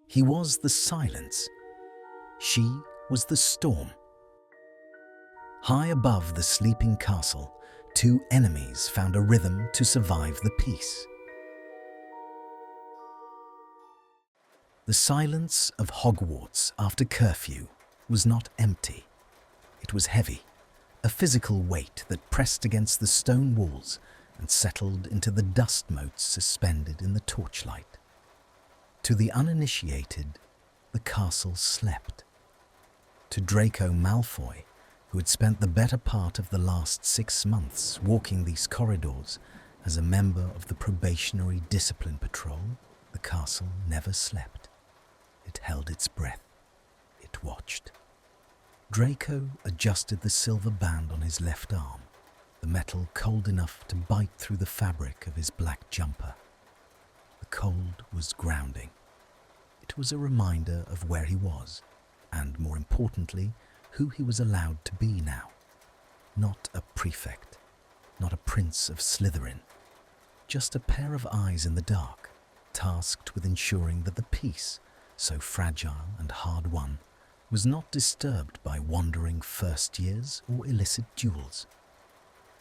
He was the silence. She was the storm. High above the sleeping castle, two enemies found a rhythm to survive the peace. The silence of Hogwarts after curfew was not empty. It was heavy, a physical weight that pressed against the stone walls and settled into the dust motes suspended in the torchlight. To the uninitiated, the castle slept. To Draco Malfoy, who had spent the better part of the last 6 months walking these corridors as a member of the probationary discipline patrol, the castle never slept. It held its breath. It watched. Draco adjusted the silver band on his left arm, the metal cold enough to bite through the fabric of his black jumper. The cold was grounding. It was a reminder of where he was, and more importantly, who he was allowed to be now. Not a prefect, not a prince of Slytherin, just a pair of eyes in the dark, tasked with ensuring that the peace, so fragile and hard-won, was not disturbed by wandering first years or illicit duels.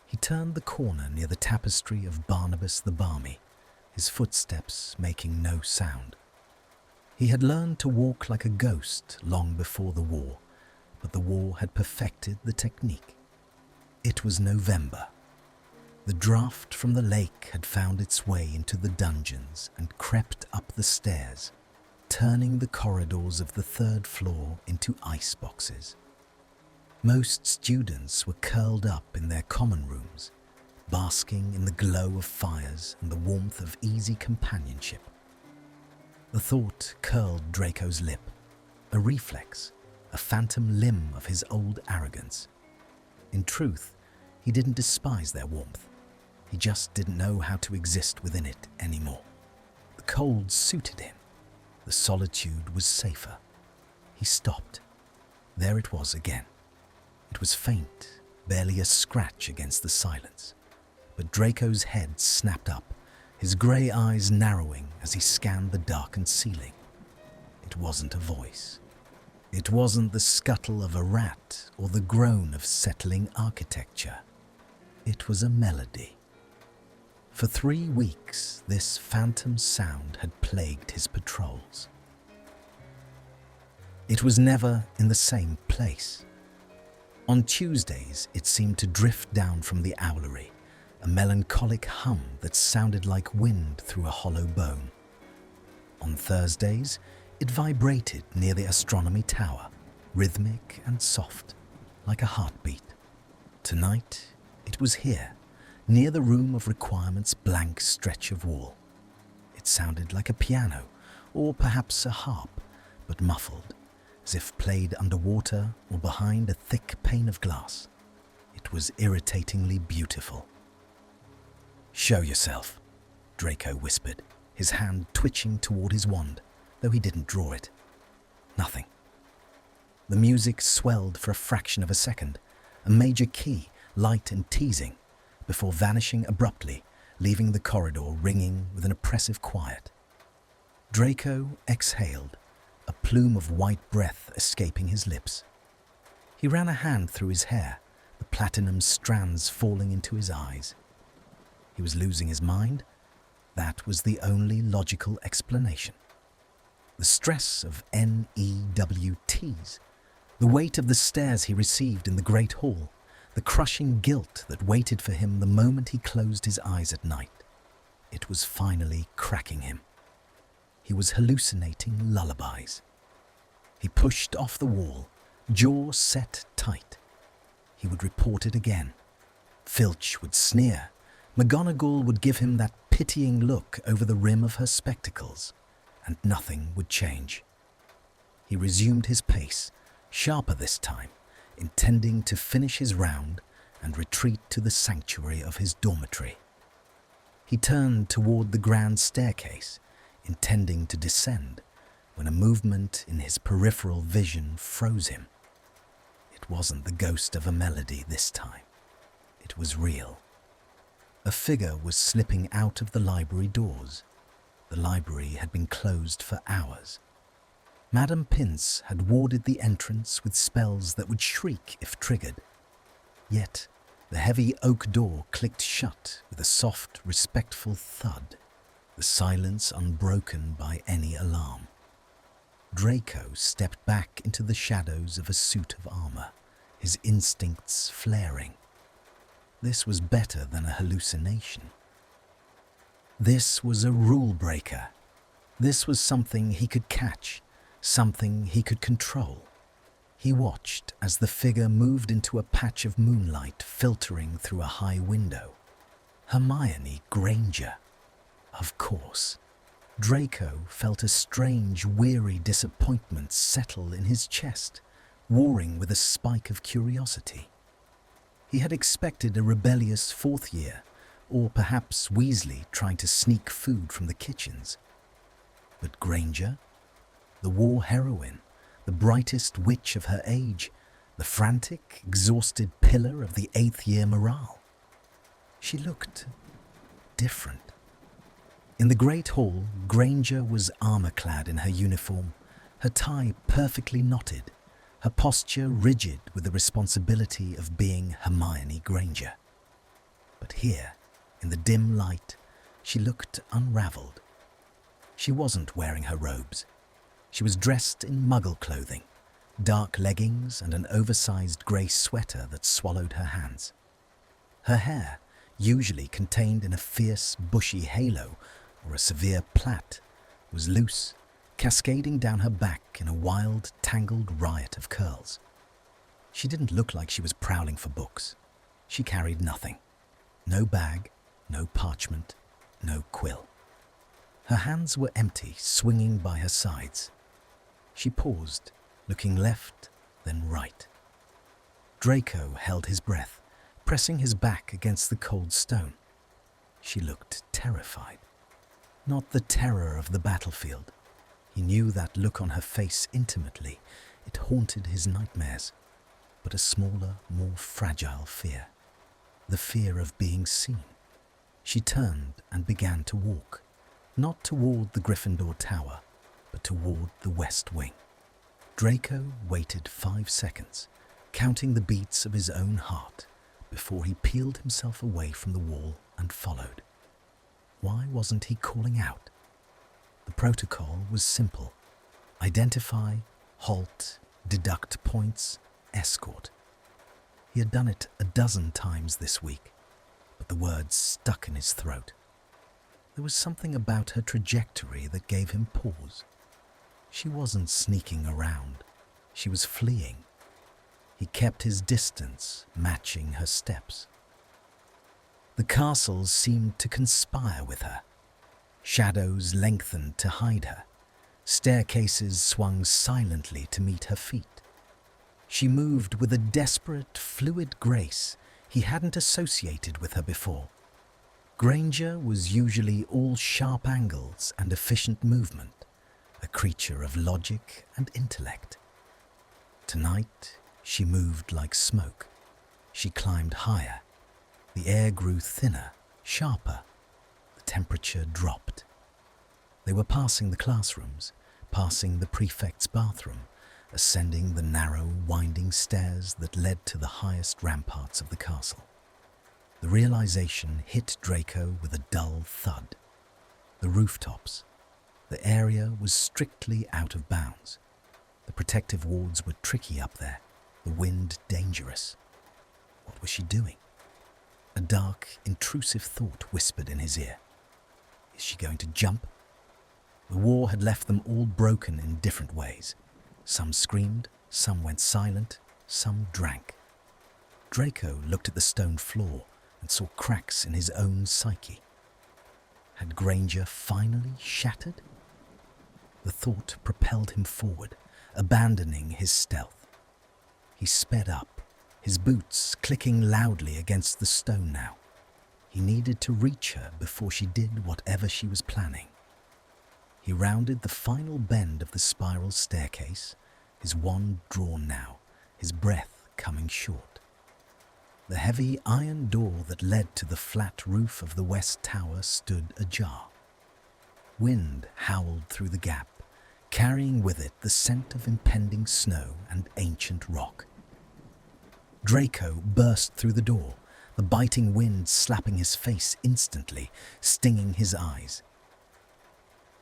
He turned the corner near the tapestry of Barnabas the Balmy, his footsteps making no sound. He had learned to walk like a ghost long before the war, but the war had perfected the technique. It was November. The draft from the lake had found its way into the dungeons and crept up the stairs, turning the corridors of the 3rd floor into ice boxes. Most students were curled up in their common rooms, basking in the glow of fires and the warmth of easy companionship. The thought curled Draco's lip, a reflex, a phantom limb of his old arrogance. In truth, he didn't despise their warmth. He just didn't know how to exist within it anymore. The cold suited him. The solitude was safer. He stopped. There it was again. It was faint, barely a scratch against the silence. But Draco's head snapped up, his grey eyes narrowing as he scanned the darkened ceiling. It wasn't a voice. It wasn't the scuttle of a rat or the groan of settling architecture. It was a melody. For 3 weeks, this phantom sound had plagued his patrols. It was never in the same place. On Tuesdays, it seemed to drift down from the owlery, a melancholic hum that sounded like wind through a hollow bone. On Thursdays, it vibrated near the astronomy tower, rhythmic and soft, like a heartbeat. Tonight, it was here, near the room of requirement's blank stretch of wall. It sounded like a piano, or perhaps a harp, but muffled, as if played underwater or behind a thick pane of glass. It was irritatingly beautiful. "Show yourself," Draco whispered, his hand twitching toward his wand, though he didn't draw it. Nothing. The music swelled for a fraction of a second, a major key, light and teasing, before vanishing abruptly, leaving the corridor ringing with an oppressive quiet. Draco exhaled, a plume of white breath escaping his lips. He ran a hand through his hair, the platinum strands falling into his eyes. He was losing his mind. That was the only logical explanation. The stress of NEWTs, the weight of the stares he received in the Great Hall, the crushing guilt that waited for him the moment he closed his eyes at night. It was finally cracking him. He was hallucinating lullabies. He pushed off the wall, jaw set tight. He would report it again. Filch would sneer. McGonagall would give him that pitying look over the rim of her spectacles, and nothing would change. He resumed his pace, sharper this time, intending to finish his round and retreat to the sanctuary of his dormitory. He turned toward the grand staircase, intending to descend, when a movement in his peripheral vision froze him. It wasn't the ghost of a melody this time. It was real. A figure was slipping out of the library doors. The library had been closed for hours. Madame Pince had warded the entrance with spells that would shriek if triggered. Yet, the heavy oak door clicked shut with a soft, respectful thud, the silence unbroken by any alarm. Draco stepped back into the shadows of a suit of armor, his instincts flaring. This was better than a hallucination. This was a rule breaker. This was something he could catch, something he could control. He watched as the figure moved into a patch of moonlight filtering through a high window. Hermione Granger. Of course. Draco felt a strange, weary disappointment settle in his chest, warring with a spike of curiosity. He had expected a rebellious fourth year, or perhaps Weasley trying to sneak food from the kitchens. But Granger, the war heroine, the brightest witch of her age, the frantic, exhausted pillar of the eighth-year morale. She looked different. In the Great Hall, Granger was armor-clad in her uniform, her tie perfectly knotted, her posture rigid with the responsibility of being Hermione Granger. But here, in the dim light, she looked unraveled. She wasn't wearing her robes. She was dressed in muggle clothing, dark leggings and an oversized grey sweater that swallowed her hands. Her hair, usually contained in a fierce, bushy halo or a severe plait, was loose, cascading down her back in a wild, tangled riot of curls. She didn't look like she was prowling for books. She carried nothing. No bag, no parchment, no quill. Her hands were empty, swinging by her sides. She paused, looking left, then right. Draco held his breath, pressing his back against the cold stone. She looked terrified. Not the terror of the battlefield. He knew that look on her face intimately. It haunted his nightmares. But a smaller, more fragile fear. The fear of being seen. She turned and began to walk, not toward the Gryffindor Tower, but toward the West Wing. Draco waited 5 seconds, counting the beats of his own heart, before he peeled himself away from the wall and followed. Why wasn't he calling out? The protocol was simple. Identify, halt, deduct points, escort. He had done it a dozen times this week, but the words stuck in his throat. There was something about her trajectory that gave him pause. She wasn't sneaking around. She was fleeing. He kept his distance, matching her steps. The castles seemed to conspire with her. Shadows lengthened to hide her. Staircases swung silently to meet her feet. She moved with a desperate, fluid grace he hadn't associated with her before. Granger was usually all sharp angles and efficient movement, a creature of logic and intellect. Tonight, she moved like smoke. She climbed higher. The air grew thinner, sharper. The temperature dropped. They were passing the classrooms, passing the prefect's bathroom, ascending the narrow, winding stairs that led to the highest ramparts of the castle. The realization hit Draco with a dull thud. The rooftops. The area was strictly out of bounds. The protective wards were tricky up there, the wind dangerous. What was she doing? A dark, intrusive thought whispered in his ear. Is she going to jump? The war had left them all broken in different ways. Some screamed, some went silent, some drank. Draco looked at the stone floor and saw cracks in his own psyche. Had Granger finally shattered? The thought propelled him forward, abandoning his stealth. He sped up, his boots clicking loudly against the stone now. He needed to reach her before she did whatever she was planning. He rounded the final bend of the spiral staircase, his wand drawn now, his breath coming short. The heavy iron door that led to the flat roof of the west tower stood ajar. Wind howled through the gap, carrying with it the scent of impending snow and ancient rock. Draco burst through the door, the biting wind slapping his face instantly, stinging his eyes.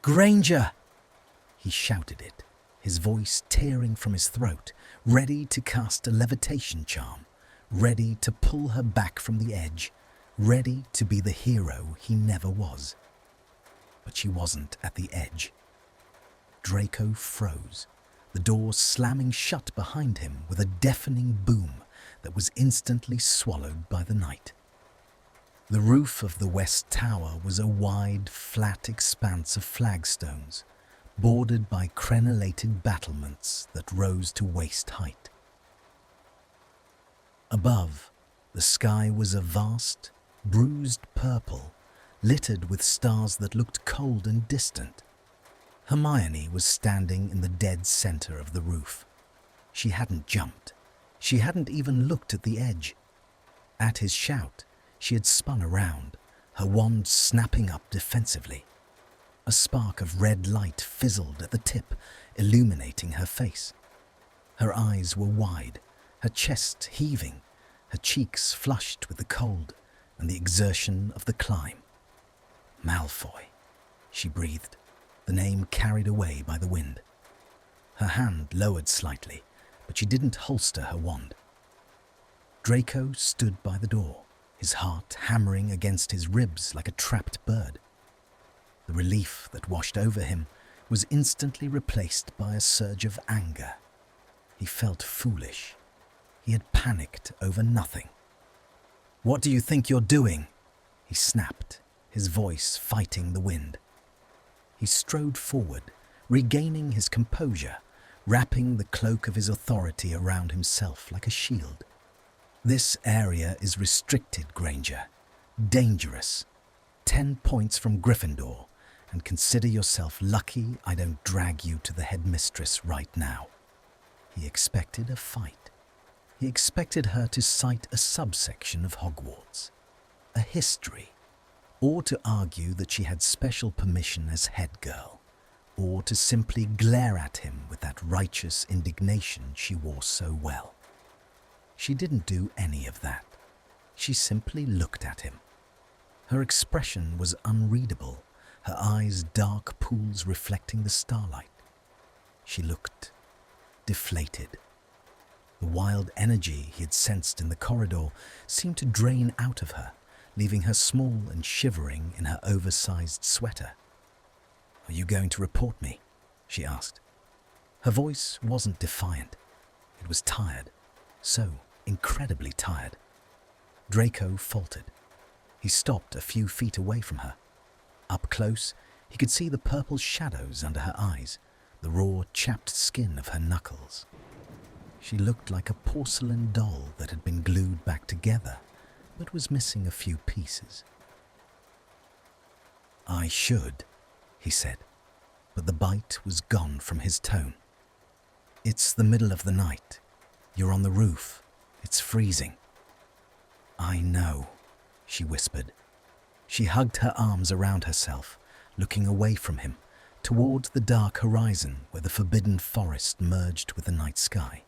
"Granger!" He shouted it, his voice tearing from his throat, ready to cast a levitation charm, ready to pull her back from the edge, ready to be the hero he never was. But she wasn't at the edge. Draco froze, the door slamming shut behind him with a deafening boom that was instantly swallowed by the night. The roof of the West Tower was a wide, flat expanse of flagstones, bordered by crenellated battlements that rose to waist height. Above, the sky was a vast, bruised purple, littered with stars that looked cold and distant. Hermione was standing in the dead center of the roof. She hadn't jumped. She hadn't even looked at the edge. At his shout, she had spun around, her wand snapping up defensively. A spark of red light fizzled at the tip, illuminating her face. Her eyes were wide, her chest heaving, her cheeks flushed with the cold and the exertion of the climb. "Malfoy," she breathed, the name carried away by the wind. Her hand lowered slightly, but she didn't holster her wand. Draco stood by the door, his heart hammering against his ribs like a trapped bird. The relief that washed over him was instantly replaced by a surge of anger. He felt foolish. He had panicked over nothing. "What do you think you're doing?" he snapped, his voice fighting the wind. He strode forward, regaining his composure, wrapping the cloak of his authority around himself like a shield. "This area is restricted, Granger. Dangerous. 10 points from Gryffindor, and consider yourself lucky I don't drag you to the headmistress right now." He expected a fight. He expected her to cite a subsection of Hogwarts, a history, or to argue that she had special permission as head girl, or to simply glare at him with that righteous indignation she wore so well. She didn't do any of that. She simply looked at him. Her expression was unreadable, her eyes dark pools reflecting the starlight. She looked deflated. The wild energy he had sensed in the corridor seemed to drain out of her, leaving her small and shivering in her oversized sweater. "Are you going to report me?" she asked. Her voice wasn't defiant. It was tired, so incredibly tired. Draco faltered. He stopped a few feet away from her. Up close, he could see the purple shadows under her eyes, the raw, chapped skin of her knuckles. She looked like a porcelain doll that had been glued back together, but was missing a few pieces. "I should," he said, but the bite was gone from his tone. "It's the middle of the night. You're on the roof. It's freezing." "I know," she whispered. She hugged her arms around herself, looking away from him, toward the dark horizon where the forbidden forest merged with the night sky.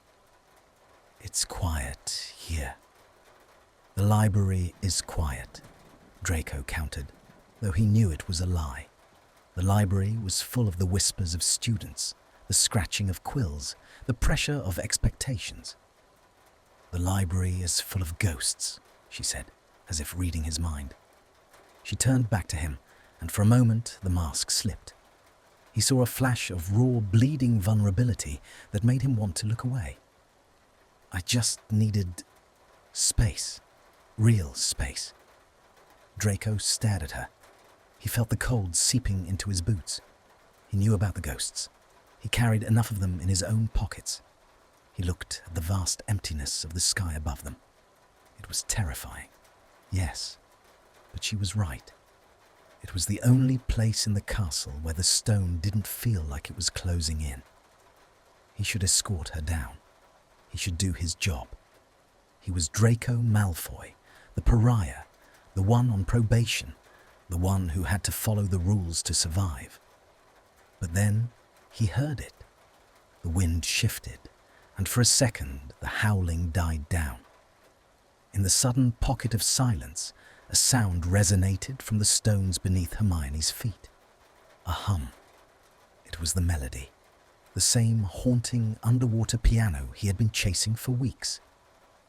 "It's quiet here." "The library is quiet," Draco countered, though he knew it was a lie. The library was full of the whispers of students, the scratching of quills, the pressure of expectations. "The library is full of ghosts," she said, as if reading his mind. She turned back to him, and for a moment the mask slipped. He saw a flash of raw, bleeding vulnerability that made him want to look away. "I just needed space. Real space." Draco stared at her. He felt the cold seeping into his boots. He knew about the ghosts. He carried enough of them in his own pockets. He looked at the vast emptiness of the sky above them. It was terrifying. Yes, but she was right. It was the only place in the castle where the stone didn't feel like it was closing in. He should escort her down. He should do his job. He was Draco Malfoy, the pariah, the one on probation, the one who had to follow the rules to survive. But then He heard it. The wind shifted, and for a second the howling died down. In the sudden pocket of silence, a sound resonated from the stones beneath Hermione's feet. A hum. It was the melody, the same haunting underwater piano he had been chasing for weeks.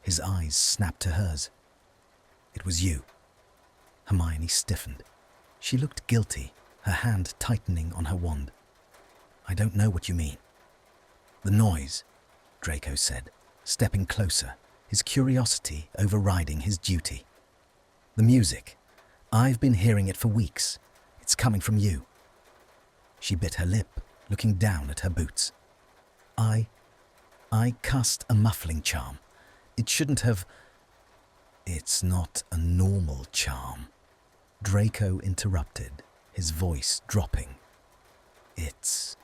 His eyes snapped to hers. "It was you." Hermione stiffened. She looked guilty, her hand tightening on her wand. "I don't know what you mean." "The noise," Draco said, stepping closer, his curiosity overriding his duty. "The music. I've been hearing it for weeks. It's coming from you." She bit her lip, looking down at her boots. I cast a muffling charm. It shouldn't have..." "It's not a normal charm," Draco interrupted, his voice dropping. "It's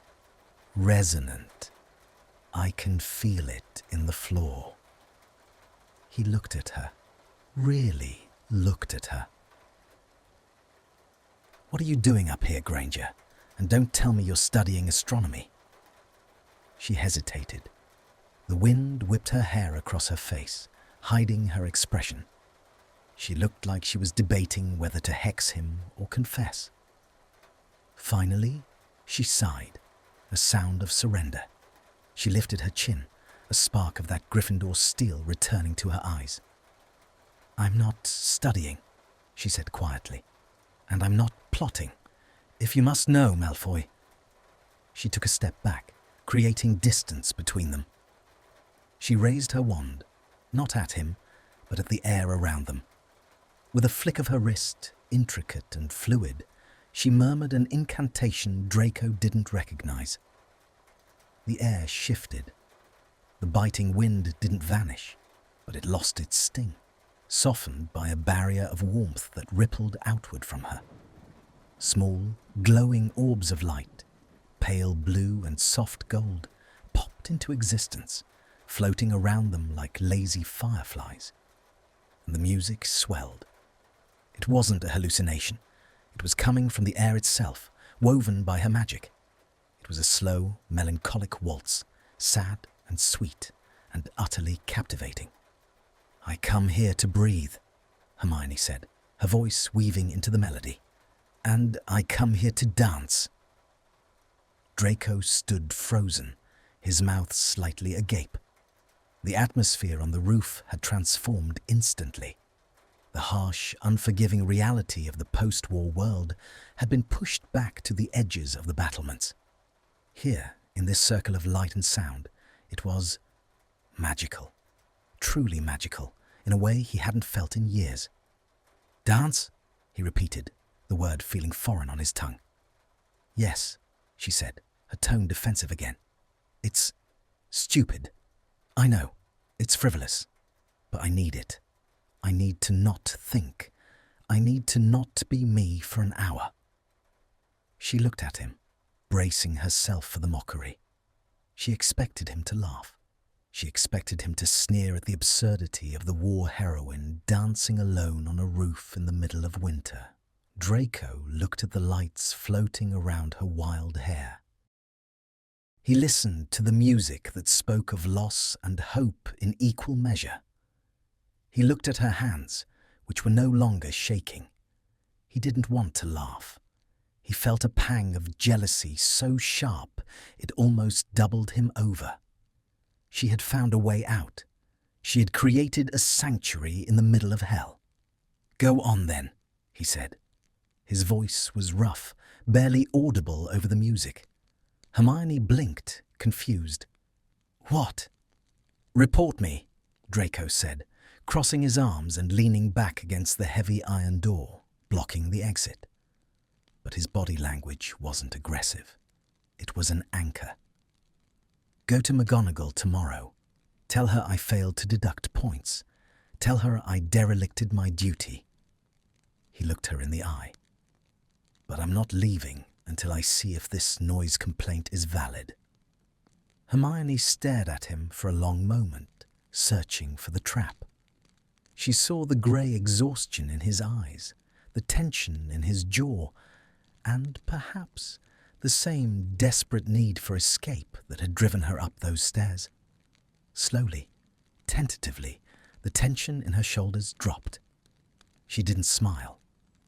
resonant. I can feel it in the floor." He looked at her, really looked at her. "What are you doing up here, Granger? And don't tell me you're studying astronomy." She hesitated. The wind whipped her hair across her face, hiding her expression. She looked like she was debating whether to hex him or confess. Finally, she sighed, a sound of surrender. She lifted her chin, a spark of that Gryffindor steel returning to her eyes. "I'm not studying," she said quietly, "and I'm not plotting. If you must know, Malfoy." She took a step back, creating distance between them. She raised her wand, not at him, but at the air around them. With a flick of her wrist, intricate and fluid, she murmured an incantation Draco didn't recognize. The air shifted. The biting wind didn't vanish, but it lost its sting, softened by a barrier of warmth that rippled outward from her. Small, glowing orbs of light, pale blue and soft gold, popped into existence, floating around them like lazy fireflies. And the music swelled. It wasn't a hallucination. It was coming from the air itself, woven by her magic. It was a slow, melancholic waltz, sad and sweet and utterly captivating. "I come here to breathe," Hermione said, her voice weaving into the melody. "And I come here to dance." Draco stood frozen, his mouth slightly agape. The atmosphere on the roof had transformed instantly. The harsh, unforgiving reality of the post-war world had been pushed back to the edges of the battlements. Here, in this circle of light and sound, it was magical, truly magical, in a way he hadn't felt in years. "Dance?" he repeated, the word feeling foreign on his tongue. "Yes," she said, her tone defensive again. "It's stupid. I know, it's frivolous, but I need it. I need to not think. I need to not be me for an hour." She looked at him, bracing herself for the mockery. She expected him to laugh. She expected him to sneer at the absurdity of the war heroine dancing alone on a roof in the middle of winter. Draco looked at the lights floating around her wild hair. He listened to the music that spoke of loss and hope in equal measure. He looked at her hands, which were no longer shaking. He didn't want to laugh. He felt a pang of jealousy so sharp it almost doubled him over. She had found a way out. She had created a sanctuary in the middle of hell. "Go on then," he said. His voice was rough, barely audible over the music. Hermione blinked, confused. "What?" "Report me," Draco said, crossing his arms and leaning back against the heavy iron door, blocking the exit. But his body language wasn't aggressive. It was an anchor. "Go to McGonagall tomorrow. Tell her I failed to deduct points. Tell her I derelicted my duty." He looked her in the eye. "But I'm not leaving until I see if this noise complaint is valid." Hermione stared at him for a long moment, searching for the trap. She saw the grey exhaustion in his eyes, the tension in his jaw, and perhaps the same desperate need for escape that had driven her up those stairs. Slowly, tentatively, the tension in her shoulders dropped. She didn't smile.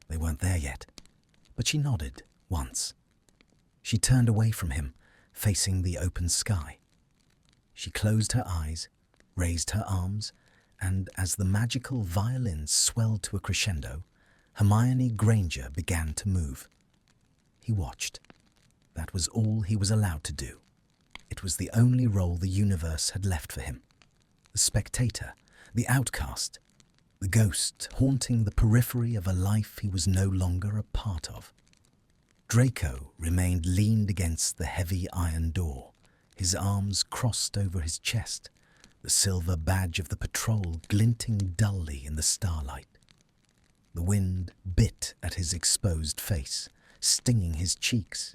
They weren't there yet. But she nodded once. She turned away from him, facing the open sky. She closed her eyes, raised her arms, and as the magical violin swelled to a crescendo, Hermione Granger began to move. He watched. That was all he was allowed to do. It was the only role the universe had left for him. The spectator, the outcast, the ghost haunting the periphery of a life he was no longer a part of. Draco remained leaned against the heavy iron door, his arms crossed over his chest, the silver badge of the patrol glinting dully in the starlight. The wind bit at his exposed face, stinging his cheeks.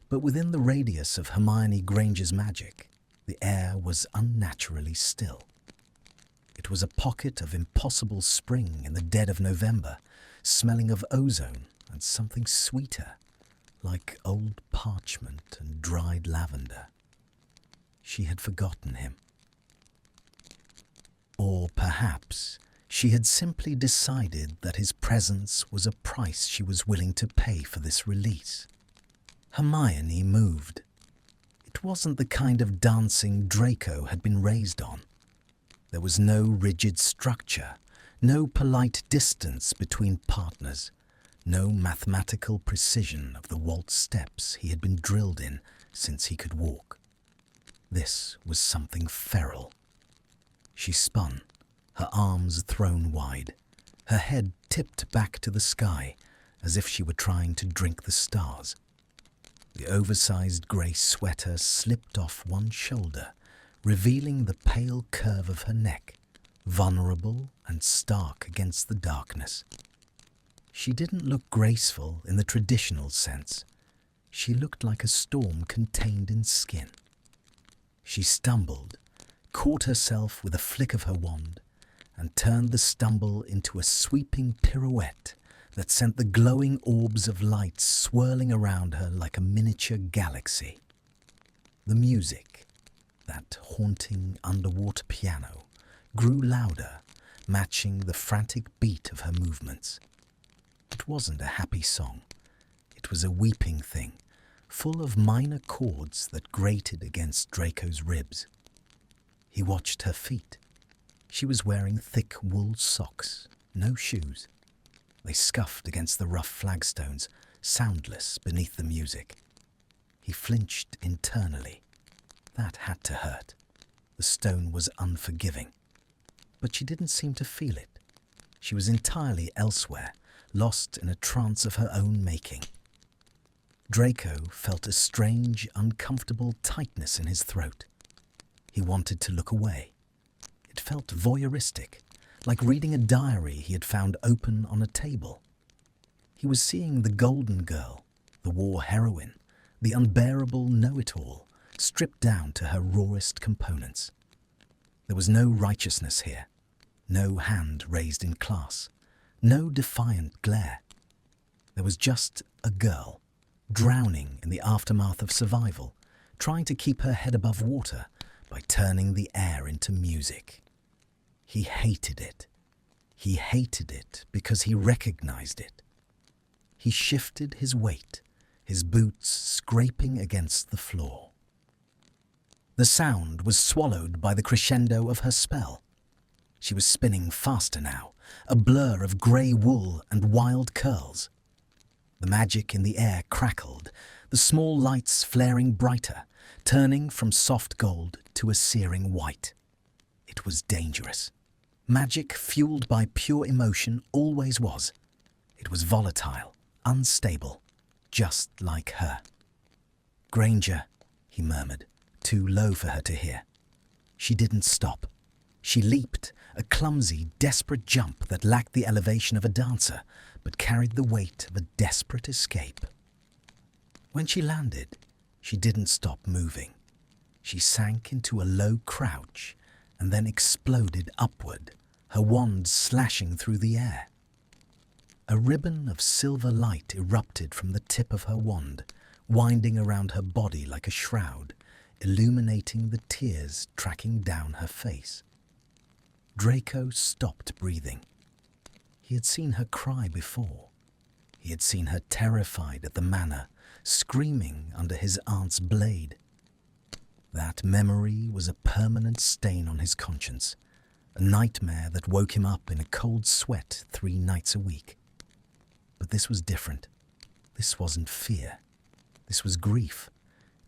But within the radius of Hermione Granger's magic, the air was unnaturally still. It was a pocket of impossible spring in the dead of November, smelling of ozone and something sweeter, like old parchment and dried lavender. She had forgotten him. Or perhaps she had simply decided that his presence was a price she was willing to pay for this release. Hermione moved. It wasn't the kind of dancing Draco had been raised on. There was no rigid structure, no polite distance between partners, no mathematical precision of the waltz steps he had been drilled in since he could walk. This was something feral. She spun, her arms thrown wide, her head tipped back to the sky as if she were trying to drink the stars. The oversized grey sweater slipped off one shoulder, revealing the pale curve of her neck, vulnerable and stark against the darkness. She didn't look graceful in the traditional sense. She looked like a storm contained in skin. She stumbled, caught herself with a flick of her wand, and turned the stumble into a sweeping pirouette that sent the glowing orbs of light swirling around her like a miniature galaxy. The music, that haunting underwater piano, grew louder, matching the frantic beat of her movements. It wasn't a happy song. It was a weeping thing, full of minor chords that grated against Draco's ribs. He watched her feet. She was wearing thick wool socks, no shoes. They scuffed against the rough flagstones, soundless beneath the music. He flinched internally. That had to hurt. The stone was unforgiving. But she didn't seem to feel it. She was entirely elsewhere, lost in a trance of her own making. Draco felt a strange, uncomfortable tightness in his throat. He wanted to look away. It felt voyeuristic, like reading a diary he had found open on a table. He was seeing the golden girl, the war heroine, the unbearable know-it-all, stripped down to her rawest components. There was no righteousness here, no hand raised in class, no defiant glare. There was just a girl, drowning in the aftermath of survival, trying to keep her head above water by turning the air into music. He hated it. He hated it because he recognized it. He shifted his weight, his boots scraping against the floor. The sound was swallowed by the crescendo of her spell. She was spinning faster now, a blur of grey wool and wild curls. The magic in the air crackled, the small lights flaring brighter, turning from soft gold to a searing white. It was dangerous. Magic fueled by pure emotion always was. It was volatile, unstable, just like her. "Granger," he murmured, too low for her to hear. She didn't stop. She leaped, a clumsy, desperate jump that lacked the elevation of a dancer, but carried the weight of a desperate escape. When she landed, she didn't stop moving. She sank into a low crouch and then exploded upward, her wand slashing through the air. A ribbon of silver light erupted from the tip of her wand, winding around her body like a shroud, illuminating the tears tracking down her face. Draco stopped breathing. He had seen her cry before. He had seen her terrified at the manor, screaming under his aunt's blade. That memory was a permanent stain on his conscience, a nightmare that woke him up in a cold sweat 3 nights a week. But this was different. This wasn't fear. This was grief.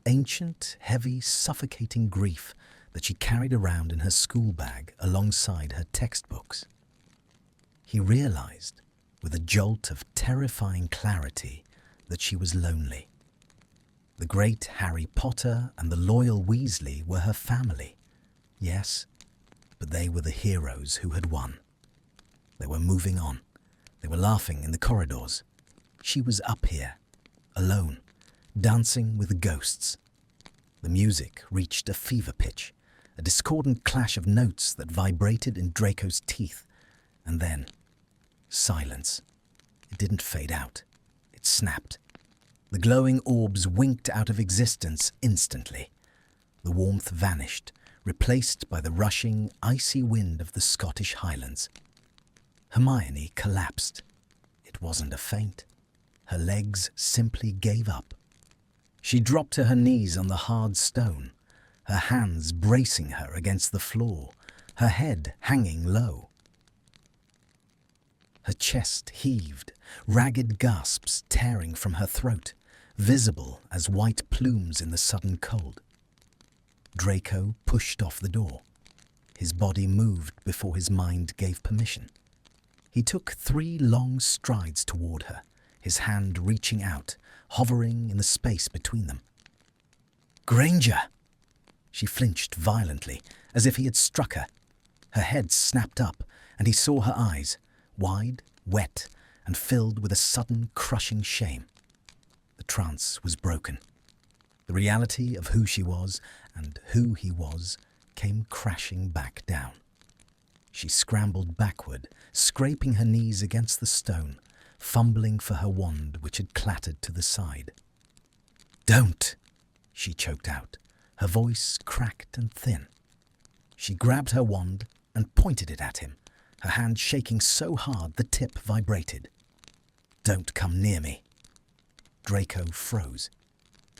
Ancient, heavy, suffocating grief that she carried around in her school bag alongside her textbooks. He realized, with a jolt of terrifying clarity, that she was lonely. The great Harry Potter and the loyal Weasley were her family. Yes, but they were the heroes who had won. They were moving on. They were laughing in the corridors. She was up here, alone, dancing with ghosts. The music reached a fever pitch, a discordant clash of notes that vibrated in Draco's teeth. And then, silence. It didn't fade out. It snapped. The glowing orbs winked out of existence instantly. The warmth vanished, replaced by the rushing, icy wind of the Scottish Highlands. Hermione collapsed. It wasn't a faint. Her legs simply gave up. She dropped to her knees on the hard stone, her hands bracing her against the floor, her head hanging low. Her chest heaved, ragged gasps tearing from her throat, visible as white plumes in the sudden cold. Draco pushed off the door. His body moved before his mind gave permission. He took 3 long strides toward her, his hand reaching out, hovering in the space between them. "Granger!" She flinched violently, as if he had struck her. Her head snapped up, and he saw her eyes, wide, wet, and filled with a sudden, crushing shame. The trance was broken. The reality of who she was and who he was came crashing back down. She scrambled backward, scraping her knees against the stone, fumbling for her wand which had clattered to the side. "Don't!" she choked out, her voice cracked and thin. She grabbed her wand and pointed it at him, her hand shaking so hard the tip vibrated. "Don't come near me." Draco froze.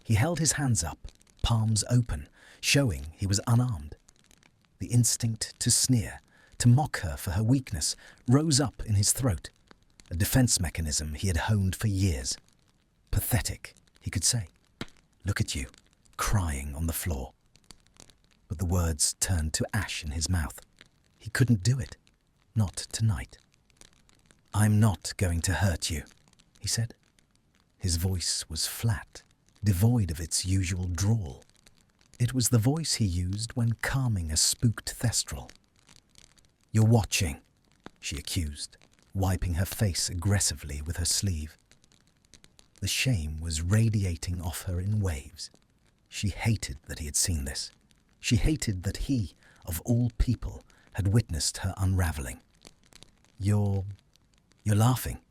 He held his hands up, palms open, showing he was unarmed. The instinct to sneer, to mock her for her weakness, rose up in his throat, a defense mechanism he had honed for years. Pathetic, he could say. "Look at you, crying on the floor." But the words turned to ash in his mouth. He couldn't do it. Not tonight. "I'm not going to hurt you," he said. His voice was flat, devoid of its usual drawl. It was the voice he used when calming a spooked thestral. "You're watching," she accused, wiping her face aggressively with her sleeve. The shame was radiating off her in waves. She hated that he had seen this. She hated that he, of all people, had witnessed her unraveling. You're laughing."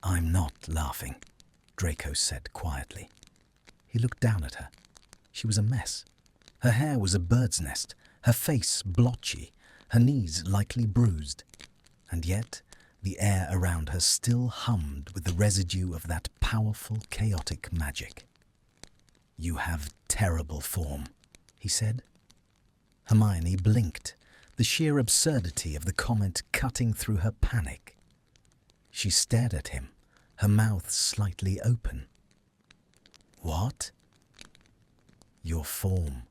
"I'm not laughing," Draco said quietly. He looked down at her. She was a mess. Her hair was a bird's nest, her face blotchy, her knees lightly bruised. And yet, the air around her still hummed with the residue of that powerful, chaotic magic. "You have terrible form," he said. Hermione blinked, the sheer absurdity of the comment cutting through her panic. She stared at him, her mouth slightly open. "What?" "Your form,"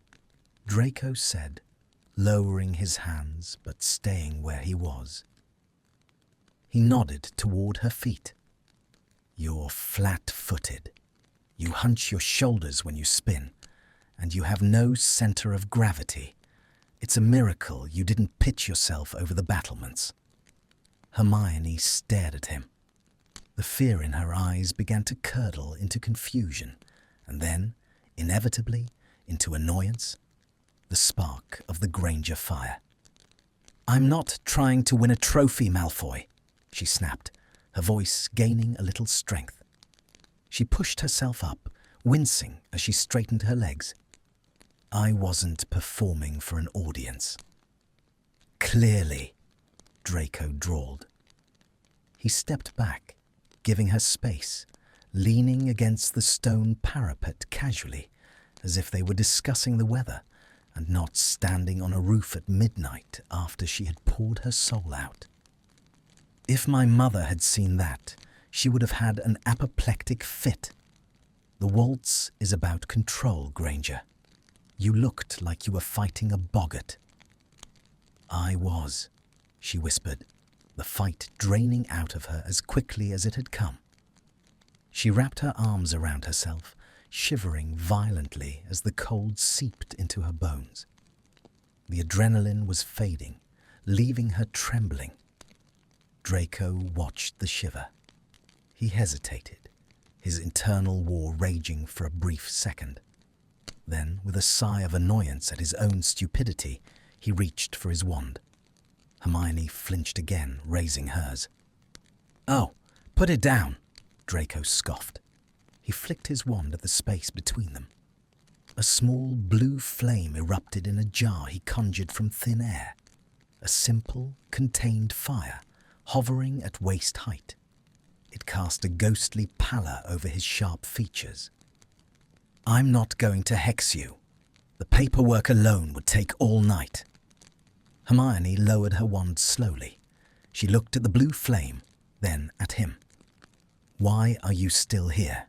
Draco said, lowering his hands but staying where he was. He nodded toward her feet. "You're flat-footed. You hunch your shoulders when you spin, and you have no center of gravity. It's a miracle you didn't pitch yourself over the battlements." Hermione stared at him. The fear in her eyes began to curdle into confusion, and then, inevitably, into annoyance, the spark of the Granger fire. "I'm not trying to win a trophy, Malfoy," she snapped, her voice gaining a little strength. She pushed herself up, wincing as she straightened her legs. I wasn't performing for an audience. Clearly, Draco drawled. He stepped back, giving her space, leaning against the stone parapet casually, as if they were discussing the weather and not standing on a roof at midnight after she had poured her soul out. If my mother had seen that, she would have had an apoplectic fit. The waltz is about control, Granger. You looked like you were fighting a boggart. I was, she whispered, the fight draining out of her as quickly as it had come. She wrapped her arms around herself, shivering violently as the cold seeped into her bones. The adrenaline was fading, leaving her trembling. Draco watched the shiver. He hesitated, his internal war raging for a brief second. Then, with a sigh of annoyance at his own stupidity, he reached for his wand. Hermione flinched again, raising hers. "Oh, put it down," Draco scoffed. He flicked his wand at the space between them. A small blue flame erupted in a jar he conjured from thin air. A simple, contained fire, hovering at waist height. It cast a ghostly pallor over his sharp features. "I'm not going to hex you. The paperwork alone would take all night." Hermione lowered her wand slowly. She looked at the blue flame, then at him. "Why are you still here?"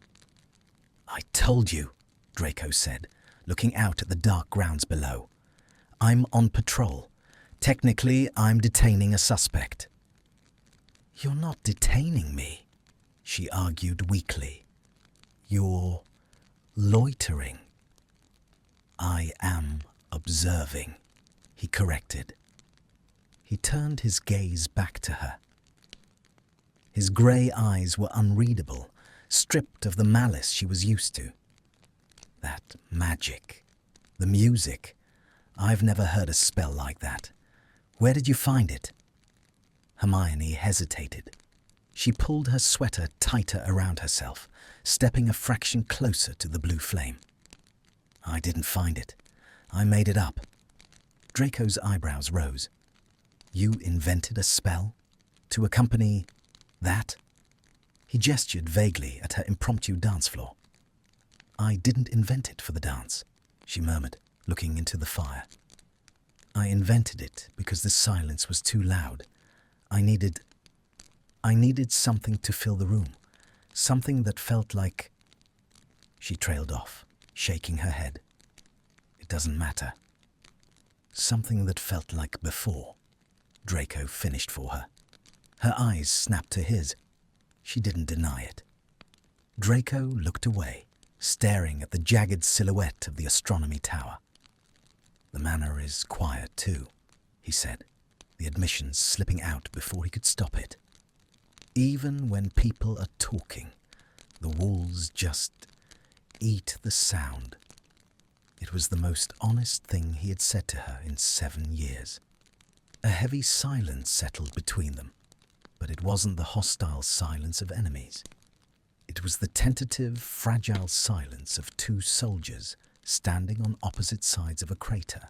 "I told you," Draco said, looking out at the dark grounds below. "I'm on patrol. Technically, I'm detaining a suspect." "You're not detaining me," she argued weakly. "You're loitering." "I am observing," he corrected. He turned his gaze back to her. His grey eyes were unreadable, stripped of the malice she was used to. That magic, the music. I've never heard a spell like that. Where did you find it? Hermione hesitated. She pulled her sweater tighter around herself, stepping a fraction closer to the blue flame. "I didn't find it. I made it up." Draco's eyebrows rose. "You invented a spell? To accompany that?" He gestured vaguely at her impromptu dance floor. "I didn't invent it for the dance," she murmured, looking into the fire. "I invented it because the silence was too loud. I needed something to fill the room, something that felt like—" She trailed off, shaking her head. "It doesn't matter." "Something that felt like before," Draco finished for her. Her eyes snapped to his. She didn't deny it. Draco looked away, staring at the jagged silhouette of the astronomy tower. "The manor is quiet too," he said, the admissions slipping out before he could stop it. "Even when people are talking, the walls just eat the sound." It was the most honest thing he had said to her in 7 years. A heavy silence settled between them, but it wasn't the hostile silence of enemies. It was the tentative, fragile silence of two soldiers standing on opposite sides of a crater,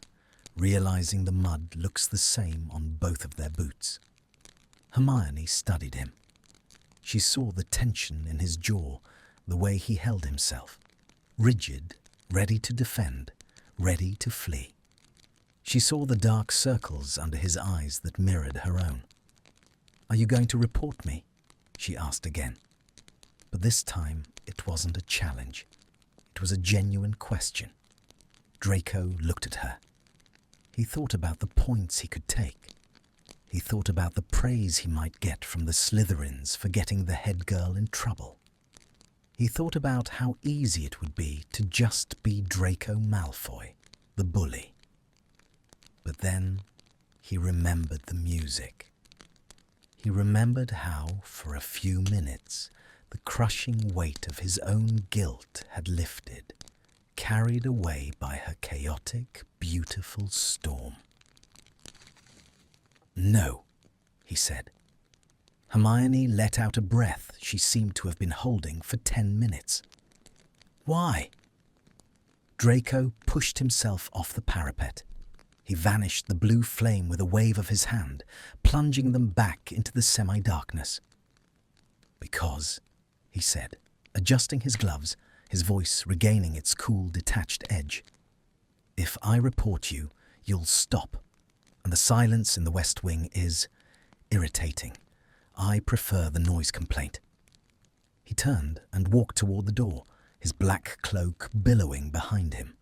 realizing the mud looks the same on both of their boots. Hermione studied him. She saw the tension in his jaw, the way he held himself, rigid, ready to defend, ready to flee. She saw the dark circles under his eyes that mirrored her own. "Are you going to report me?" she asked again. But this time it wasn't a challenge. It was a genuine question. Draco looked at her. He thought about the points he could take. He thought about the praise he might get from the Slytherins for getting the head girl in trouble. He thought about how easy it would be to just be Draco Malfoy, the bully. But then he remembered the music. He remembered how, for a few minutes, the crushing weight of his own guilt had lifted, carried away by her chaotic, beautiful storm. "No," he said. Hermione let out a breath she seemed to have been holding for 10 minutes. Why? Draco pushed himself off the parapet. He vanished the blue flame with a wave of his hand, plunging them back into the semi-darkness. Because, he said, adjusting his gloves, his voice regaining its cool, detached edge. If I report you, you'll stop. And the silence in the West Wing is irritating. I prefer the noise complaint. He turned and walked toward the door, his black cloak billowing behind him.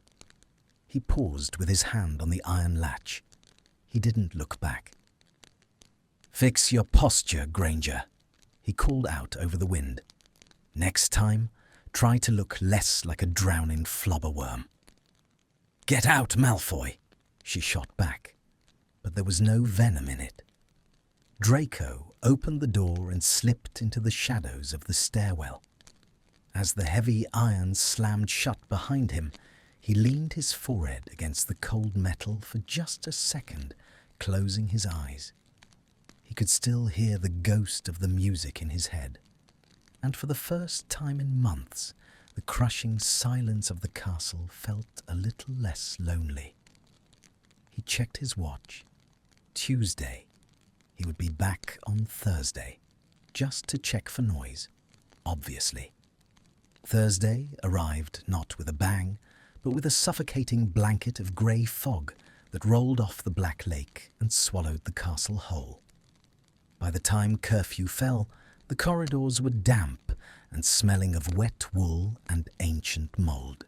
He paused with his hand on the iron latch. He didn't look back. "Fix your posture, Granger," he called out over the wind. "Next time, try to look less like a drowning flobberworm." "Get out, Malfoy," she shot back, but there was no venom in it. Draco opened the door and slipped into the shadows of the stairwell. As the heavy iron slammed shut behind him, he leaned his forehead against the cold metal for just a second, closing his eyes. He could still hear the ghost of the music in his head, and for the first time in months, the crushing silence of the castle felt a little less lonely. He checked his watch. Tuesday. He would be back on Thursday, just to check for noise, obviously. Thursday arrived not with a bang, but with a suffocating blanket of grey fog that rolled off the Black Lake and swallowed the castle whole. By the time curfew fell, the corridors were damp and smelling of wet wool and ancient mould.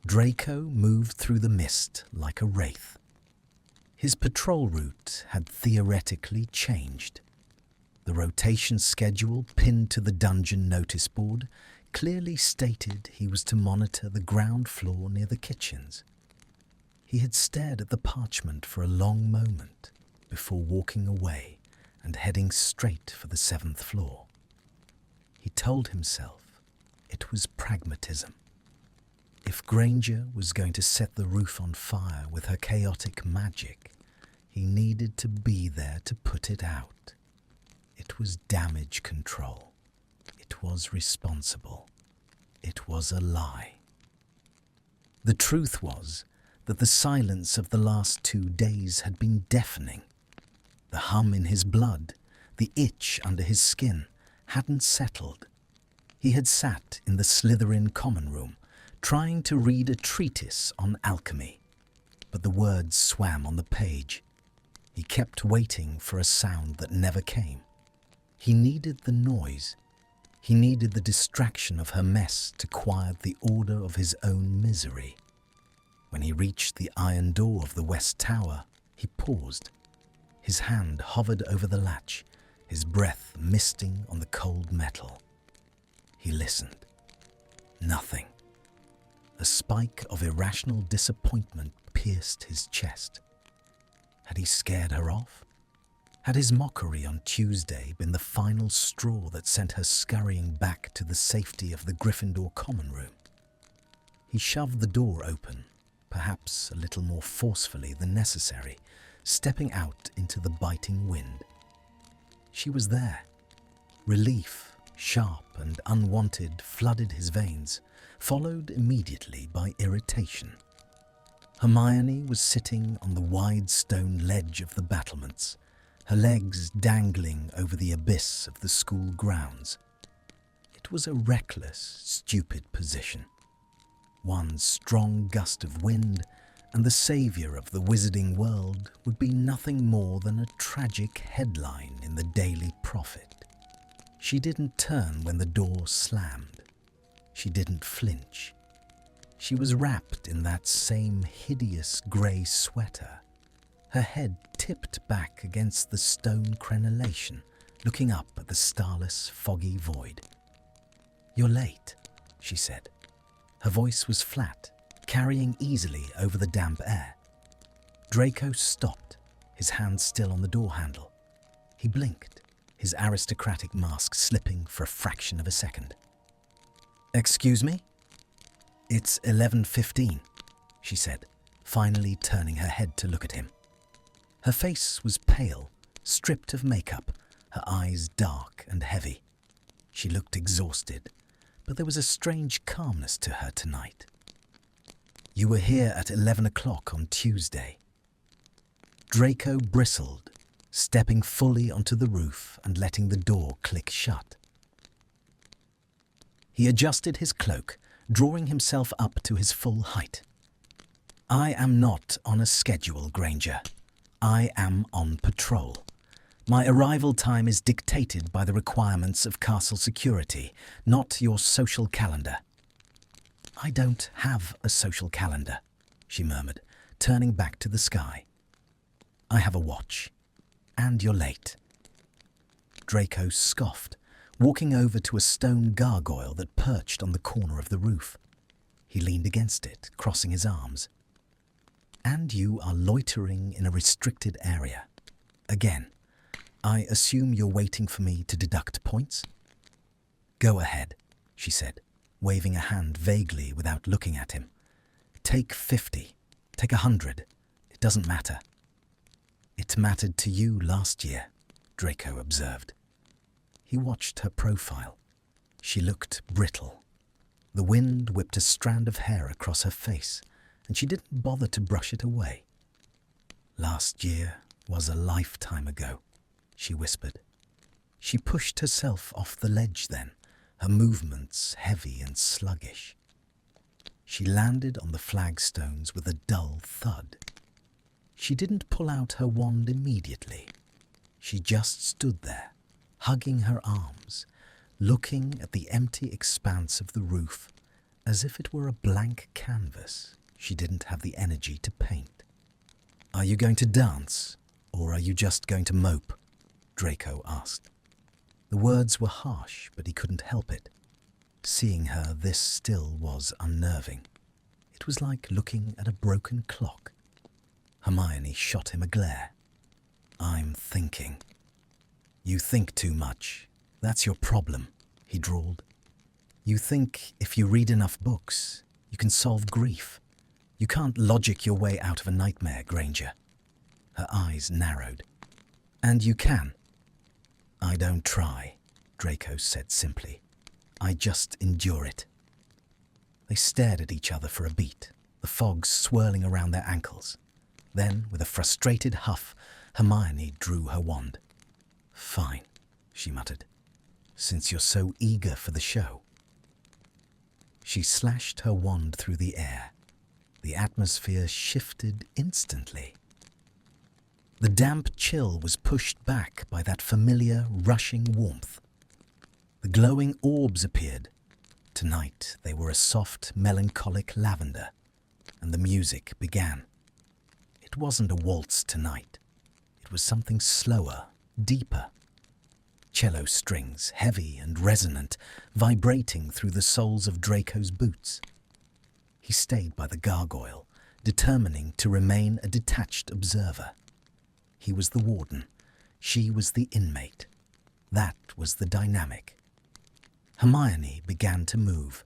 Draco moved through the mist like a wraith. His patrol route had theoretically changed. The rotation schedule pinned to the dungeon notice board clearly stated he was to monitor the ground floor near the kitchens. He had stared at the parchment for a long moment before walking away and heading straight for the 7th floor. He told himself it was pragmatism. If Granger was going to set the roof on fire with her chaotic magic, he needed to be there to put it out. It was damage control. It was responsible. It was a lie. The truth was that the silence of the last 2 days had been deafening. The hum in his blood, the itch under his skin, hadn't settled. He had sat in the Slytherin common room, trying to read a treatise on alchemy, but the words swam on the page. He kept waiting for a sound that never came. He needed the noise. He needed the distraction of her mess to quiet the order of his own misery. When he reached the iron door of the West Tower, he paused. His hand hovered over the latch, his breath misting on the cold metal. He listened. Nothing. A spike of irrational disappointment pierced his chest. Had he scared her off? Had his mockery on Tuesday been the final straw that sent her scurrying back to the safety of the Gryffindor common room? He shoved the door open, perhaps a little more forcefully than necessary, stepping out into the biting wind. She was there. Relief, sharp and unwanted, flooded his veins, followed immediately by irritation. Hermione was sitting on the wide stone ledge of the battlements, her legs dangling over the abyss of the school grounds. It was a reckless, stupid position. One strong gust of wind, and the saviour of the wizarding world would be nothing more than a tragic headline in the Daily Prophet. She didn't turn when the door slammed. She didn't flinch. She was wrapped in that same hideous grey sweater, her head tipped back against the stone crenellation, looking up at the starless, foggy void. "You're late," she said. Her voice was flat, carrying easily over the damp air. Draco stopped, his hand still on the door handle. He blinked, his aristocratic mask slipping for a fraction of a second. "Excuse me?" "It's 11:15, she said, finally turning her head to look at him. Her face was pale, stripped of makeup, her eyes dark and heavy. She looked exhausted, but there was a strange calmness to her tonight. "You were here at 11 o'clock on Tuesday." Draco bristled, stepping fully onto the roof and letting the door click shut. He adjusted his cloak, drawing himself up to his full height. "I am not on a schedule, Granger. I am on patrol. My arrival time is dictated by the requirements of castle security, not your social calendar." "I don't have a social calendar," she murmured, turning back to the sky. "I have a watch. And you're late." Draco scoffed, walking over to a stone gargoyle that perched on the corner of the roof. He leaned against it, crossing his arms. "And you are loitering in a restricted area. Again, I assume you're waiting for me to deduct points?" "Go ahead," she said, waving a hand vaguely without looking at him. "Take 50, take 100, it doesn't matter." "It mattered to you last year," Draco observed. He watched her profile. She looked brittle. The wind whipped a strand of hair across her face, and she didn't bother to brush it away. "Last year was a lifetime ago," she whispered. She pushed herself off the ledge then, her movements heavy and sluggish. She landed on the flagstones with a dull thud. She didn't pull out her wand immediately. She just stood there, hugging her arms, looking at the empty expanse of the roof, as if it were a blank canvas she didn't have the energy to paint. "Are you going to dance, or are you just going to mope?" Draco asked. The words were harsh, but he couldn't help it. Seeing her this still was unnerving. It was like looking at a broken clock. Hermione shot him a glare. "I'm thinking." "You think too much. That's your problem," he drawled. "You think if you read enough books, you can solve grief. You can't logic your way out of a nightmare, Granger." Her eyes narrowed. "And you can." "I don't try," Draco said simply. "I just endure it." They stared at each other for a beat, the fog swirling around their ankles. Then, with a frustrated huff, Hermione drew her wand. "Fine," she muttered, "since you're so eager for the show." She slashed her wand through the air. The atmosphere shifted instantly. The damp chill was pushed back by that familiar, rushing warmth. The glowing orbs appeared. Tonight they were a soft, melancholic lavender, and the music began. It wasn't a waltz tonight. It was something slower, deeper. Cello strings, heavy and resonant, vibrating through the soles of Draco's boots. He stayed by the gargoyle, determining to remain a detached observer. He was the warden. She was the inmate. That was the dynamic. Hermione began to move.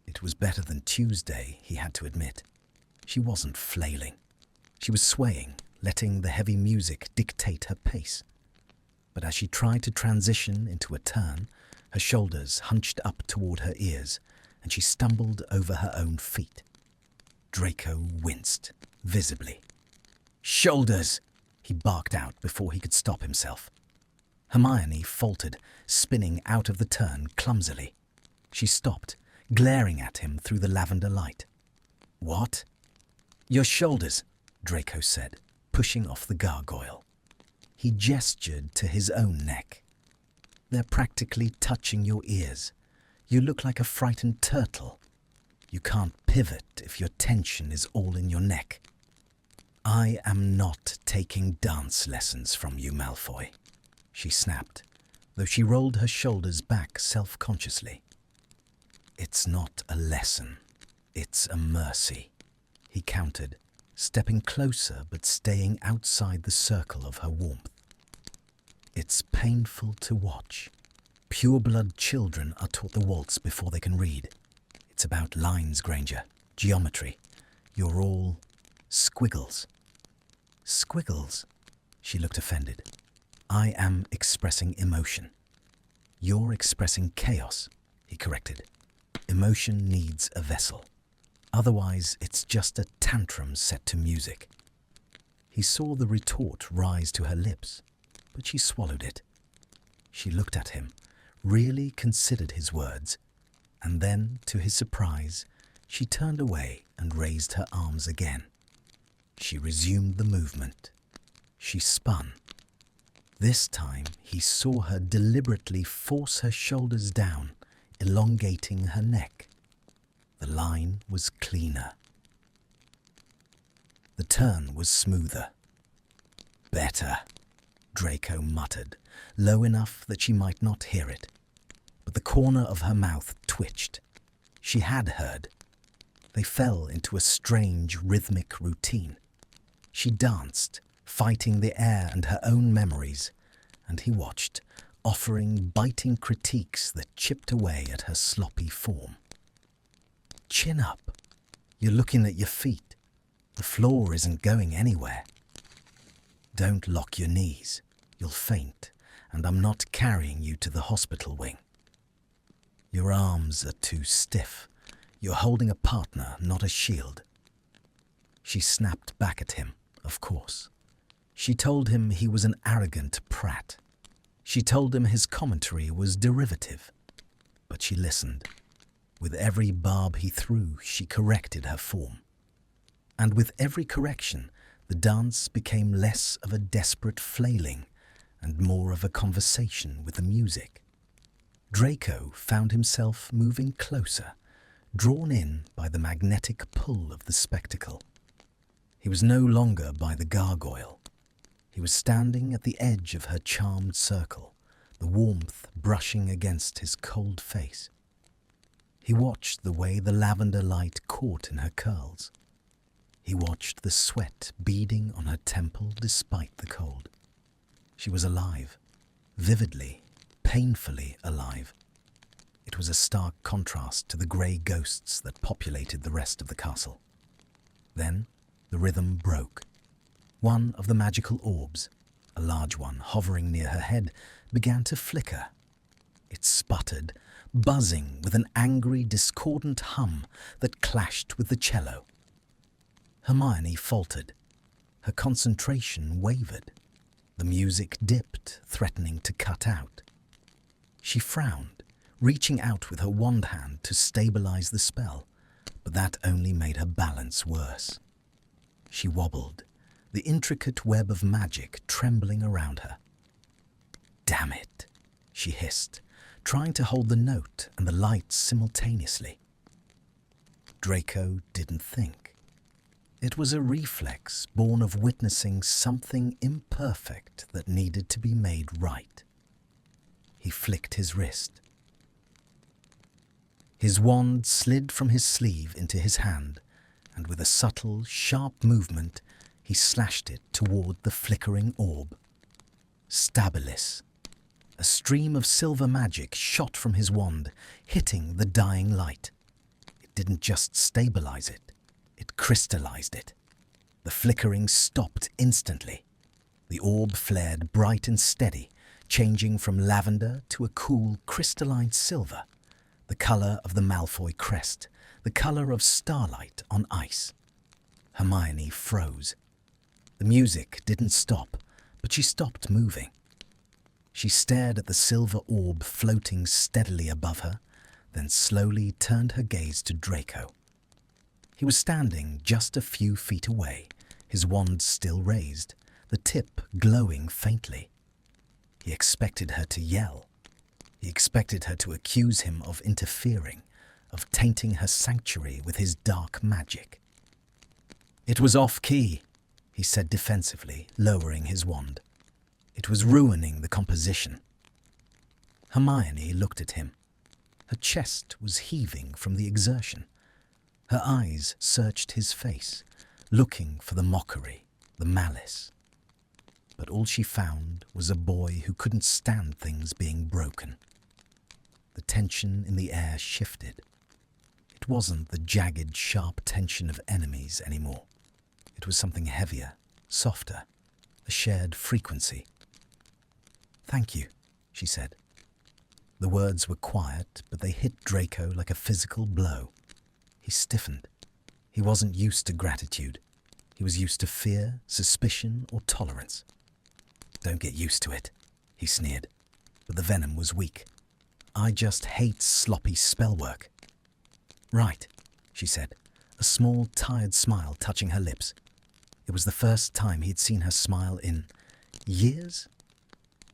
It was better than Tuesday, he had to admit. She wasn't flailing. She was swaying, letting the heavy music dictate her pace. But as she tried to transition into a turn, her shoulders hunched up toward her ears, and she stumbled over her own feet. Draco winced, visibly. "Shoulders!" he barked out before he could stop himself. Hermione faltered, spinning out of the turn clumsily. She stopped, glaring at him through the lavender light. "What?" "Your shoulders," Draco said, pushing off the gargoyle. He gestured to his own neck. "They're practically touching your ears. You look like a frightened turtle. You can't pivot if your tension is all in your neck." "I am not taking dance lessons from you, Malfoy," she snapped, though she rolled her shoulders back self-consciously. "It's not a lesson. It's a mercy," he countered, stepping closer but staying outside the circle of her warmth. "It's painful to watch. Pure-blood children are taught the waltz before they can read. It's about lines, Granger, geometry. You're all squiggles." "Squiggles?" She looked offended. "I am expressing emotion. You're expressing chaos," he corrected. Emotion needs a vessel. Otherwise, it's just a tantrum set to music. He saw the retort rise to her lips, but she swallowed it. She looked at him, really considered his words, and then, to his surprise, she turned away and raised her arms again. She resumed the movement. She spun. This time, he saw her deliberately force her shoulders down, elongating her neck. The line was cleaner. The turn was smoother. Better, Draco muttered, low enough that she might not hear it. But the corner of her mouth twitched. She had heard. They fell into a strange rhythmic routine. She danced, fighting the air and her own memories, and he watched, offering biting critiques that chipped away at her sloppy form. Chin up. You're looking at your feet. The floor isn't going anywhere. Don't lock your knees. You'll faint, and I'm not carrying you to the hospital wing. Your arms are too stiff. You're holding a partner, not a shield. She snapped back at him, of course. She told him he was an arrogant prat. She told him his commentary was derivative. But she listened. With every barb he threw, she corrected her form. And with every correction, the dance became less of a desperate flailing and more of a conversation with the music. Draco found himself moving closer, drawn in by the magnetic pull of the spectacle. He was no longer by the gargoyle. He was standing at the edge of her charmed circle, the warmth brushing against his cold face. He watched the way the lavender light caught in her curls. He watched the sweat beading on her temple despite the cold. She was alive, vividly, painfully alive. It was a stark contrast to the grey ghosts that populated the rest of the castle. Then the rhythm broke. One of the magical orbs, a large one hovering near her head, began to flicker. It sputtered, buzzing with an angry, discordant hum that clashed with the cello. Hermione faltered. Her concentration wavered. The music dipped, threatening to cut out. She frowned, reaching out with her wand hand to stabilize the spell, but that only made her balance worse. She wobbled, the intricate web of magic trembling around her. "Damn it," she hissed, trying to hold the note and the lights simultaneously. Draco didn't think. It was a reflex born of witnessing something imperfect that needed to be made right. He flicked his wrist. His wand slid from his sleeve into his hand, and with a subtle, sharp movement, he slashed it toward the flickering orb. Stabilis. A stream of silver magic shot from his wand, hitting the dying light. It didn't just stabilize it, it crystallized it. The flickering stopped instantly. The orb flared bright and steady, changing from lavender to a cool, crystalline silver, the color of the Malfoy crest, the color of starlight on ice. Hermione froze. The music didn't stop, but she stopped moving. She stared at the silver orb floating steadily above her, then slowly turned her gaze to Draco. He was standing just a few feet away, his wand still raised, the tip glowing faintly. He expected her to yell. He expected her to accuse him of interfering, of tainting her sanctuary with his dark magic. "It was off-key," he said defensively, lowering his wand. "It was ruining the composition." Hermione looked at him. Her chest was heaving from the exertion. Her eyes searched his face, looking for the mockery, the malice. But all she found was a boy who couldn't stand things being broken. The tension in the air shifted. It wasn't the jagged, sharp tension of enemies anymore. It was something heavier, softer, a shared frequency. "Thank you," she said. The words were quiet, but they hit Draco like a physical blow. He stiffened. He wasn't used to gratitude. He was used to fear, suspicion, or tolerance. "Don't get used to it," he sneered, but the venom was weak. "I just hate sloppy spellwork." "Right," she said, a small, tired smile touching her lips. It was the first time he'd seen her smile in years.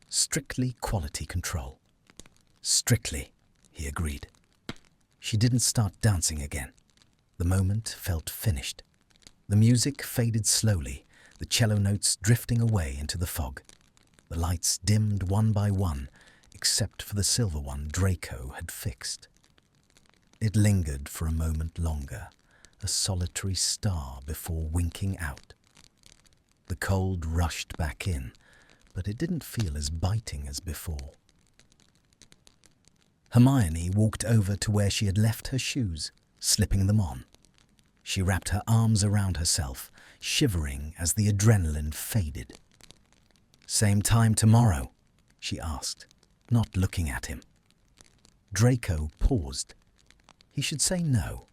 Strictly quality control. "Strictly," he agreed. She didn't start dancing again. The moment felt finished. The music faded slowly, the cello notes drifting away into the fog. The lights dimmed one by one, except for the silver one Draco had fixed. It lingered for a moment longer, a solitary star before winking out. The cold rushed back in, but it didn't feel as biting as before. Hermione walked over to where she had left her shoes, slipping them on. She wrapped her arms around herself, shivering as the adrenaline faded. "Same time tomorrow?" she asked, not looking at him. Draco paused. He should say no.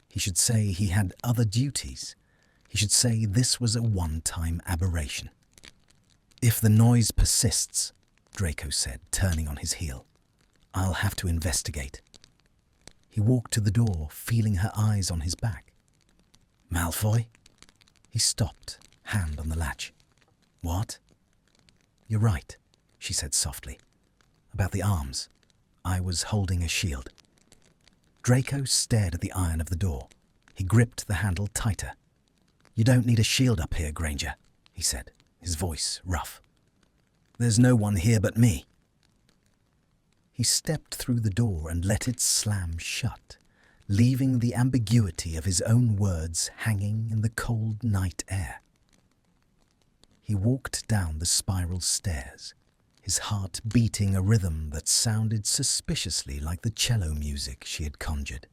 He should say he had other duties. He should say this was a one-time aberration. "If the noise persists," Draco said, turning on his heel, "I'll have to investigate." He walked to the door, feeling her eyes on his back. "Malfoy?" He stopped, hand on the latch. "What?" "You're right," she said softly. "About the arms. I was holding a shield." Draco stared at the iron of the door. He gripped the handle tighter. "You don't need a shield up here, Granger," he said, his voice rough. "There's no one here but me." He stepped through the door and let it slam shut, leaving the ambiguity of his own words hanging in the cold night air. He walked down the spiral stairs, his heart beating a rhythm that sounded suspiciously like the cello music she had conjured.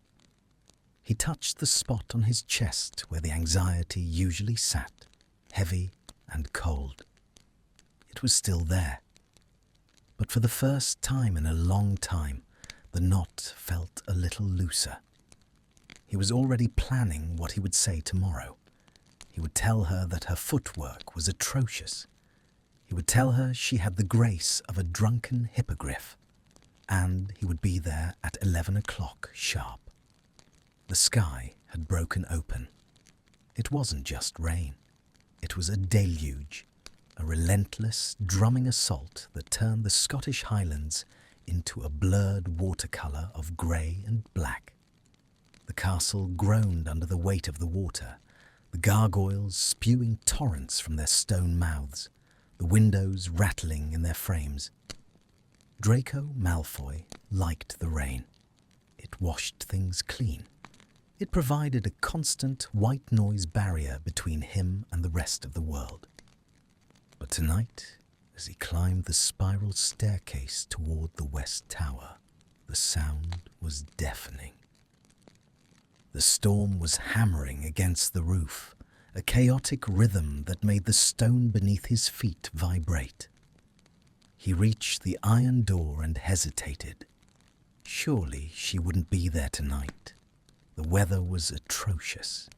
He touched the spot on his chest where the anxiety usually sat, heavy and cold. It was still there. But for the first time in a long time, the knot felt a little looser. He was already planning what he would say tomorrow. He would tell her that her footwork was atrocious. He would tell her she had the grace of a drunken hippogriff. And he would be there at 11 o'clock sharp. The sky had broken open. It wasn't just rain. It was a deluge, a relentless, drumming assault that turned the Scottish Highlands into a blurred watercolour of grey and black. The castle groaned under the weight of the water, the gargoyles spewing torrents from their stone mouths, the windows rattling in their frames. Draco Malfoy liked the rain. It washed things clean. It provided a constant white noise barrier between him and the rest of the world. But tonight, as he climbed the spiral staircase toward the West Tower, the sound was deafening. The storm was hammering against the roof, a chaotic rhythm that made the stone beneath his feet vibrate. He reached the iron door and hesitated. Surely she wouldn't be there tonight. The weather was atrocious.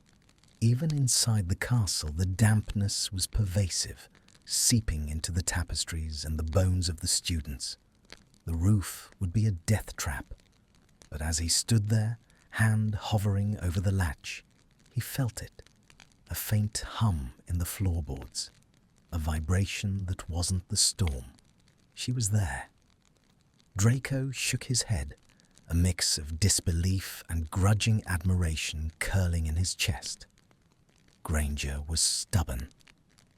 Even inside the castle, the dampness was pervasive, seeping into the tapestries and the bones of the students. The roof would be a death trap. But as he stood there, hand hovering over the latch, he felt it. A faint hum in the floorboards. A vibration that wasn't the storm. She was there. Draco shook his head, a mix of disbelief and grudging admiration curling in his chest. Granger was stubborn.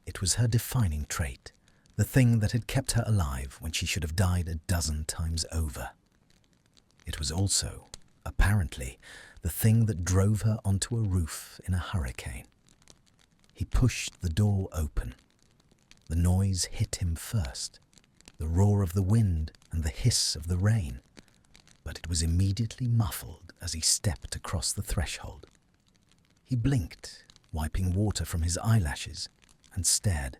It was her defining trait, the thing that had kept her alive when she should have died a dozen times over. It was also, apparently, the thing that drove her onto a roof in a hurricane. He pushed the door open. The noise hit him first, the roar of the wind and the hiss of the rain, but it was immediately muffled as he stepped across the threshold. He blinked, wiping water from his eyelashes, and stared.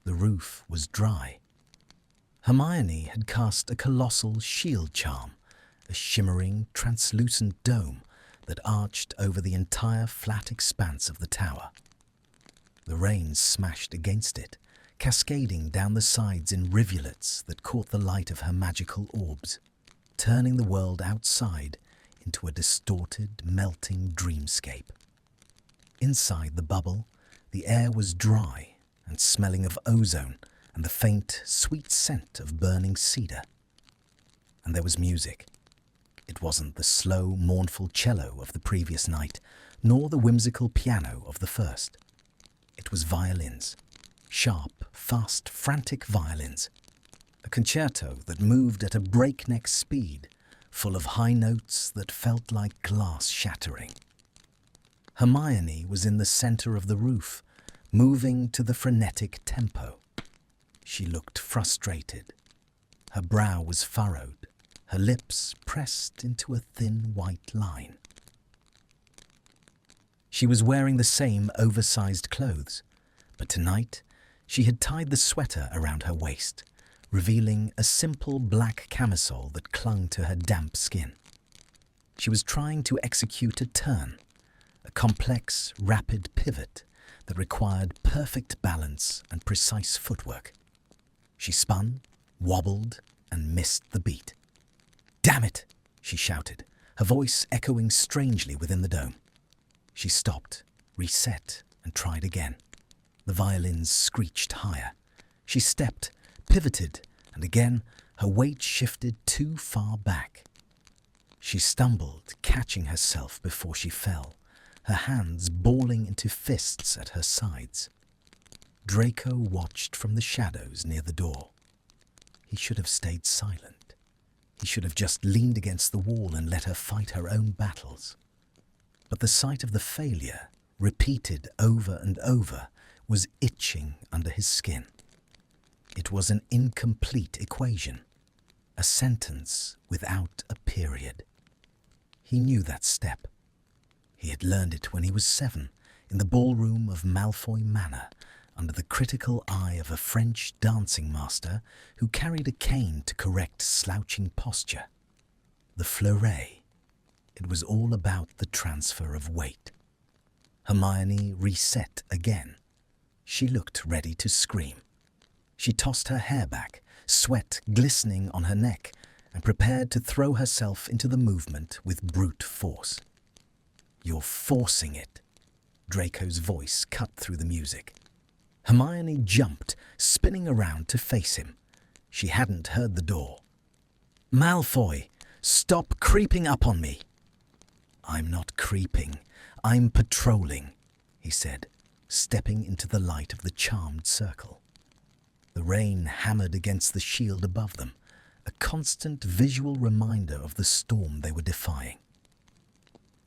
The roof was dry. Hermione had cast a colossal shield charm, a shimmering, translucent dome that arched over the entire flat expanse of the tower. The rain smashed against it, cascading down the sides in rivulets that caught the light of her magical orbs, turning the world outside into a distorted, melting dreamscape. Inside the bubble, the air was dry and smelling of ozone and the faint, sweet scent of burning cedar. And there was music. It wasn't the slow, mournful cello of the previous night, nor the whimsical piano of the first. It was violins, sharp, fast, frantic violins. A concerto that moved at a breakneck speed, full of high notes that felt like glass shattering. Hermione was in the center of the roof, moving to the frenetic tempo. She looked frustrated. Her brow was furrowed, her lips pressed into a thin white line. She was wearing the same oversized clothes, but tonight she had tied the sweater around her waist, revealing a simple black camisole that clung to her damp skin. She was trying to execute a turn, a complex, rapid pivot that required perfect balance and precise footwork. She spun, wobbled, and missed the beat. "Damn it!" she shouted, her voice echoing strangely within the dome. She stopped, reset, and tried again. The violins screeched higher. She stepped, pivoted, and again her weight shifted too far back. She stumbled, catching herself before she fell, her hands balling into fists at her sides. Draco watched from the shadows near the door. He should have stayed silent. He should have just leaned against the wall and let her fight her own battles. But the sight of the failure, repeated over and over, was itching under his skin. It was an incomplete equation, a sentence without a period. He knew that step. He had learned it when he was 7, in the ballroom of Malfoy Manor, under the critical eye of a French dancing master who carried a cane to correct slouching posture. The fleuret. It was all about the transfer of weight. Hermione reset again. She looked ready to scream. She tossed her hair back, sweat glistening on her neck, and prepared to throw herself into the movement with brute force. "You're forcing it." Draco's voice cut through the music. Hermione jumped, spinning around to face him. She hadn't heard the door. "Malfoy, stop creeping up on me." "I'm not creeping. I'm patrolling," he said, stepping into the light of the charmed circle. The rain hammered against the shield above them, a constant visual reminder of the storm they were defying.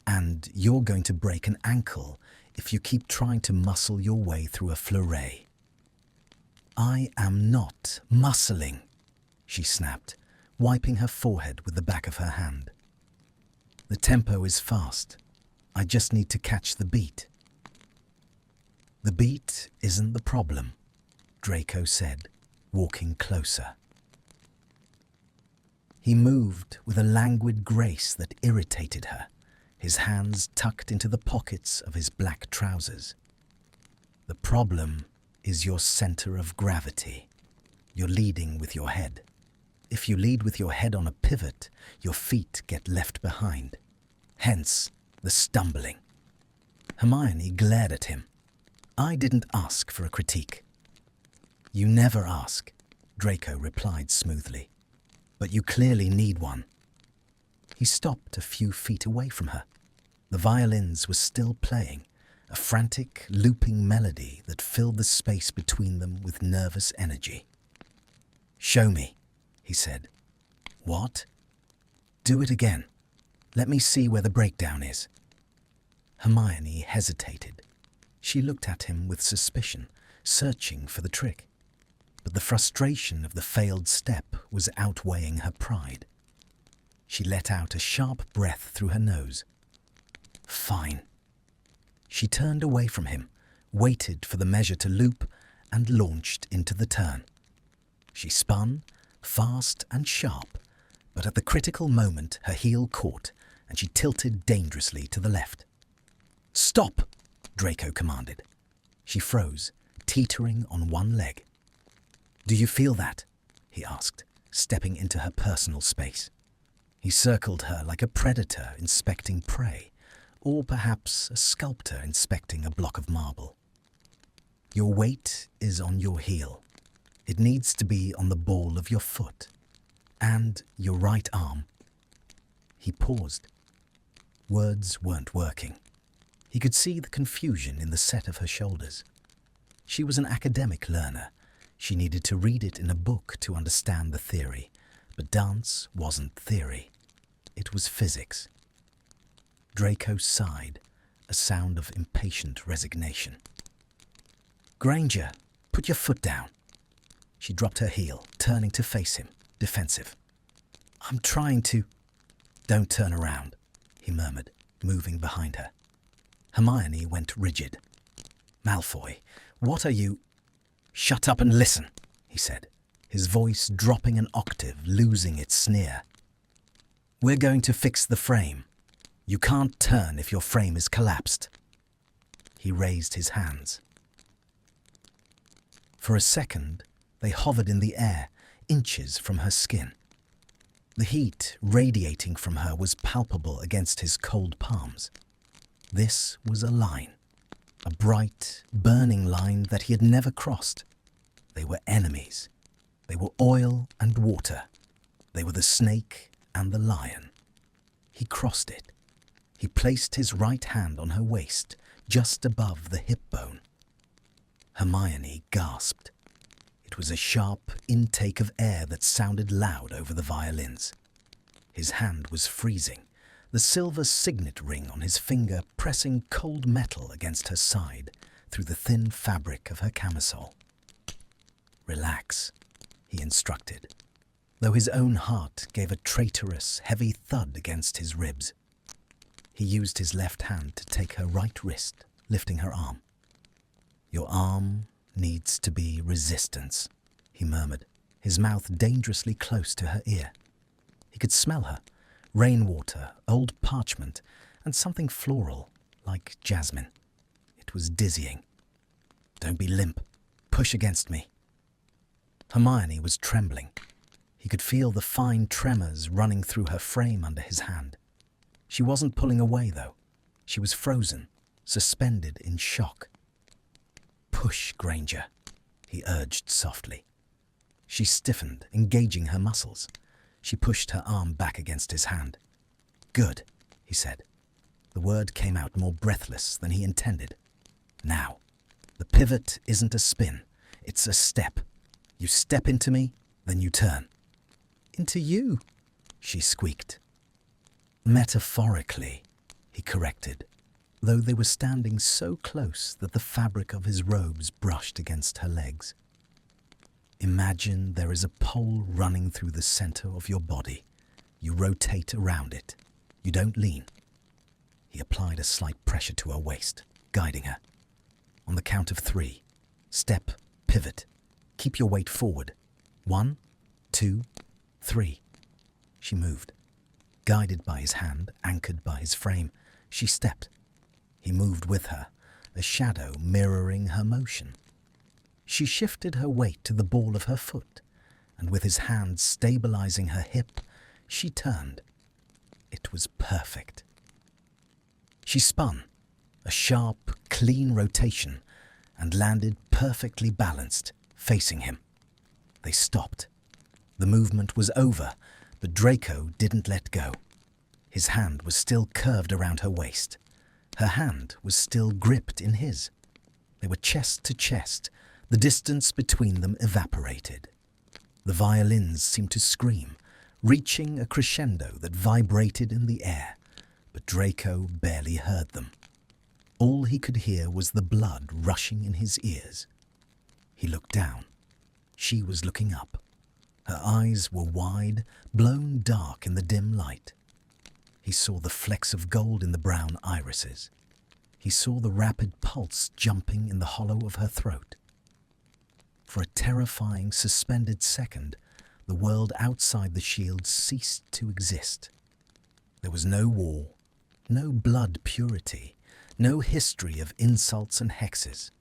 "And you're going to break an ankle if you keep trying to muscle your way through a fleuret." "I am not muscling," she snapped, wiping her forehead with the back of her hand. "The tempo is fast. I just need to catch the beat." "The beat isn't the problem," Draco said, walking closer. He moved with a languid grace that irritated her, his hands tucked into the pockets of his black trousers. "The problem is your center of gravity. You're leading with your head. If you lead with your head on a pivot, your feet get left behind. Hence, the stumbling." Hermione glared at him. "I didn't ask for a critique." "You never ask," Draco replied smoothly. "But you clearly need one." He stopped a few feet away from her. The violins were still playing, a frantic, looping melody that filled the space between them with nervous energy. "Show me," he said. "What?" "Do it again. Let me see where the breakdown is." Hermione hesitated. She looked at him with suspicion, searching for the trick. But the frustration of the failed step was outweighing her pride. She let out a sharp breath through her nose. "Fine." She turned away from him, waited for the measure to loop, and launched into the turn. She spun, fast and sharp, but at the critical moment her heel caught and she tilted dangerously to the left. "Stop!" Draco commanded. She froze, teetering on one leg. "Do you feel that?" he asked, stepping into her personal space. He circled her like a predator inspecting prey, or perhaps a sculptor inspecting a block of marble. "Your weight is on your heel. It needs to be on the ball of your foot. And your right arm." He paused. Words weren't working. He could see the confusion in the set of her shoulders. She was an academic learner. She needed to read it in a book to understand the theory. But dance wasn't theory. It was physics. Draco sighed, a sound of impatient resignation. "Granger, put your foot down." She dropped her heel, turning to face him, defensive. "I'm trying to—" "Don't turn around," he murmured, moving behind her. Hermione went rigid. "Malfoy, what are you—" "Shut up and listen," he said, his voice dropping an octave, losing its sneer. "We're going to fix the frame. You can't turn if your frame is collapsed." He raised his hands. For a second, they hovered in the air, inches from her skin. The heat radiating from her was palpable against his cold palms. This was a line, a bright, burning line that he had never crossed. They were enemies. They were oil and water. They were the snake and the lion. He crossed it. He placed his right hand on her waist, just above the hip bone. Hermione gasped. It was a sharp intake of air that sounded loud over the violins. His hand was freezing, the silver signet ring on his finger pressing cold metal against her side through the thin fabric of her camisole. "Relax," he instructed, though his own heart gave a traitorous, heavy thud against his ribs. He used his left hand to take her right wrist, lifting her arm. "Your arm needs to be resistance," he murmured, his mouth dangerously close to her ear. He could smell her, rainwater, old parchment, and something floral, like jasmine. It was dizzying. "Don't be limp. Push against me." Hermione was trembling. He could feel the fine tremors running through her frame under his hand. She wasn't pulling away, though. She was frozen, suspended in shock. "Push, Granger," he urged softly. She stiffened, engaging her muscles. She pushed her arm back against his hand. "Good," he said. The word came out more breathless than he intended. "Now, the pivot isn't a spin, it's a step. You step into me, then you turn." "Into you," she squeaked. "Metaphorically," he corrected, though they were standing so close that the fabric of his robes brushed against her legs. "Imagine there is a pole running through the center of your body. You rotate around it. You don't lean." He applied a slight pressure to her waist, guiding her. "On the count of 3. Step, pivot. Keep your weight forward. 1, 2, 3. She moved. Guided by his hand, anchored by his frame, she stepped. He moved with her, a shadow mirroring her motion. She shifted her weight to the ball of her foot, and with his hand stabilizing her hip, she turned. It was perfect. She spun, a sharp, clean rotation, and landed perfectly balanced, facing him. They stopped. The movement was over, but Draco didn't let go. His hand was still curved around her waist. Her hand was still gripped in his. They were chest to chest. The distance between them evaporated. The violins seemed to scream, reaching a crescendo that vibrated in the air, but Draco barely heard them. All he could hear was the blood rushing in his ears. He looked down. She was looking up. Her eyes were wide, blown dark in the dim light. He saw the flecks of gold in the brown irises. He saw the rapid pulse jumping in the hollow of her throat. For a terrifying, suspended second, the world outside the shield ceased to exist. There was no war, no blood purity, no history of insults and hexes.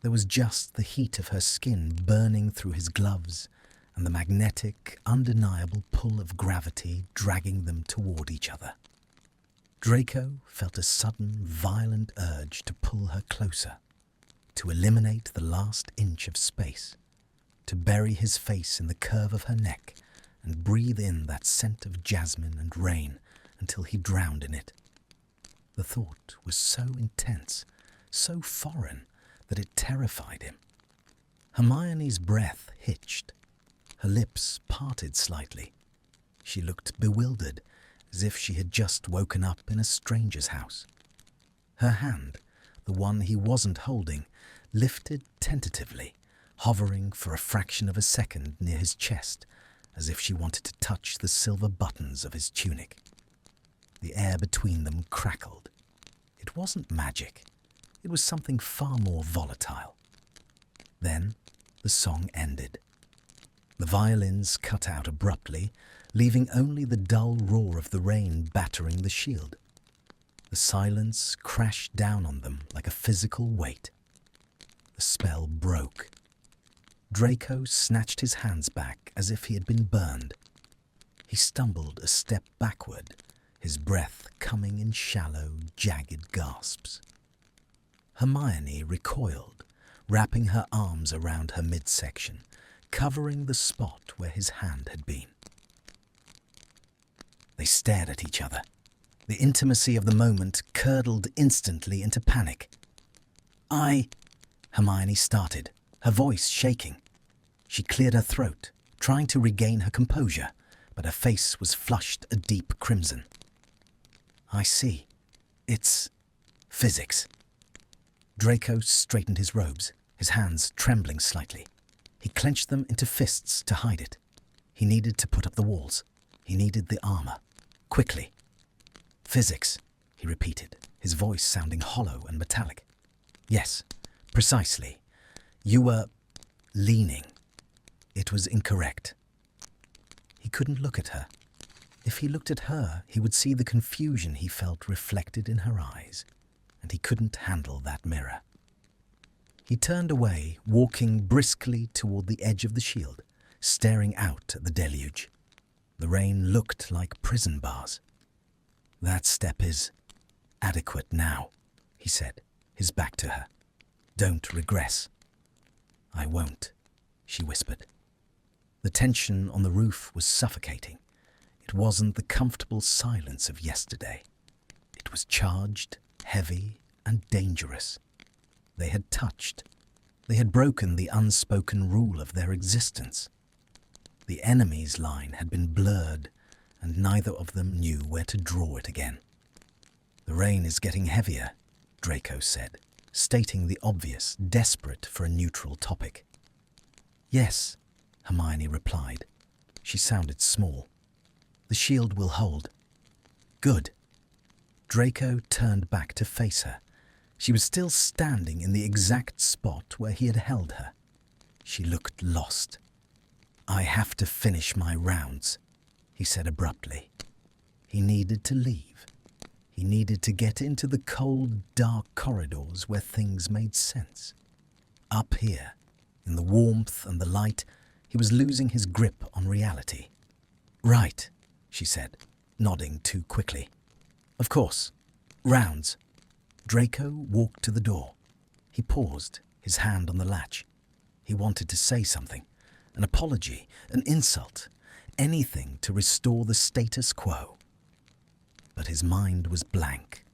There was just the heat of her skin burning through his gloves and the magnetic, undeniable pull of gravity dragging them toward each other. Draco felt a sudden, violent urge to pull her closer, to eliminate the last inch of space, to bury his face in the curve of her neck and breathe in that scent of jasmine and rain until he drowned in it. The thought was so intense, so foreign, that it terrified him. Hermione's breath hitched. Her lips parted slightly. She looked bewildered, as if she had just woken up in a stranger's house. Her hand, the one he wasn't holding, lifted tentatively, hovering for a fraction of a second near his chest, as if she wanted to touch the silver buttons of his tunic. The air between them crackled. It wasn't magic. It was something far more volatile. Then the song ended. The violins cut out abruptly, leaving only the dull roar of the rain battering the shield. The silence crashed down on them like a physical weight. The spell broke. Draco snatched his hands back as if he had been burned. He stumbled a step backward, his breath coming in shallow, jagged gasps. Hermione recoiled, wrapping her arms around her midsection, covering the spot where his hand had been. They stared at each other. The intimacy of the moment curdled instantly into panic. Hermione started, her voice shaking. She cleared her throat, trying to regain her composure, but her face was flushed a deep crimson. I see. It's physics. Draco straightened his robes, his hands trembling slightly. He clenched them into fists to hide it. He needed to put up the walls. He needed the armor. Quickly. Physics, he repeated, his voice sounding hollow and metallic. Yes, precisely. You were leaning. It was incorrect. He couldn't look at her. If he looked at her, he would see the confusion he felt reflected in her eyes, and he couldn't handle that mirror. He turned away, walking briskly toward the edge of the shield, staring out at the deluge. The rain looked like prison bars. That step is adequate now, he said, his back to her. Don't regress. I won't, she whispered. The tension on the roof was suffocating. It wasn't the comfortable silence of yesterday. It was charged, heavy, and dangerous. They had touched. They had broken the unspoken rule of their existence. The enemy's line had been blurred, and neither of them knew where to draw it again. The rain is getting heavier, Draco said, stating the obvious, desperate for a neutral topic. Yes, Hermione replied. She sounded small. The shield will hold. Good. Draco turned back to face her. She was still standing in the exact spot where he had held her. She looked lost. I have to finish my rounds, he said abruptly. He needed to leave. He needed to get into the cold, dark corridors where things made sense. Up here, in the warmth and the light, he was losing his grip on reality. Right, she said, nodding too quickly. Of course. Rounds. Draco walked to the door. He paused, his hand on the latch. He wanted to say something. An apology, an insult, anything to restore the status quo. But his mind was blank.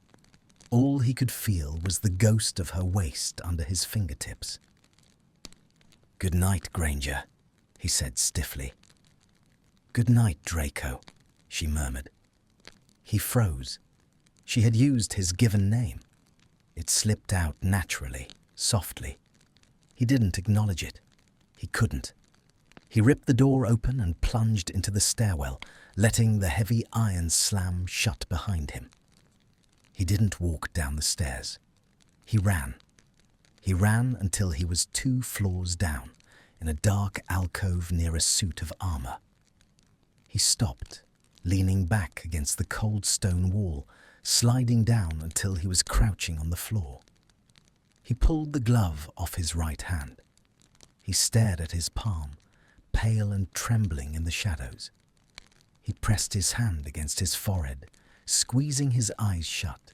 All he could feel was the ghost of her waist under his fingertips. Good night, Granger, he said stiffly. Good night, Draco, she murmured. He froze. She had used his given name. It slipped out naturally, softly. He didn't acknowledge it. He couldn't. He ripped the door open and plunged into the stairwell, letting the heavy iron slam shut behind him. He didn't walk down the stairs. He ran. He ran until he was 2 floors down, in a dark alcove near a suit of armor. He stopped, leaning back against the cold stone wall, sliding down until he was crouching on the floor. He pulled the glove off his right hand. He stared at his palm, pale and trembling in the shadows. He pressed his hand against his forehead, squeezing his eyes shut.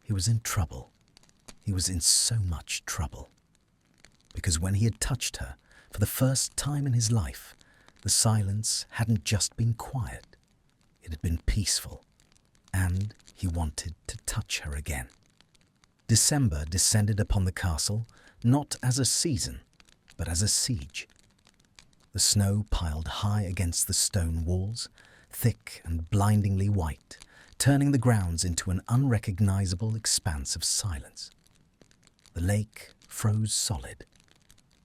He was in trouble. He was in so much trouble. Because when he had touched her, for the first time in his life, the silence hadn't just been quiet. It had been peaceful, and he wanted to touch her again. December descended upon the castle, not as a season, but as a siege. The snow piled high against the stone walls, thick and blindingly white, turning the grounds into an unrecognizable expanse of silence. The lake froze solid.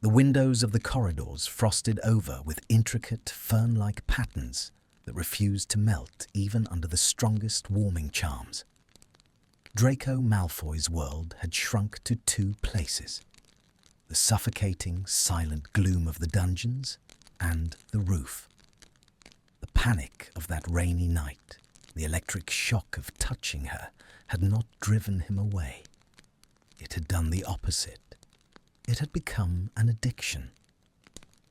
The windows of the corridors frosted over with intricate fern-like patterns that refused to melt even under the strongest warming charms. Draco Malfoy's world had shrunk to two places: the suffocating, silent gloom of the dungeons and the roof. The panic of that rainy night, the electric shock of touching her, had not driven him away. It had done the opposite. It had become an addiction.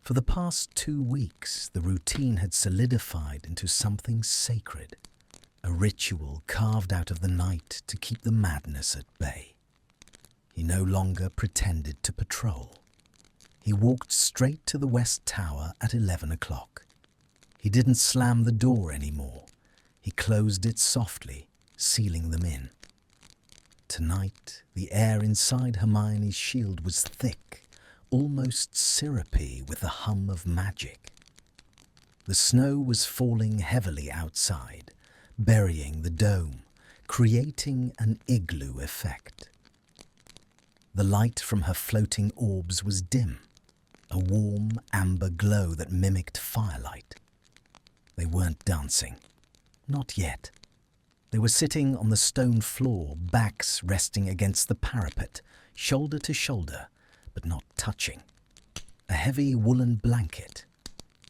For the past 2 weeks, the routine had solidified into something sacred, a ritual carved out of the night to keep the madness at bay. He no longer pretended to patrol. He walked straight to the West Tower at 11 o'clock. He didn't slam the door anymore. He closed it softly, sealing them in. Tonight, the air inside Hermione's shield was thick, almost syrupy with the hum of magic. The snow was falling heavily outside, burying the dome, creating an igloo effect. The light from her floating orbs was dim, a warm amber glow that mimicked firelight. They weren't dancing. Not yet. They were sitting on the stone floor, backs resting against the parapet, shoulder to shoulder, but not touching. A heavy woolen blanket,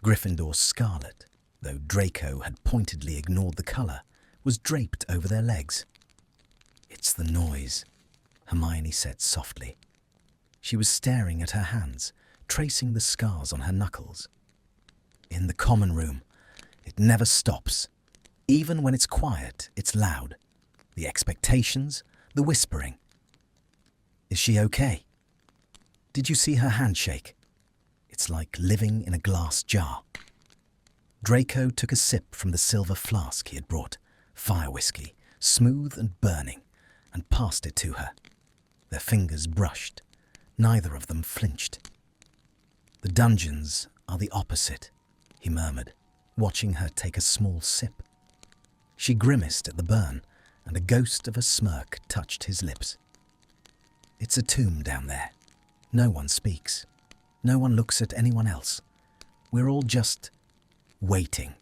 Gryffindor scarlet, though Draco had pointedly ignored the colour, was draped over their legs. "It's the noise," Hermione said softly. She was staring at her hands, tracing the scars on her knuckles. "In the common room, it never stops. Even when it's quiet, it's loud. The expectations, the whispering." "Is she okay? Did you see her hand shake? It's like living in a glass jar." Draco took a sip from the silver flask he had brought, fire whiskey, smooth and burning, and passed it to her. Their fingers brushed. Neither of them flinched. "The dungeons are the opposite," he murmured, watching her take a small sip. She grimaced at the burn, and a ghost of a smirk touched his lips. "It's a tomb down there. No one speaks. No one looks at anyone else. We're all just waiting.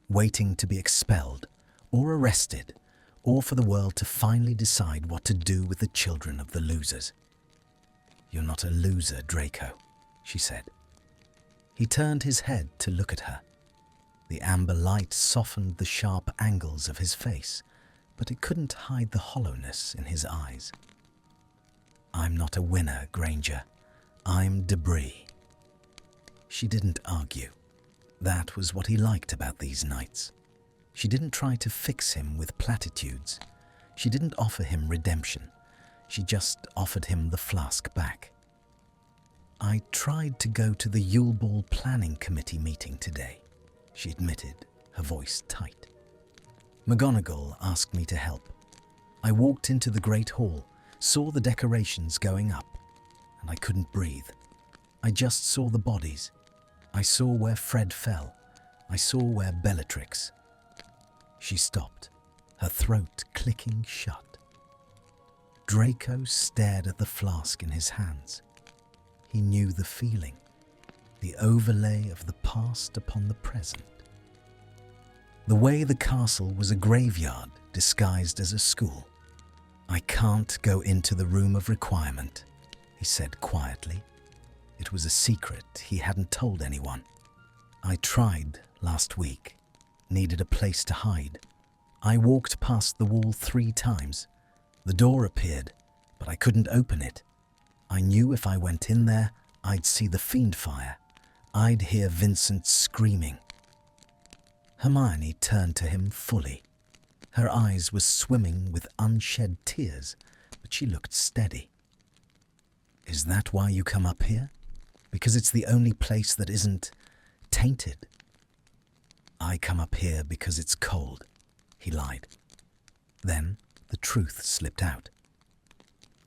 Waiting to be expelled, or arrested, or for the world to finally decide what to do with the children of the losers." "You're not a loser, Draco," she said. He turned his head to look at her. The amber light softened the sharp angles of his face, but it couldn't hide the hollowness in his eyes. "I'm not a winner, Granger. I'm debris." She didn't argue. That was what he liked about these nights. She didn't try to fix him with platitudes. She didn't offer him redemption. She just offered him the flask back. "I tried to go to the Yule Ball Planning Committee meeting today," she admitted, her voice tight. "McGonagall asked me to help. I walked into the Great Hall, saw the decorations going up, and I couldn't breathe. I just saw the bodies. I saw where Fred fell. I saw where Bellatrix..." She stopped, her throat clicking shut. Draco stared at the flask in his hands. He knew the feeling, the overlay of the past upon the present. The way the castle was a graveyard disguised as a school. "I can't go into the room of requirement," he said quietly. It was a secret he hadn't told anyone. I tried last week, needed a place to hide. I walked past the wall 3 times. The door appeared, but I couldn't open it. I knew if I went in there, I'd see the fiend fire. I'd hear Vincent screaming. Hermione turned to him fully. Her eyes were swimming with unshed tears, but she looked steady. Is that why you come up here? Because it's the only place that isn't tainted? I come up here because it's cold, he lied. Then the truth slipped out.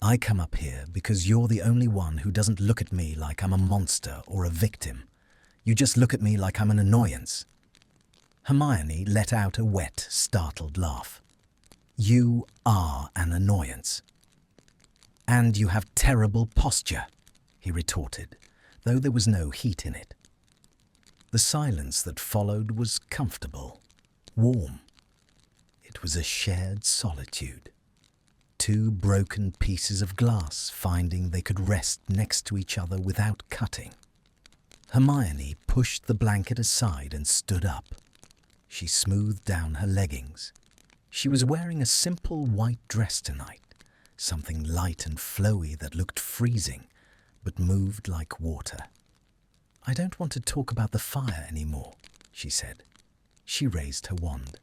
I come up here because you're the only one who doesn't look at me like I'm a monster or a victim. You just look at me like I'm an annoyance. Hermione let out a wet, startled laugh. You are an annoyance. And you have terrible posture, he retorted, though there was no heat in it. The silence that followed was comfortable, warm. It was a shared solitude. 2 broken pieces of glass finding they could rest next to each other without cutting. Hermione pushed the blanket aside and stood up. She smoothed down her leggings. She was wearing a simple white dress tonight, something light and flowy that looked freezing, but moved like water. I don't want to talk about the fire anymore, she said. She raised her wand.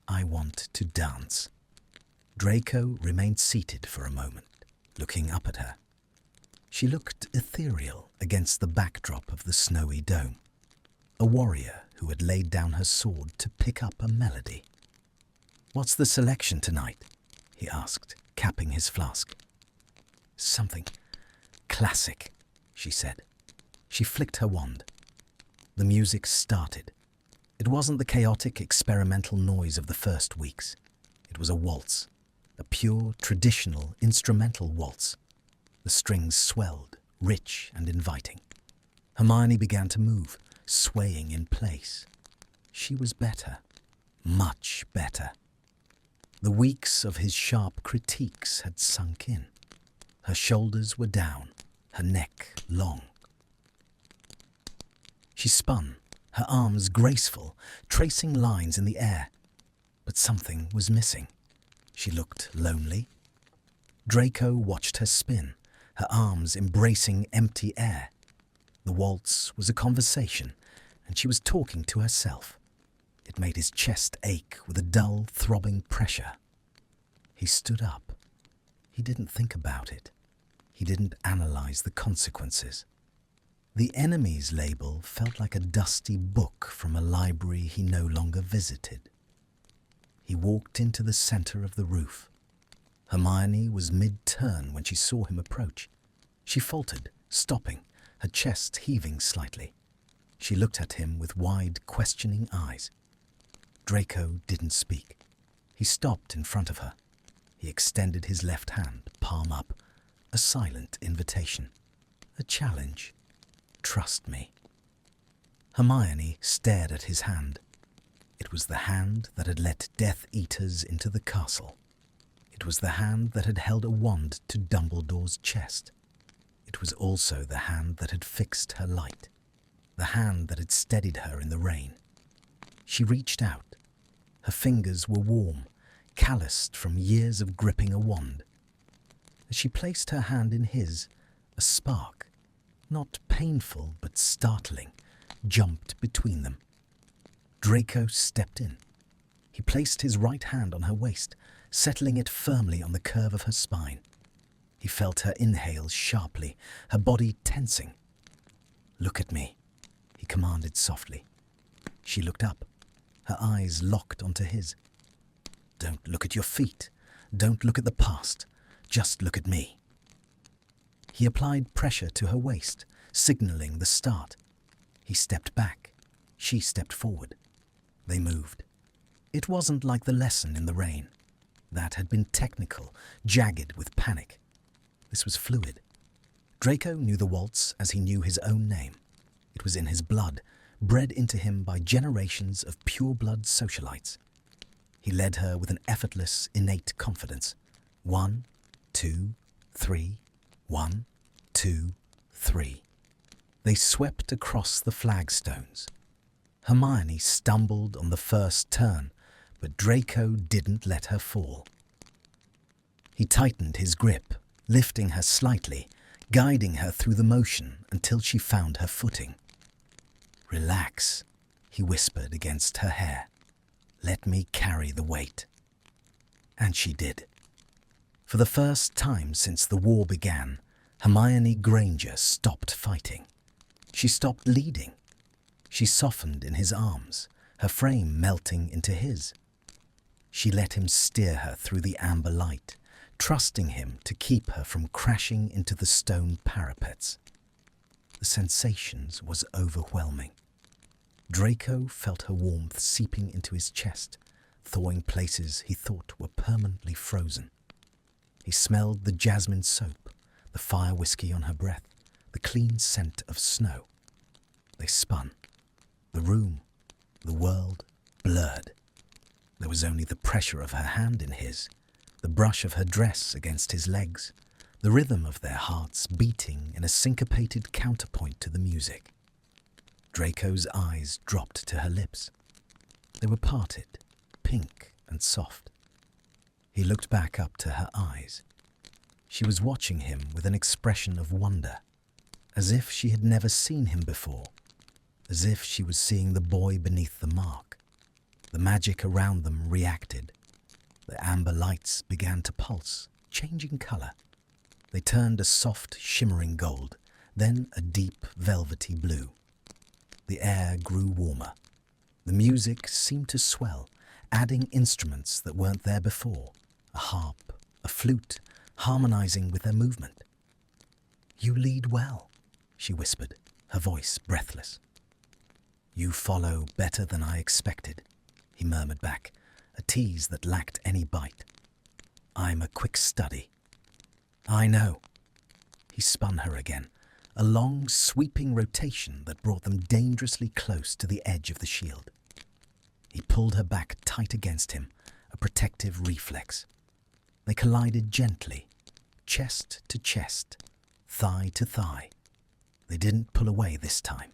I want to dance. Draco remained seated for a moment, looking up at her. She looked ethereal against the backdrop of the snowy dome. A warrior who had laid down her sword to pick up a melody. What's the selection tonight? He asked, capping his flask. Something classic, she said. She flicked her wand. The music started. It wasn't the chaotic, experimental noise of the first weeks. It was a waltz, a pure, traditional, instrumental waltz. The strings swelled, rich and inviting. Hermione began to move, swaying in place. She was better, much better. The weeks of his sharp critiques had sunk in. Her shoulders were down, her neck long. She spun, her arms graceful, tracing lines in the air. But something was missing. She looked lonely. Draco watched her spin, her arms embracing empty air. The waltz was a conversation, and she was talking to herself. It made his chest ache with a dull, throbbing pressure. He stood up. He didn't think about it. He didn't analyze the consequences. The enemies label felt like a dusty book from a library he no longer visited. He walked into the center of the roof. Hermione was mid-turn when she saw him approach. She faltered, stopping, her chest heaving slightly. She looked at him with wide, questioning eyes. Draco didn't speak. He stopped in front of her. He extended his left hand, palm up, a silent invitation, a challenge. Trust me. Hermione stared at his hand. It was the hand that had let Death Eaters into the castle. It was the hand that had held a wand to Dumbledore's chest. It was also the hand that had fixed her light, the hand that had steadied her in the rain. She reached out. Her fingers were warm, calloused from years of gripping a wand. As she placed her hand in his, a spark, not painful but startling, jumped between them. Draco stepped in. He placed his right hand on her waist, settling it firmly on the curve of her spine. He felt her inhale sharply, her body tensing. "Look at me," he commanded softly. She looked up, her eyes locked onto his. "Don't look at your feet. Don't look at the past. Just look at me." He applied pressure to her waist, signaling the start. He stepped back. She stepped forward. They moved. It wasn't like the lesson in the rain. That had been technical, jagged with panic. This was fluid. Draco knew the waltz as he knew his own name. It was in his blood, bred into him by generations of pure-blood socialites. He led her with an effortless, innate confidence. 1, 2, 3, 1, 2, 3. They swept across the flagstones. Hermione stumbled on the first turn, but Draco didn't let her fall. He tightened his grip, lifting her slightly, guiding her through the motion until she found her footing. "Relax," he whispered against her hair. "Let me carry the weight." And she did. For the first time since the war began, Hermione Granger stopped fighting. She stopped leading. She softened in his arms, her frame melting into his. She let him steer her through the amber light, trusting him to keep her from crashing into the stone parapets. The sensations was overwhelming. Draco felt her warmth seeping into his chest, thawing places he thought were permanently frozen. He smelled the jasmine soap, the fire whiskey on her breath, the clean scent of snow. They spun. The room, the world, blurred. There was only the pressure of her hand in his, the brush of her dress against his legs, the rhythm of their hearts beating in a syncopated counterpoint to the music. Draco's eyes dropped to her lips. They were parted, pink and soft. He looked back up to her eyes. She was watching him with an expression of wonder, as if she had never seen him before, as if she was seeing the boy beneath the mark. The magic around them reacted. The amber lights began to pulse, changing color. They turned a soft, shimmering gold, then a deep, velvety blue. The air grew warmer. The music seemed to swell, adding instruments that weren't there before, a harp, a flute, harmonizing with their movement. "You lead well," she whispered, her voice breathless. "You follow better than I expected," he murmured back, a tease that lacked any bite. "I'm a quick study." "I know." He spun her again, a long, sweeping rotation that brought them dangerously close to the edge of the shield. He pulled her back tight against him, a protective reflex. They collided gently, chest to chest, thigh to thigh. They didn't pull away this time.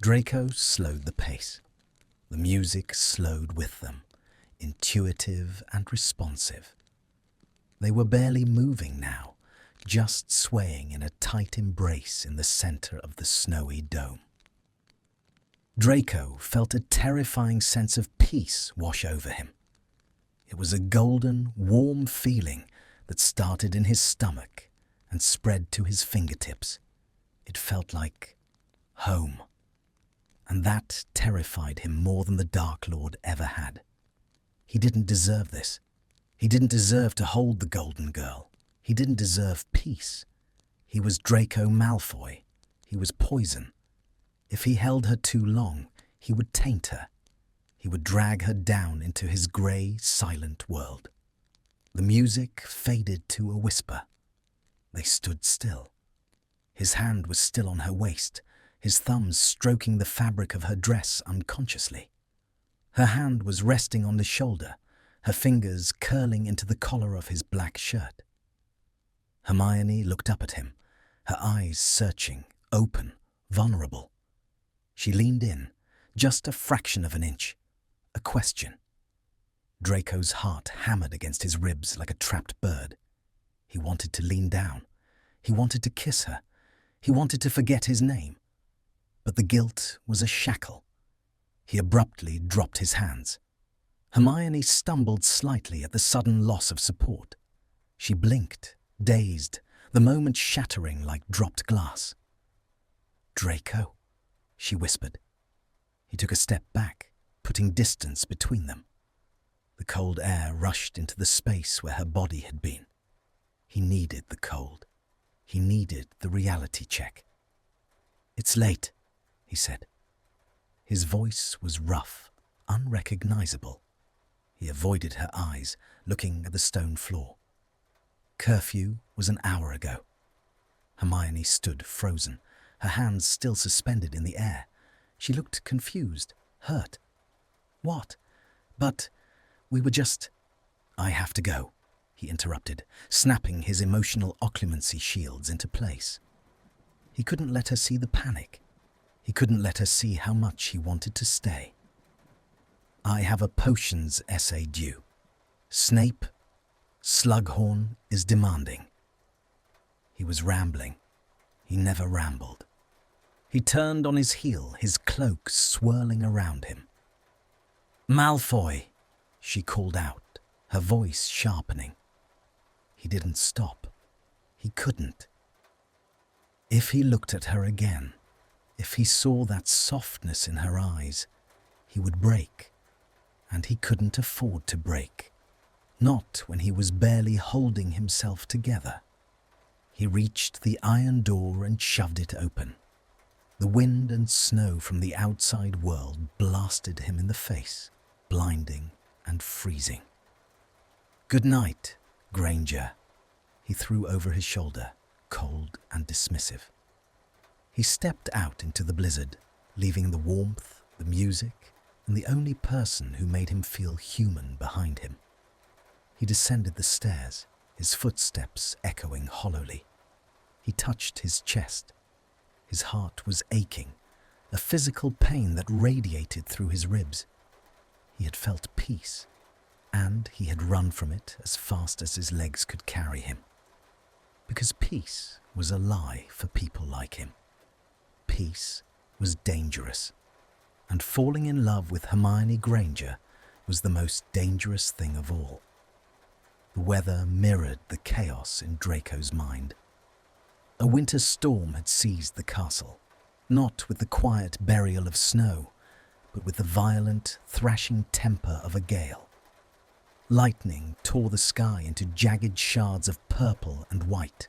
Draco slowed the pace. The music slowed with them, intuitive and responsive. They were barely moving now, just swaying in a tight embrace in the center of the snowy dome. Draco felt a terrifying sense of peace wash over him. It was a golden, warm feeling that started in his stomach and spread to his fingertips. It felt like home. And that terrified him more than the Dark Lord ever had. He didn't deserve this. He didn't deserve to hold the Golden Girl. He didn't deserve peace. He was Draco Malfoy. He was poison. If he held her too long, he would taint her. He would drag her down into his grey, silent world. The music faded to a whisper. They stood still. His hand was still on her waist, his thumbs stroking the fabric of her dress unconsciously. Her hand was resting on his shoulder, her fingers curling into the collar of his black shirt. Hermione looked up at him, her eyes searching, open, vulnerable. She leaned in, just a fraction of an inch. A question. Draco's heart hammered against his ribs like a trapped bird. He wanted to lean down. He wanted to kiss her. He wanted to forget his name. But the guilt was a shackle. He abruptly dropped his hands. Hermione stumbled slightly at the sudden loss of support. She blinked, dazed, the moment shattering like dropped glass. "Draco," she whispered. He took a step back, putting distance between them. The cold air rushed into the space where her body had been. He needed the cold. He needed the reality check. "It's late," he said. His voice was rough, unrecognizable. He avoided her eyes, looking at the stone floor. Curfew was an hour ago. Hermione stood frozen, her hands still suspended in the air. She looked confused, hurt. "What? But we were just—" "I have to go," he interrupted, snapping his emotional occlumency shields into place. He couldn't let her see the panic. He couldn't let her see how much he wanted to stay. I have a potions essay due. Snape, Slughorn is demanding. He was rambling. He never rambled. He turned on his heel, his cloak swirling around him. Malfoy, she called out, her voice sharpening. He didn't stop. He couldn't. If he looked at her again, if he saw that softness in her eyes, he would break. And he couldn't afford to break. Not when he was barely holding himself together. He reached the iron door and shoved it open. The wind and snow from the outside world blasted him in the face, blinding and freezing. "Good night, Granger," he threw over his shoulder, cold and dismissive. He stepped out into the blizzard, leaving the warmth, the music, and the only person who made him feel human behind him. He descended the stairs, his footsteps echoing hollowly. He touched his chest. His heart was aching, a physical pain that radiated through his ribs. He had felt peace, and he had run from it as fast as his legs could carry him. Because peace was a lie for people like him. Peace was dangerous, and falling in love with Hermione Granger was the most dangerous thing of all. The weather mirrored the chaos in Draco's mind. A winter storm had seized the castle, not with the quiet burial of snow, but with the violent, thrashing temper of a gale. Lightning tore the sky into jagged shards of purple and white,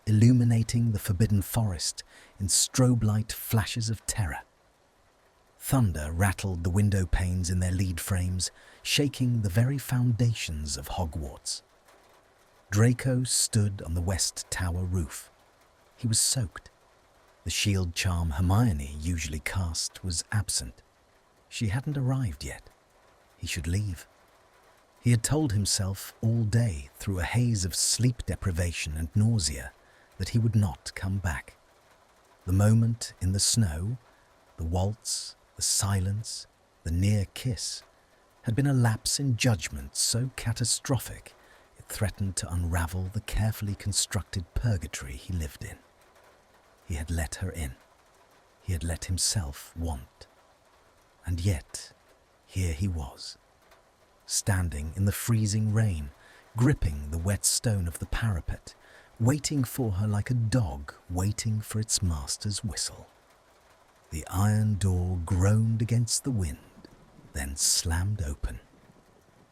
illuminating the forbidden forest in strobe-light flashes of terror. Thunder rattled the window panes in their lead frames, shaking the very foundations of Hogwarts. Draco stood on the west tower roof. He was soaked. The shield charm Hermione usually cast was absent. She hadn't arrived yet. He should leave. He had told himself all day, through a haze of sleep deprivation and nausea, that he would not come back. The moment in the snow, the waltz, the silence, the near kiss, had been a lapse in judgment so catastrophic it threatened to unravel the carefully constructed purgatory he lived in. He had let her in. He had let himself want. And yet, here he was, standing in the freezing rain, gripping the wet stone of the parapet, waiting for her like a dog waiting for its master's whistle. The iron door groaned against the wind, then slammed open.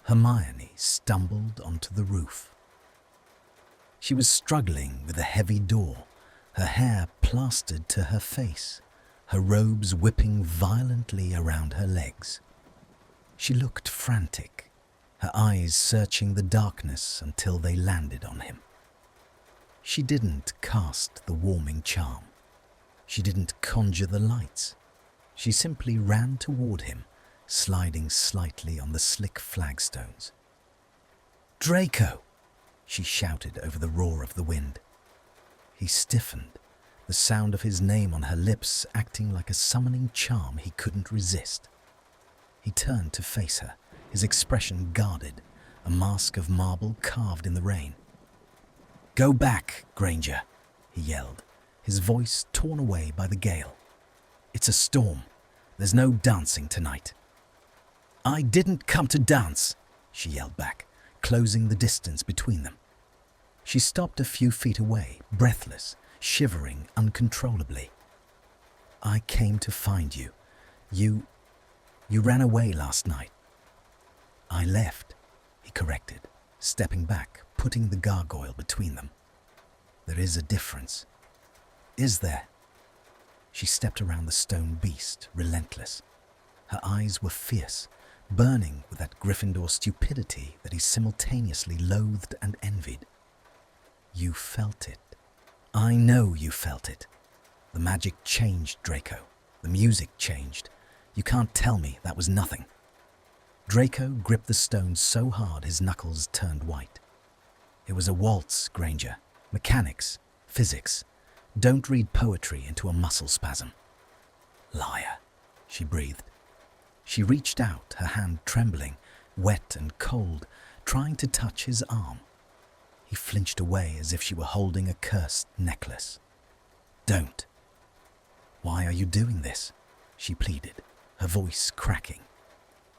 Hermione stumbled onto the roof. She was struggling with the heavy door, her hair plastered to her face, her robes whipping violently around her legs. She looked frantic, her eyes searching the darkness until they landed on him. She didn't cast the warming charm. She didn't conjure the lights. She simply ran toward him, sliding slightly on the slick flagstones. "Draco!" she shouted over the roar of the wind. He stiffened, the sound of his name on her lips acting like a summoning charm he couldn't resist. He turned to face her, his expression guarded, a mask of marble carved in the rain. "Go back, Granger," he yelled, his voice torn away by the gale. "It's a storm. There's no dancing tonight." "I didn't come to dance," she yelled back, closing the distance between them. She stopped a few feet away, breathless, shivering uncontrollably. "I came to find you. You ran away last night." "I left," he corrected, stepping back, putting the gargoyle between them. "There is a difference." "Is there?" She stepped around the stone beast, relentless. Her eyes were fierce, burning with that Gryffindor stupidity that he simultaneously loathed and envied. "You felt it. I know you felt it. The magic changed, Draco. The music changed. You can't tell me that was nothing." Draco gripped the stone so hard his knuckles turned white. "It was a waltz, Granger. Mechanics, physics. Don't read poetry into a muscle spasm. Liar, she breathed. She reached out, her hand trembling, wet and cold, trying to touch his arm. He flinched away as if she were holding a cursed necklace. Don't. Why are you doing this? She pleaded, her voice cracking.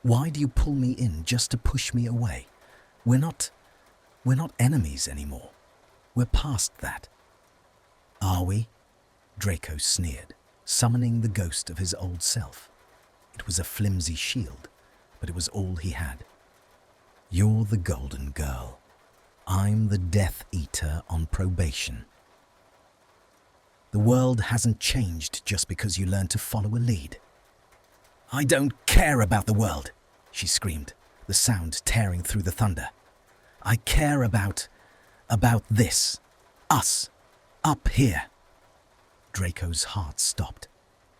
Why do you pull me in just to push me away? We're not enemies anymore. We're past that. Are we? Draco sneered, summoning the ghost of his old self. It was a flimsy shield, but it was all he had. You're the golden girl. I'm the Death Eater on probation. The world hasn't changed just because you learned to follow a lead. I don't care about the world, she screamed, the sound tearing through the thunder. I care about this. Us. Up here. Draco's heart stopped.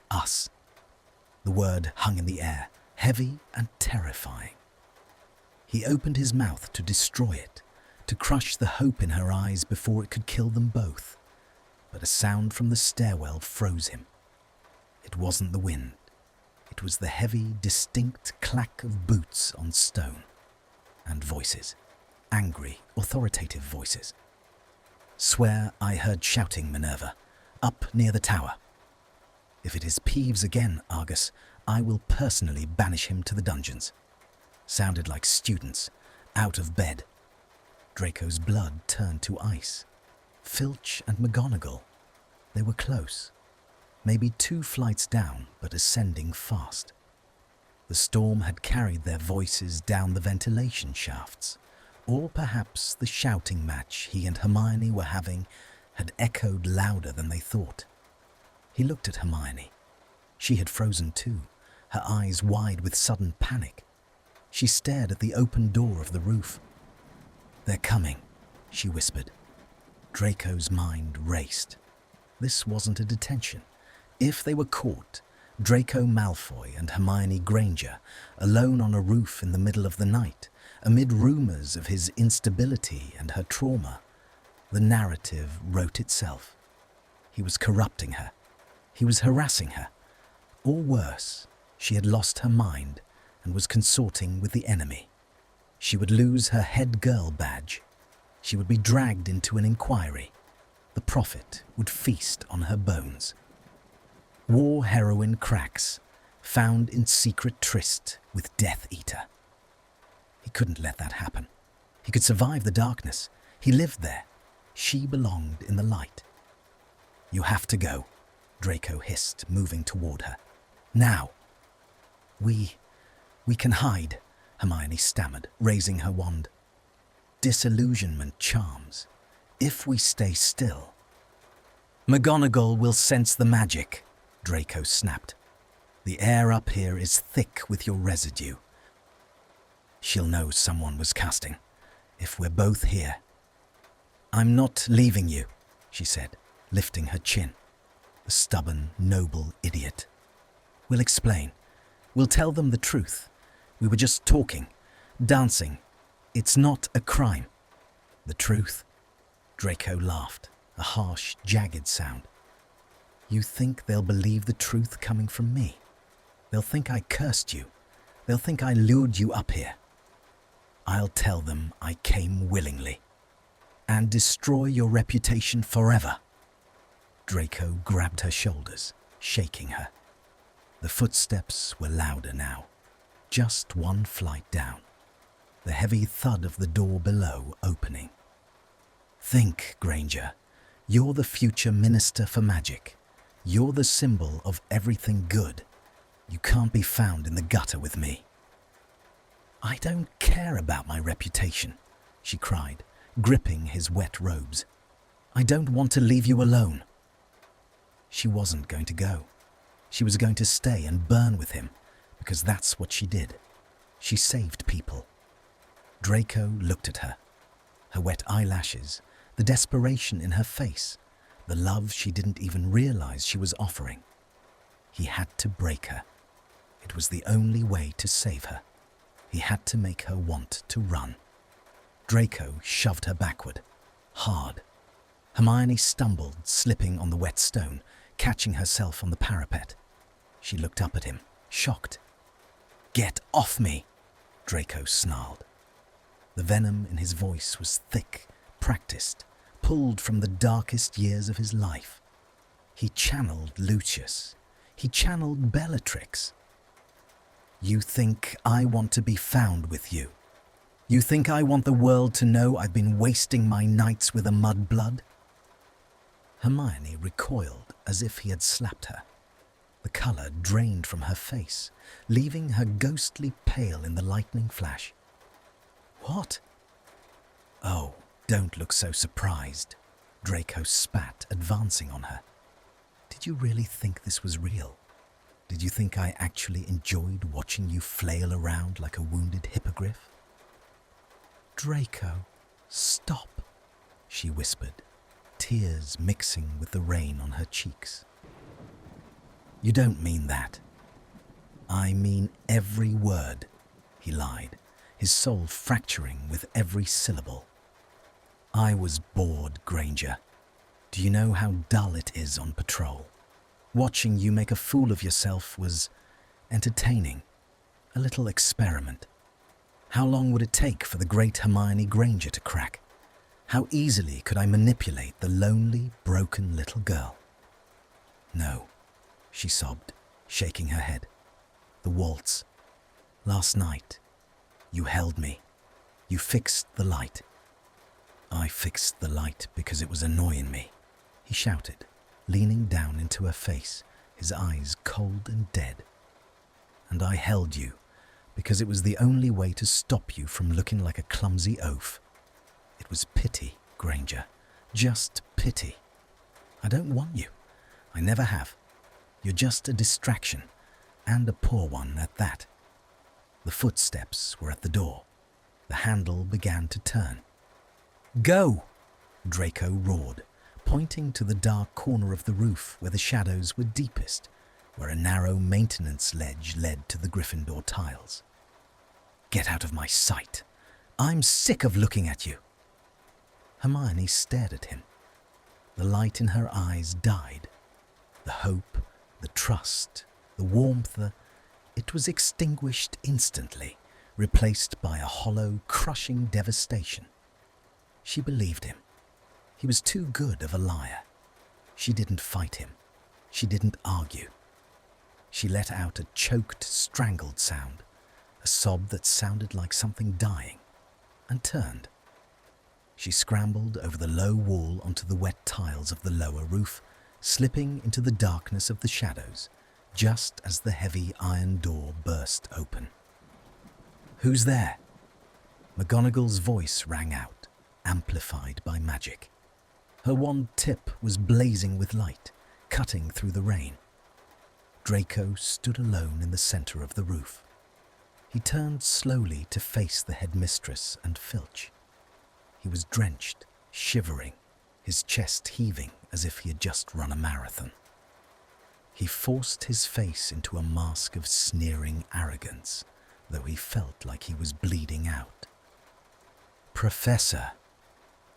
Us. The word hung in the air, heavy and terrifying. He opened his mouth to destroy it, to crush the hope in her eyes before it could kill them both. But a sound from the stairwell froze him. It wasn't the wind. It was the heavy, distinct clack of boots on stone. And voices. Angry, authoritative voices. Swear I heard shouting, Minerva, up near the tower. If it is Peeves again, Argus, I will personally banish him to the dungeons. Sounded like students, out of bed. Draco's blood turned to ice. Filch and McGonagall. They were close. Maybe 2 flights down, but ascending fast. The storm had carried their voices down the ventilation shafts. Or perhaps the shouting match he and Hermione were having had echoed louder than they thought. He looked at Hermione. She had frozen too, her eyes wide with sudden panic. She stared at the open door of the roof. They're coming, she whispered. Draco's mind raced. This wasn't a detention. If they were caught, Draco Malfoy and Hermione Granger, alone on a roof in the middle of the night, amid rumours of his instability and her trauma, the narrative wrote itself. He was corrupting her. He was harassing her. Or worse, she had lost her mind and was consorting with the enemy. She would lose her head girl badge. She would be dragged into an inquiry. The prophet would feast on her bones. War heroine Cracks, found in secret tryst with Death Eater. He couldn't let that happen. He could survive the darkness. He lived there. She belonged in the light. You have to go, Draco hissed, moving toward her. Now. We can hide, Hermione stammered, raising her wand. Disillusionment charms. If we stay still. McGonagall will sense the magic, Draco snapped. The air up here is thick with your residue. She'll know someone was casting, if we're both here. I'm not leaving you, she said, lifting her chin. The stubborn, noble idiot. We'll explain. We'll tell them the truth. We were just talking, dancing. It's not a crime. The truth? Draco laughed, a harsh, jagged sound. You think they'll believe the truth coming from me? They'll think I cursed you. They'll think I lured you up here. I'll tell them I came willingly. And destroy your reputation forever. Draco grabbed her shoulders, shaking her. The footsteps were louder now, just 1 flight down. The heavy thud of the door below opening. Think, Granger. You're the future Minister for Magic. You're the symbol of everything good. You can't be found in the gutter with me. I don't care about my reputation, she cried, gripping his wet robes. I don't want to leave you alone. She wasn't going to go. She was going to stay and burn with him, because that's what she did. She saved people. Draco looked at her. Her wet eyelashes, the desperation in her face, the love she didn't even realize she was offering. He had to break her. It was the only way to save her. He had to make her want to run. Draco shoved her backward, hard. Hermione stumbled, slipping on the wet stone, catching herself on the parapet. She looked up at him, shocked. "Get off me!" Draco snarled. The venom in his voice was thick, practiced, pulled from the darkest years of his life. He channeled Lucius. He channeled Bellatrix. "You think I want to be found with you? You think I want the world to know I've been wasting my nights with a mudblood?" Hermione recoiled as if he had slapped her. The colour drained from her face, leaving her ghostly pale in the lightning flash. "What?" "Oh, don't look so surprised," Draco spat, advancing on her. "Did you really think this was real? Did you think I actually enjoyed watching you flail around like a wounded hippogriff?" "Draco, stop," she whispered, tears mixing with the rain on her cheeks. "You don't mean that." "I mean every word," he lied, his soul fracturing with every syllable. "I was bored, Granger. Do you know how dull it is on patrol? Watching you make a fool of yourself was entertaining, a little experiment. How long would it take for the great Hermione Granger to crack? How easily could I manipulate the lonely, broken little girl?" "No," she sobbed, shaking her head. "The waltz. Last night, you held me. You fixed the light." "I fixed the light because it was annoying me," he shouted, leaning down into her face, his eyes cold and dead. "And I held you because it was the only way to stop you from looking like a clumsy oaf. It was pity, Granger, just pity. I don't want you. I never have. You're just a distraction, and a poor one at that." The footsteps were at the door. The handle began to turn. "Go!" Draco roared, pointing to the dark corner of the roof where the shadows were deepest, where a narrow maintenance ledge led to the Gryffindor tiles. "Get out of my sight! I'm sick of looking at you!" Hermione stared at him. The light in her eyes died. The hope, the trust, the warmth, it was extinguished instantly, replaced by a hollow, crushing devastation. She believed him. He was too good of a liar. She didn't fight him. She didn't argue. She let out a choked, strangled sound, a sob that sounded like something dying, and turned. She scrambled over the low wall onto the wet tiles of the lower roof, slipping into the darkness of the shadows, just as the heavy iron door burst open. "Who's there?" McGonagall's voice rang out, amplified by magic. Her wand tip was blazing with light, cutting through the rain. Draco stood alone in the centre of the roof. He turned slowly to face the headmistress and Filch. He was drenched, shivering, his chest heaving as if he had just run a marathon. He forced his face into a mask of sneering arrogance, though he felt like he was bleeding out. "Professor,"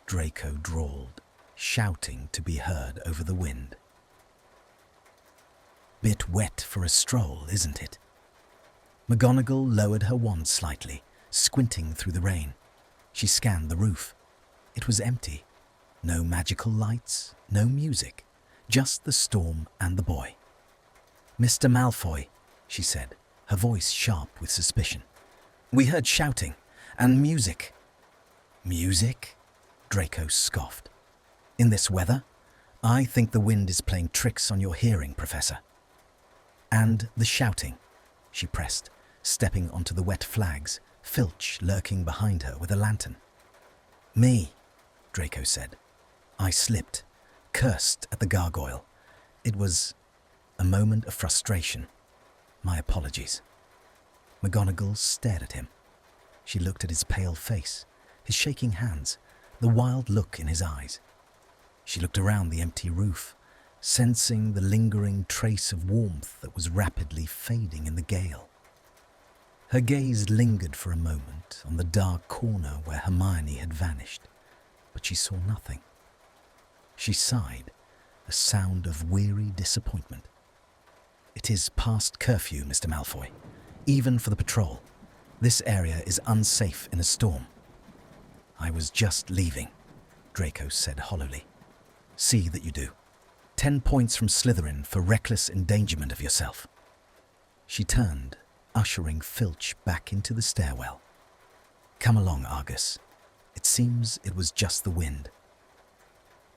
Draco drawled, shouting to be heard over the wind. "Bit wet for a stroll, isn't it?" McGonagall lowered her wand slightly, squinting through the rain. She scanned the roof. It was empty. No magical lights, no music, just the storm and the boy. "Mr. Malfoy," she said, her voice sharp with suspicion. "We heard shouting and music." "Music?" Draco scoffed. "In this weather? I think the wind is playing tricks on your hearing, Professor." "And the shouting," she pressed, stepping onto the wet flags, Filch lurking behind her with a lantern. "Me," Draco said. "I slipped, cursed at the gargoyle. It was a moment of frustration. My apologies." McGonagall stared at him. She looked at his pale face, his shaking hands, the wild look in his eyes. She looked around the empty roof, sensing the lingering trace of warmth that was rapidly fading in the gale. Her gaze lingered for a moment on the dark corner where Hermione had vanished, but she saw nothing. She sighed, a sound of weary disappointment. "It is past curfew, Mr. Malfoy. Even for the patrol. This area is unsafe in a storm." "I was just leaving," Draco said hollowly. "See that you do. 10 points from Slytherin for reckless endangerment of yourself." She turned, ushering Filch back into the stairwell. "Come along, Argus. It seems it was just the wind."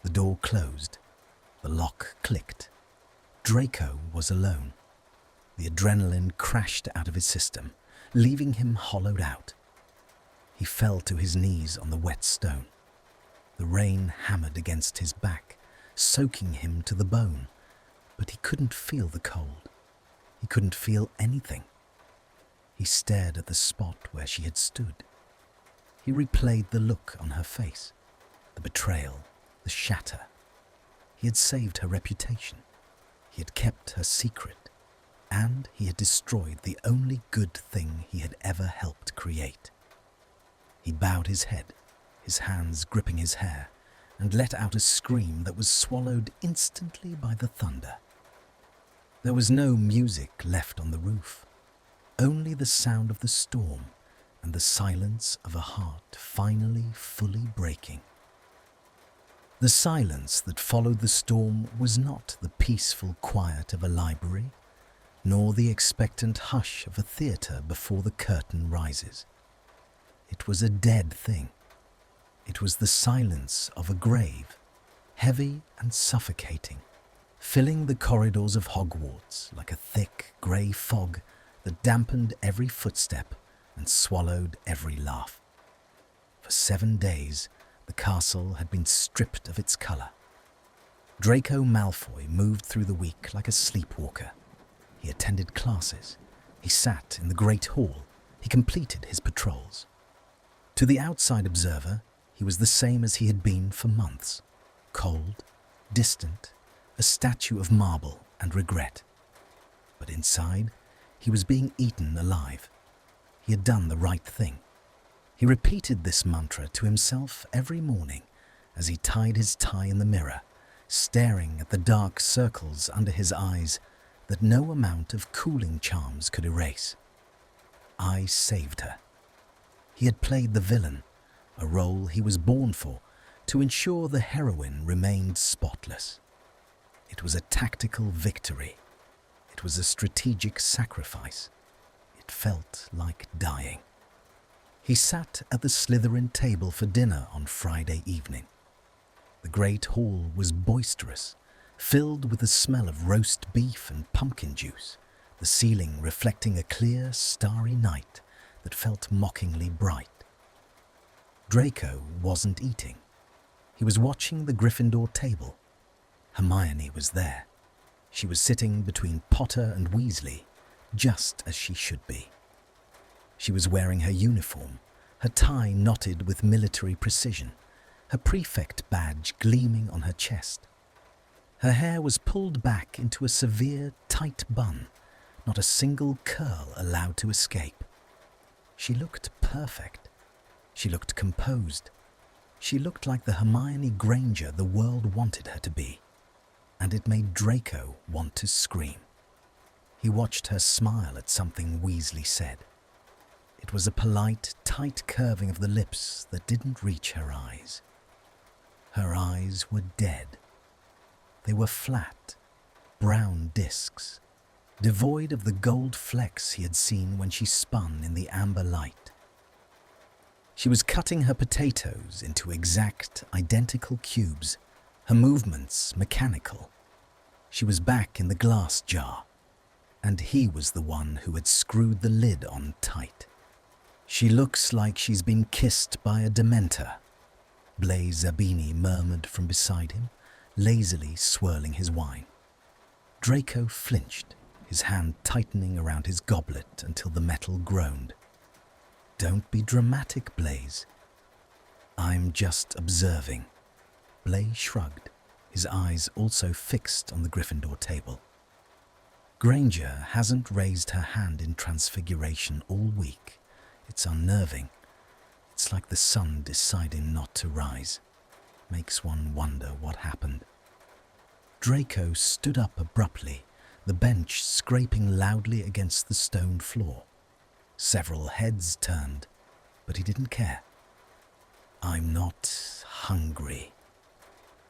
The door closed. The lock clicked. Draco was alone. The adrenaline crashed out of his system, leaving him hollowed out. He fell to his knees on the wet stone. The rain hammered against his back, soaking him to the bone, but he couldn't feel the cold. He couldn't feel anything. He stared at the spot where she had stood. He replayed the look on her face, the betrayal, the shatter. He had saved her reputation. He had kept her secret, and he had destroyed the only good thing he had ever helped create. He bowed his head, his hands gripping his hair, and let out a scream that was swallowed instantly by the thunder. There was no music left on the roof, only the sound of the storm and the silence of a heart finally fully breaking. The silence that followed the storm was not the peaceful quiet of a library, nor the expectant hush of a theatre before the curtain rises. It was a dead thing. It was the silence of a grave, heavy and suffocating, filling the corridors of Hogwarts like a thick grey fog that dampened every footstep and swallowed every laugh. For 7 days, the castle had been stripped of its colour. Draco Malfoy moved through the week like a sleepwalker. He attended classes. He sat in the Great Hall. He completed his patrols. To the outside observer, he was the same as he had been for months. Cold, distant, a statue of marble and regret. But inside, he was being eaten alive. He had done the right thing. He repeated this mantra to himself every morning as he tied his tie in the mirror, staring at the dark circles under his eyes that no amount of cooling charms could erase. I saved her. He had played the villain, a role he was born for, to ensure the heroine remained spotless. It was a tactical victory. It was a strategic sacrifice. It felt like dying. He sat at the Slytherin table for dinner on Friday evening. The great hall was boisterous, filled with the smell of roast beef and pumpkin juice, the ceiling reflecting a clear, starry night that felt mockingly bright. Draco wasn't eating. He was watching the Gryffindor table. Hermione was there. She was sitting between Potter and Weasley, just as she should be. She was wearing her uniform, her tie knotted with military precision, her prefect badge gleaming on her chest. Her hair was pulled back into a severe, tight bun, not a single curl allowed to escape. She looked perfect. She looked composed. She looked like the Hermione Granger the world wanted her to be, and it made Draco want to scream. He watched her smile at something Weasley said. It was a polite, tight curving of the lips that didn't reach her eyes. Her eyes were dead. They were flat, brown discs, devoid of the gold flecks he had seen when she spun in the amber light. She was cutting her potatoes into exact, identical cubes, her movements mechanical. She was back in the glass jar, and he was the one who had screwed the lid on tight. "She looks like she's been kissed by a Dementor," Blaise Zabini murmured from beside him, lazily swirling his wine. Draco flinched, his hand tightening around his goblet until the metal groaned. "Don't be dramatic, Blaise." "I'm just observing." Blaise shrugged, his eyes also fixed on the Gryffindor table. "Granger hasn't raised her hand in Transfiguration all week. It's unnerving. It's like the sun deciding not to rise." makes one wonder what happened. Draco stood up abruptly, the bench scraping loudly against the stone floor. Several heads turned, but he didn't care. "I'm not hungry."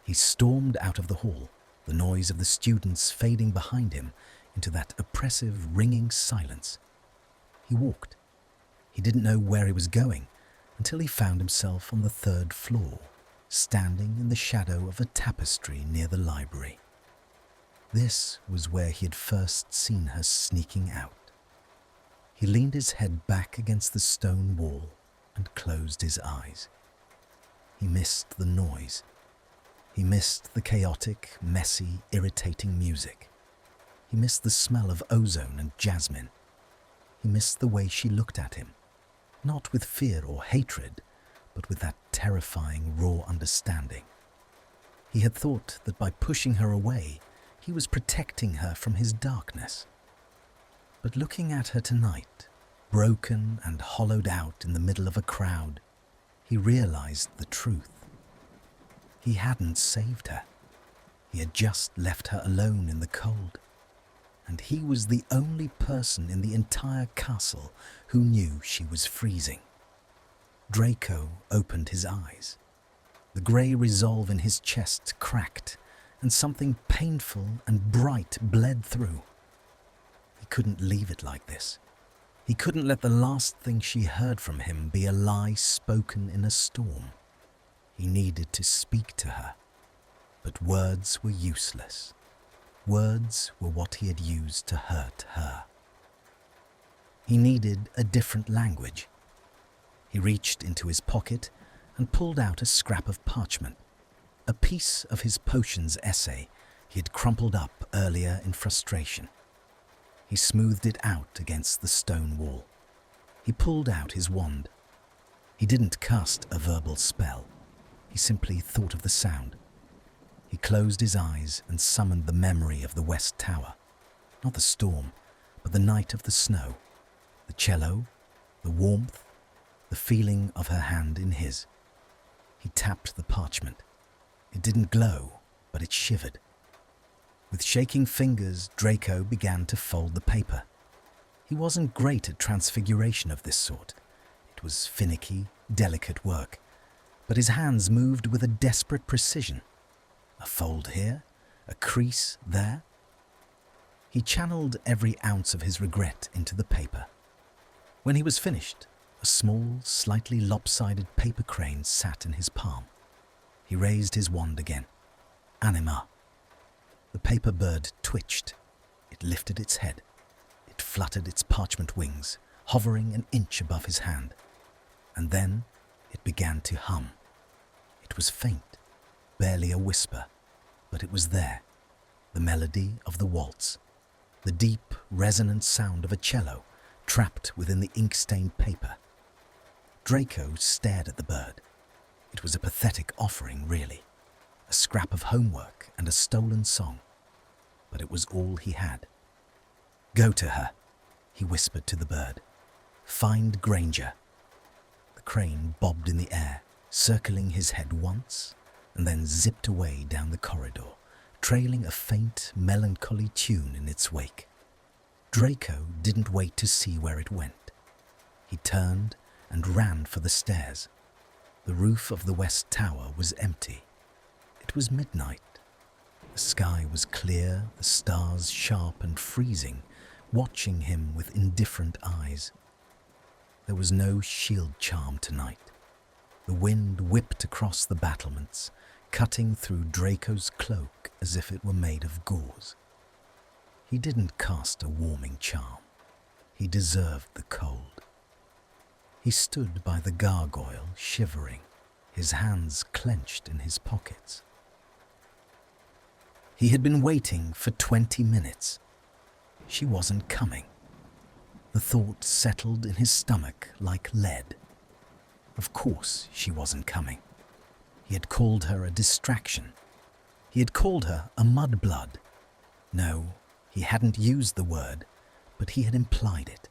He stormed out of the hall, the noise of the students fading behind him into that oppressive, ringing silence. He walked. He didn't know where he was going until he found himself on the 3rd floor, standing in the shadow of a tapestry near the library. This was where he had first seen her sneaking out. He leaned his head back against the stone wall and closed his eyes. He missed the noise. He missed the chaotic, messy, irritating music. He missed the smell of ozone and jasmine. He missed the way she looked at him, not with fear or hatred, but with that terrifying, raw understanding. He had thought that by pushing her away, he was protecting her from his darkness. But looking at her tonight, broken and hollowed out in the middle of a crowd, he realized the truth. He hadn't saved her. He had just left her alone in the cold. And he was the only person in the entire castle who knew she was freezing. Draco opened his eyes. The grey resolve in his chest cracked, and something painful and bright bled through. He couldn't leave it like this. He couldn't let the last thing she heard from him be a lie spoken in a storm. He needed to speak to her, but words were useless. Words were what he had used to hurt her. He needed a different language. He reached into his pocket and pulled out a scrap of parchment, a piece of his potions essay he had crumpled up earlier in frustration. He smoothed it out against the stone wall. He pulled out his wand. He didn't cast a verbal spell. He simply thought of the sound. He closed his eyes and summoned the memory of the West Tower. Not the storm, but the night of the snow. The cello, the warmth, the feeling of her hand in his. He tapped the parchment. It didn't glow, but it shivered. With shaking fingers, Draco began to fold the paper. He wasn't great at transfiguration of this sort. It was finicky, delicate work, but his hands moved with a desperate precision. A fold here, a crease there. He channeled every ounce of his regret into the paper. When he was finished, a small, slightly lopsided paper crane sat in his palm. He raised his wand again. Anima. The paper bird twitched. It lifted its head. It fluttered its parchment wings, hovering an inch above his hand. And then it began to hum. It was faint, barely a whisper, but it was there, the melody of the waltz, the deep, resonant sound of a cello trapped within the ink-stained paper. Draco stared at the bird. It was a pathetic offering, really, a scrap of homework and a stolen song, but it was all he had. "Go to her," he whispered to the bird. "Find Granger." The crane bobbed in the air, circling his head once, and then zipped away down the corridor, trailing a faint, melancholy tune in its wake. Draco didn't wait to see where it went. He turned and ran for the stairs. The roof of the West Tower was empty. It was midnight. The sky was clear, the stars sharp and freezing, watching him with indifferent eyes. There was no shield charm tonight. The wind whipped across the battlements, cutting through Draco's cloak as if it were made of gauze. He didn't cast a warming charm. He deserved the cold. He stood by the gargoyle, shivering, his hands clenched in his pockets. He had been waiting for 20 minutes. She wasn't coming. The thought settled in his stomach like lead. Of course she wasn't coming. He had called her a distraction. He had called her a mudblood. No, he hadn't used the word, but he had implied it.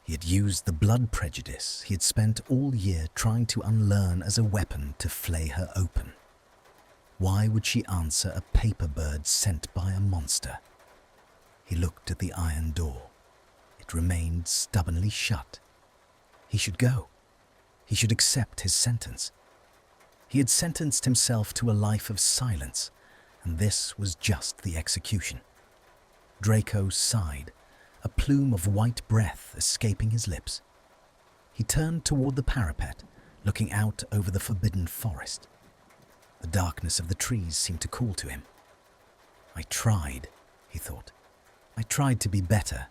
He had used the blood prejudice he had spent all year trying to unlearn as a weapon to flay her open. Why would she answer a paper bird sent by a monster? He looked at the iron door. It remained stubbornly shut. He should go. He should accept his sentence. He had sentenced himself to a life of silence, and this was just the execution. Draco sighed, a plume of white breath escaping his lips. He turned toward the parapet, looking out over the forbidden forest. The darkness of the trees seemed to call to him. I tried, he thought. I tried to be better,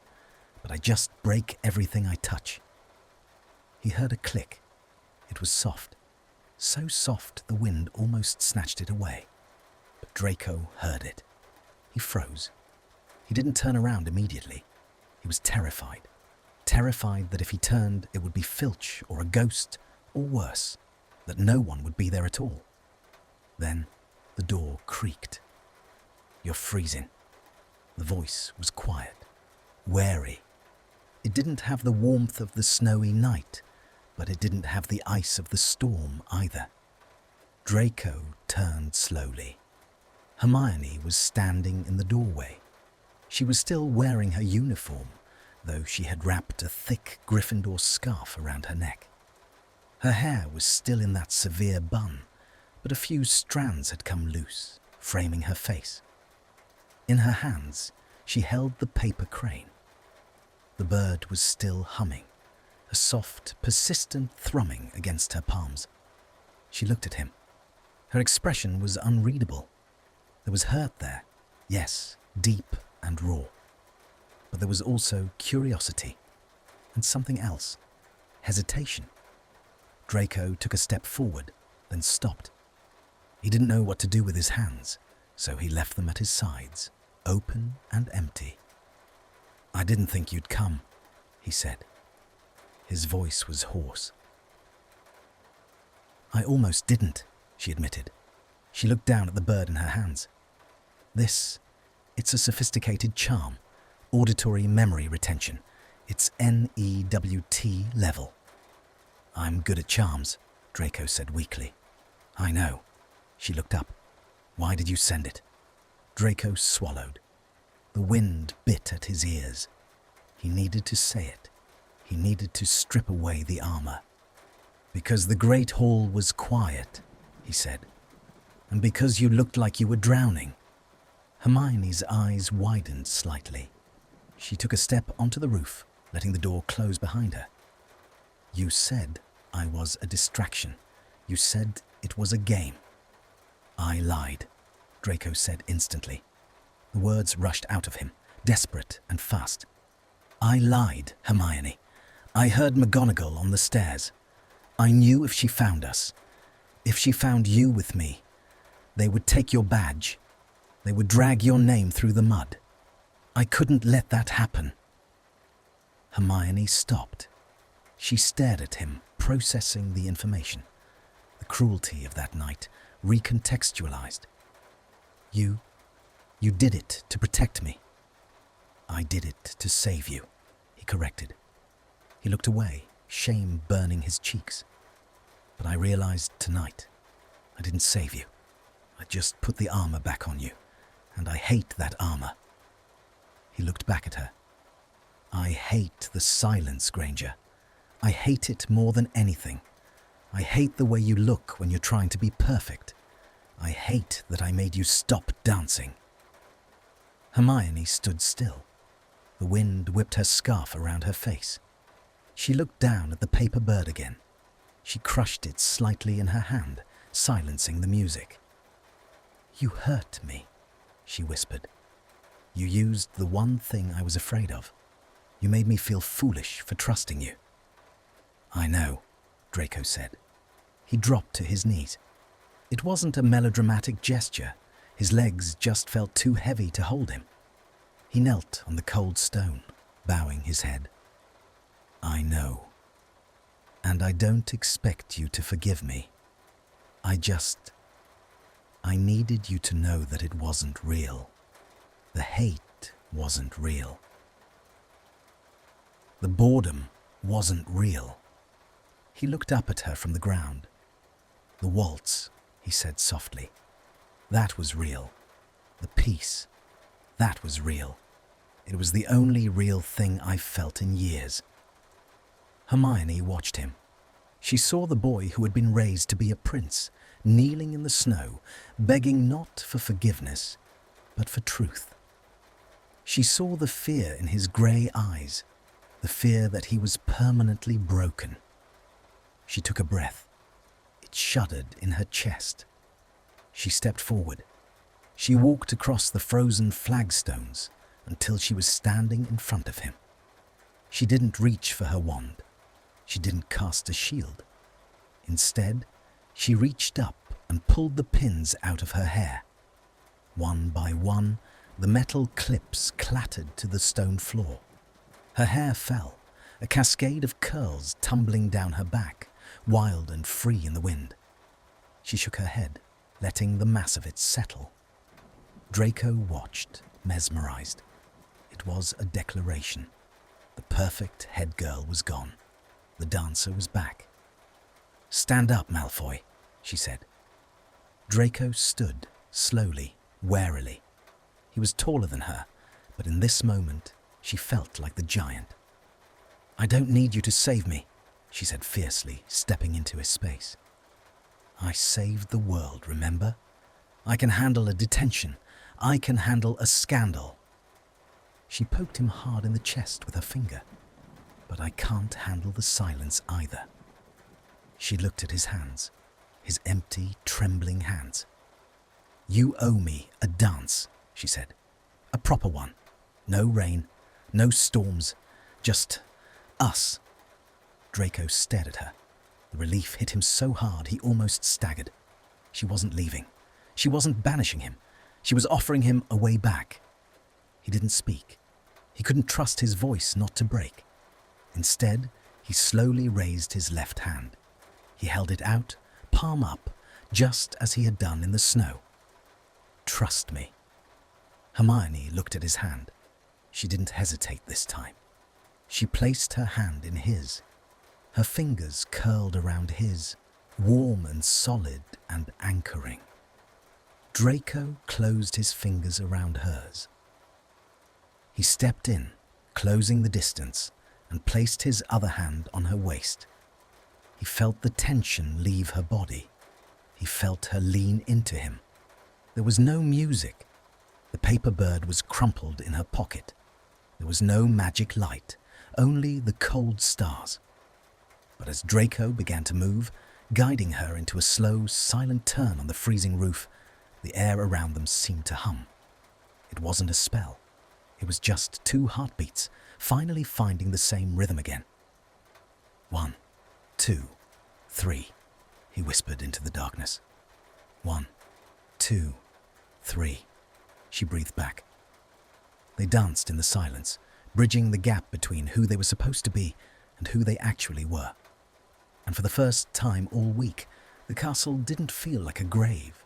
but I just break everything I touch. He heard a click. It was soft, so soft the wind almost snatched it away. But Draco heard it. He froze. He didn't turn around immediately. He was terrified. Terrified that if he turned, it would be Filch or a ghost, or worse, that no one would be there at all. Then the door creaked. You're freezing. The voice was quiet, wary. It didn't have the warmth of the snowy night, but it didn't have the ice of the storm either. Draco turned slowly. Hermione was standing in the doorway. She was still wearing her uniform, though she had wrapped a thick Gryffindor scarf around her neck. Her hair was still in that severe bun, but a few strands had come loose, framing her face. In her hands, she held the paper crane. The bird was still humming, a soft, persistent thrumming against her palms. She looked at him. Her expression was unreadable. There was hurt there, yes, deep and raw. But there was also curiosity, and something else, hesitation. Draco took a step forward, then stopped. He didn't know what to do with his hands, so he left them at his sides, open and empty. I didn't think you'd come, he said. His voice was hoarse. I almost didn't, she admitted. She looked down at the bird in her hands. It's a sophisticated charm, auditory memory retention. It's NEWT level. I'm good at charms, Draco said weakly. I know. She looked up. Why did you send it? Draco swallowed. The wind bit at his ears. He needed to say it. He needed to strip away the armor. Because the Great Hall was quiet, he said. And because you looked like you were drowning. Hermione's eyes widened slightly. She took a step onto the roof, letting the door close behind her. You said I was a distraction. You said it was a game. I lied, Draco said instantly. The words rushed out of him, desperate and fast. I lied, Hermione. I heard McGonagall on the stairs. I knew if she found us, if she found you with me, they would take your badge. They would drag your name through the mud. I couldn't let that happen. Hermione stopped. She stared at him, processing the information. The cruelty of that night, recontextualized. You did it to protect me. I did it to save you, he corrected. He looked away, shame burning his cheeks. But I realized tonight, I didn't save you. I just put the armor back on you, and I hate that armor. He looked back at her. I hate the silence, Granger. I hate it more than anything. I hate the way you look when you're trying to be perfect. I hate that I made you stop dancing. Hermione stood still. The wind whipped her scarf around her face. She looked down at the paper bird again. She crushed it slightly in her hand, silencing the music. You hurt me, she whispered. You used the one thing I was afraid of. You made me feel foolish for trusting you. I know, Draco said. He dropped to his knees. It wasn't a melodramatic gesture. His legs just felt too heavy to hold him. He knelt on the cold stone, bowing his head. I know. And I don't expect you to forgive me. I needed you to know that it wasn't real. The hate wasn't real. The boredom wasn't real. He looked up at her from the ground. The waltz, he said softly. That was real. The peace. That was real. It was the only real thing I've felt in years. Hermione watched him. She saw the boy who had been raised to be a prince, kneeling in the snow, begging not for forgiveness, but for truth. She saw the fear in his grey eyes, the fear that he was permanently broken. She took a breath. It shuddered in her chest. She stepped forward. She walked across the frozen flagstones until she was standing in front of him. She didn't reach for her wand. She didn't cast a shield. Instead, she reached up and pulled the pins out of her hair. One by one, the metal clips clattered to the stone floor. Her hair fell, a cascade of curls tumbling down her back, wild and free in the wind. She shook her head, letting the mass of it settle. Draco watched, mesmerized. It was a declaration. The perfect head girl was gone. The dancer was back. "Stand up, Malfoy," she said. Draco stood, slowly, warily. He was taller than her, but in this moment, she felt like the giant. "I don't need you to save me," she said fiercely, stepping into his space. "I saved the world, remember? I can handle a detention. I can handle a scandal." She poked him hard in the chest with her finger. "But I can't handle the silence either." She looked at his hands, his empty, trembling hands. "You owe me a dance," she said. "A proper one. No rain, no storms, just us." Draco stared at her. The relief hit him so hard he almost staggered. She wasn't leaving. She wasn't banishing him. She was offering him a way back. He didn't speak. He couldn't trust his voice not to break. Instead, he slowly raised his left hand. He held it out, palm up, just as he had done in the snow. "Trust me." Hermione looked at his hand. She didn't hesitate this time. She placed her hand in his. Her fingers curled around his, warm and solid and anchoring. Draco closed his fingers around hers. He stepped in, closing the distance, and placed his other hand on her waist. He felt the tension leave her body. He felt her lean into him. There was no music. The paper bird was crumpled in her pocket. There was no magic light, only the cold stars. But as Draco began to move, guiding her into a slow, silent turn on the freezing roof, the air around them seemed to hum. It wasn't a spell. It was just two heartbeats, finally finding the same rhythm again. 1, 2, 3, he whispered into the darkness. 1, 2, 3, she breathed back. They danced in the silence, bridging the gap between who they were supposed to be and who they actually were. And for the first time all week, the castle didn't feel like a grave.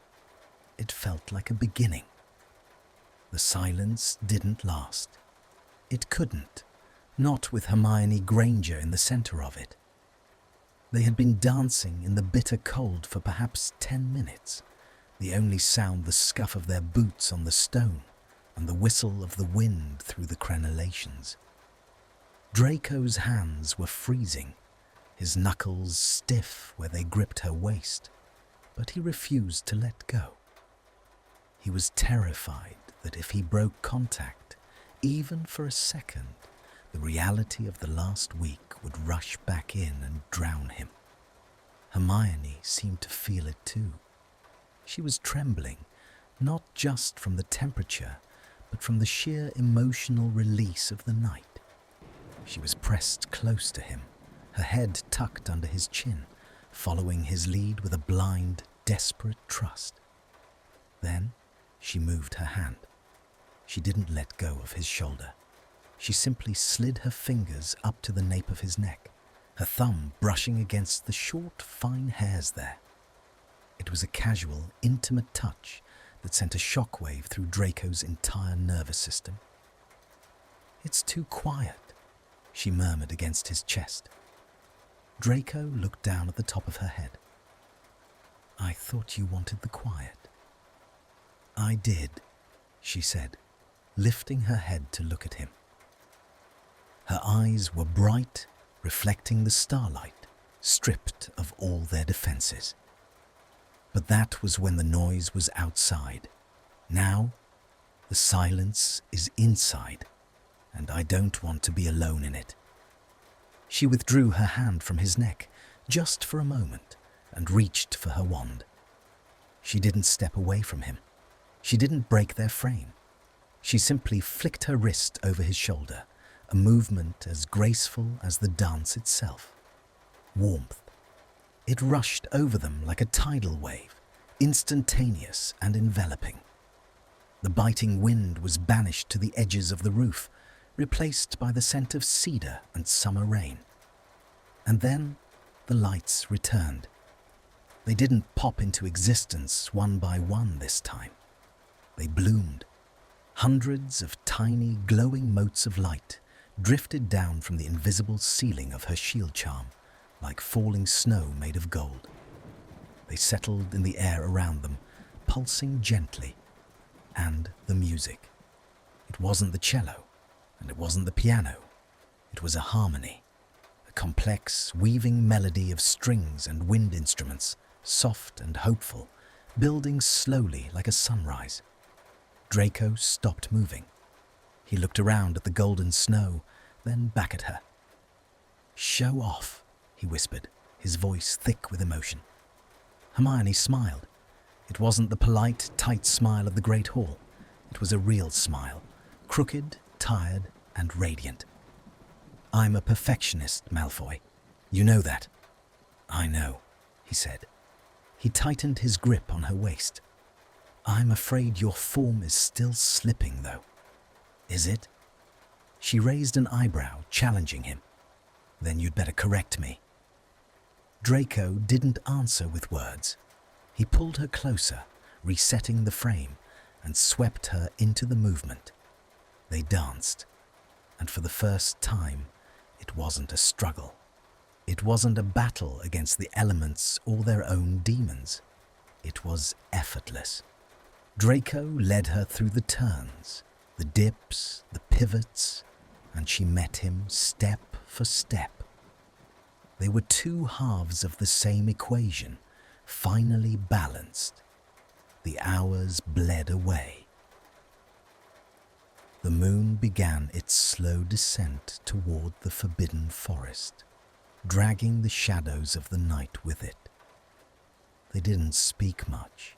It felt like a beginning. The silence didn't last. It couldn't, not with Hermione Granger in the center of it. They had been dancing in the bitter cold for perhaps 10 minutes, the only sound the scuff of their boots on the stone and the whistle of the wind through the crenellations. Draco's hands were freezing, his knuckles stiff where they gripped her waist, but he refused to let go. He was terrified that if he broke contact, even for a second, the reality of the last week would rush back in and drown him. Hermione seemed to feel it too. She was trembling, not just from the temperature, but from the sheer emotional release of the night. She was pressed close to him, her head tucked under his chin, following his lead with a blind, desperate trust. Then she moved her hand. She didn't let go of his shoulder. She simply slid her fingers up to the nape of his neck, her thumb brushing against the short, fine hairs there. It was a casual, intimate touch that sent a shockwave through Draco's entire nervous system. "It's too quiet," she murmured against his chest. Draco looked down at the top of her head. "I thought you wanted the quiet." "I did," she said, lifting her head to look at him. Her eyes were bright, reflecting the starlight, stripped of all their defenses. But that was when the noise was outside. Now, the silence is inside, and I don't want to be alone in it. She withdrew her hand from his neck, just for a moment, and reached for her wand. She didn't step away from him. She didn't break their frame. She simply flicked her wrist over his shoulder, a movement as graceful as the dance itself. Warmth. It rushed over them like a tidal wave, instantaneous and enveloping. The biting wind was banished to the edges of the roof, replaced by the scent of cedar and summer rain. And then the lights returned. They didn't pop into existence one by one this time. They bloomed. Hundreds of tiny, glowing motes of light drifted down from the invisible ceiling of her shield charm, like falling snow made of gold. They settled in the air around them, pulsing gently. And the music. It wasn't the cello, and it wasn't the piano. It was a harmony, a complex, weaving melody of strings and wind instruments, soft and hopeful, building slowly like a sunrise. Draco stopped moving. He looked around at the golden snow, then back at her. "Show off," he whispered, his voice thick with emotion. Hermione smiled. It wasn't the polite, tight smile of the Great Hall. It was a real smile, crooked, tired, and radiant. "I'm a perfectionist, Malfoy. You know that." "I know," he said. He tightened his grip on her waist. "I'm afraid your form is still slipping, though." "Is it?" She raised an eyebrow, challenging him. "Then you'd better correct me." Draco didn't answer with words. He pulled her closer, resetting the frame, and swept her into the movement. They danced, and for the first time, it wasn't a struggle. It wasn't a battle against the elements or their own demons. It was effortless. Draco led her through the turns, the dips, the pivots, and she met him step for step. They were two halves of the same equation, finally balanced. The hours bled away. The moon began its slow descent toward the forbidden forest, dragging the shadows of the night with it. They didn't speak much.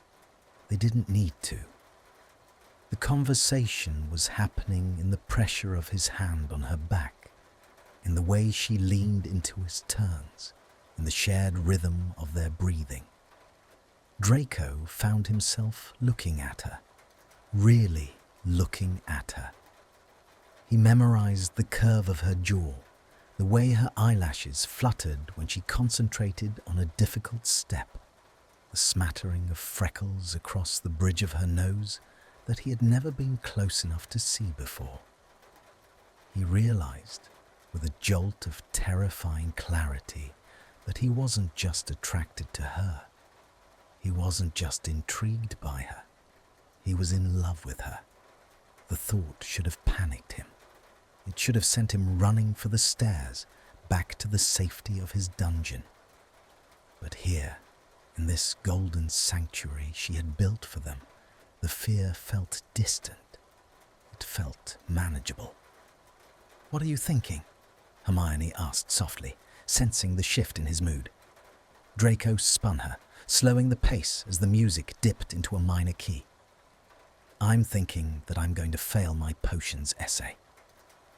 They didn't need to. The conversation was happening in the pressure of his hand on her back, in the way she leaned into his turns, in the shared rhythm of their breathing. Draco found himself looking at her, really looking at her. He memorized the curve of her jaw, the way her eyelashes fluttered when she concentrated on a difficult step, the smattering of freckles across the bridge of her nose that he had never been close enough to see before. He realized, with a jolt of terrifying clarity, that he wasn't just attracted to her. He wasn't just intrigued by her. He was in love with her. The thought should have panicked him. It should have sent him running for the stairs, back to the safety of his dungeon. But here, in this golden sanctuary she had built for them, the fear felt distant. It felt manageable. "What are you thinking?" Hermione asked softly, sensing the shift in his mood. Draco spun her, slowing the pace as the music dipped into a minor key. "I'm thinking that I'm going to fail my potions essay."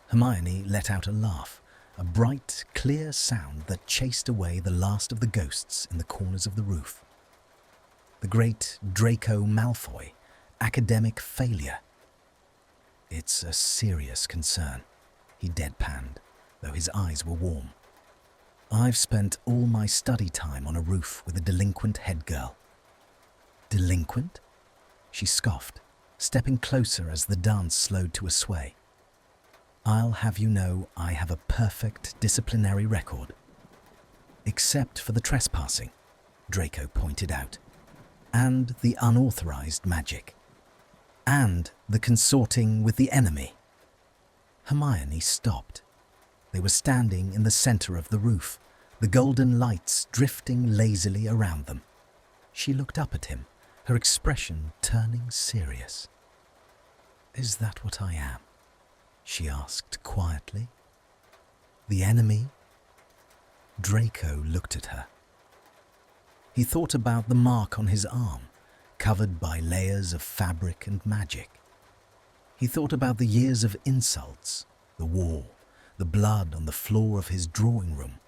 Hermione let out a laugh, a bright, clear sound that chased away the last of the ghosts in the corners of the roof. The great Draco Malfoy, academic failure. "It's a serious concern," he deadpanned, though his eyes were warm. "I've spent all my study time on a roof with a delinquent head girl." "Delinquent?" She scoffed, stepping closer as the dance slowed to a sway. "I'll have you know I have a perfect disciplinary record." "Except for the trespassing," Draco pointed out. "And the unauthorized magic." and the consorting with the enemy. Hermione stopped. They were standing in the center of the roof, the golden lights drifting lazily around them. She looked up at him, her expression turning serious. "Is that what I am?" she asked quietly. "The enemy?" Draco looked at her. He thought about the mark on his arm, covered by layers of fabric and magic. He thought about the years of insults, the war, the blood on the floor of his drawing room.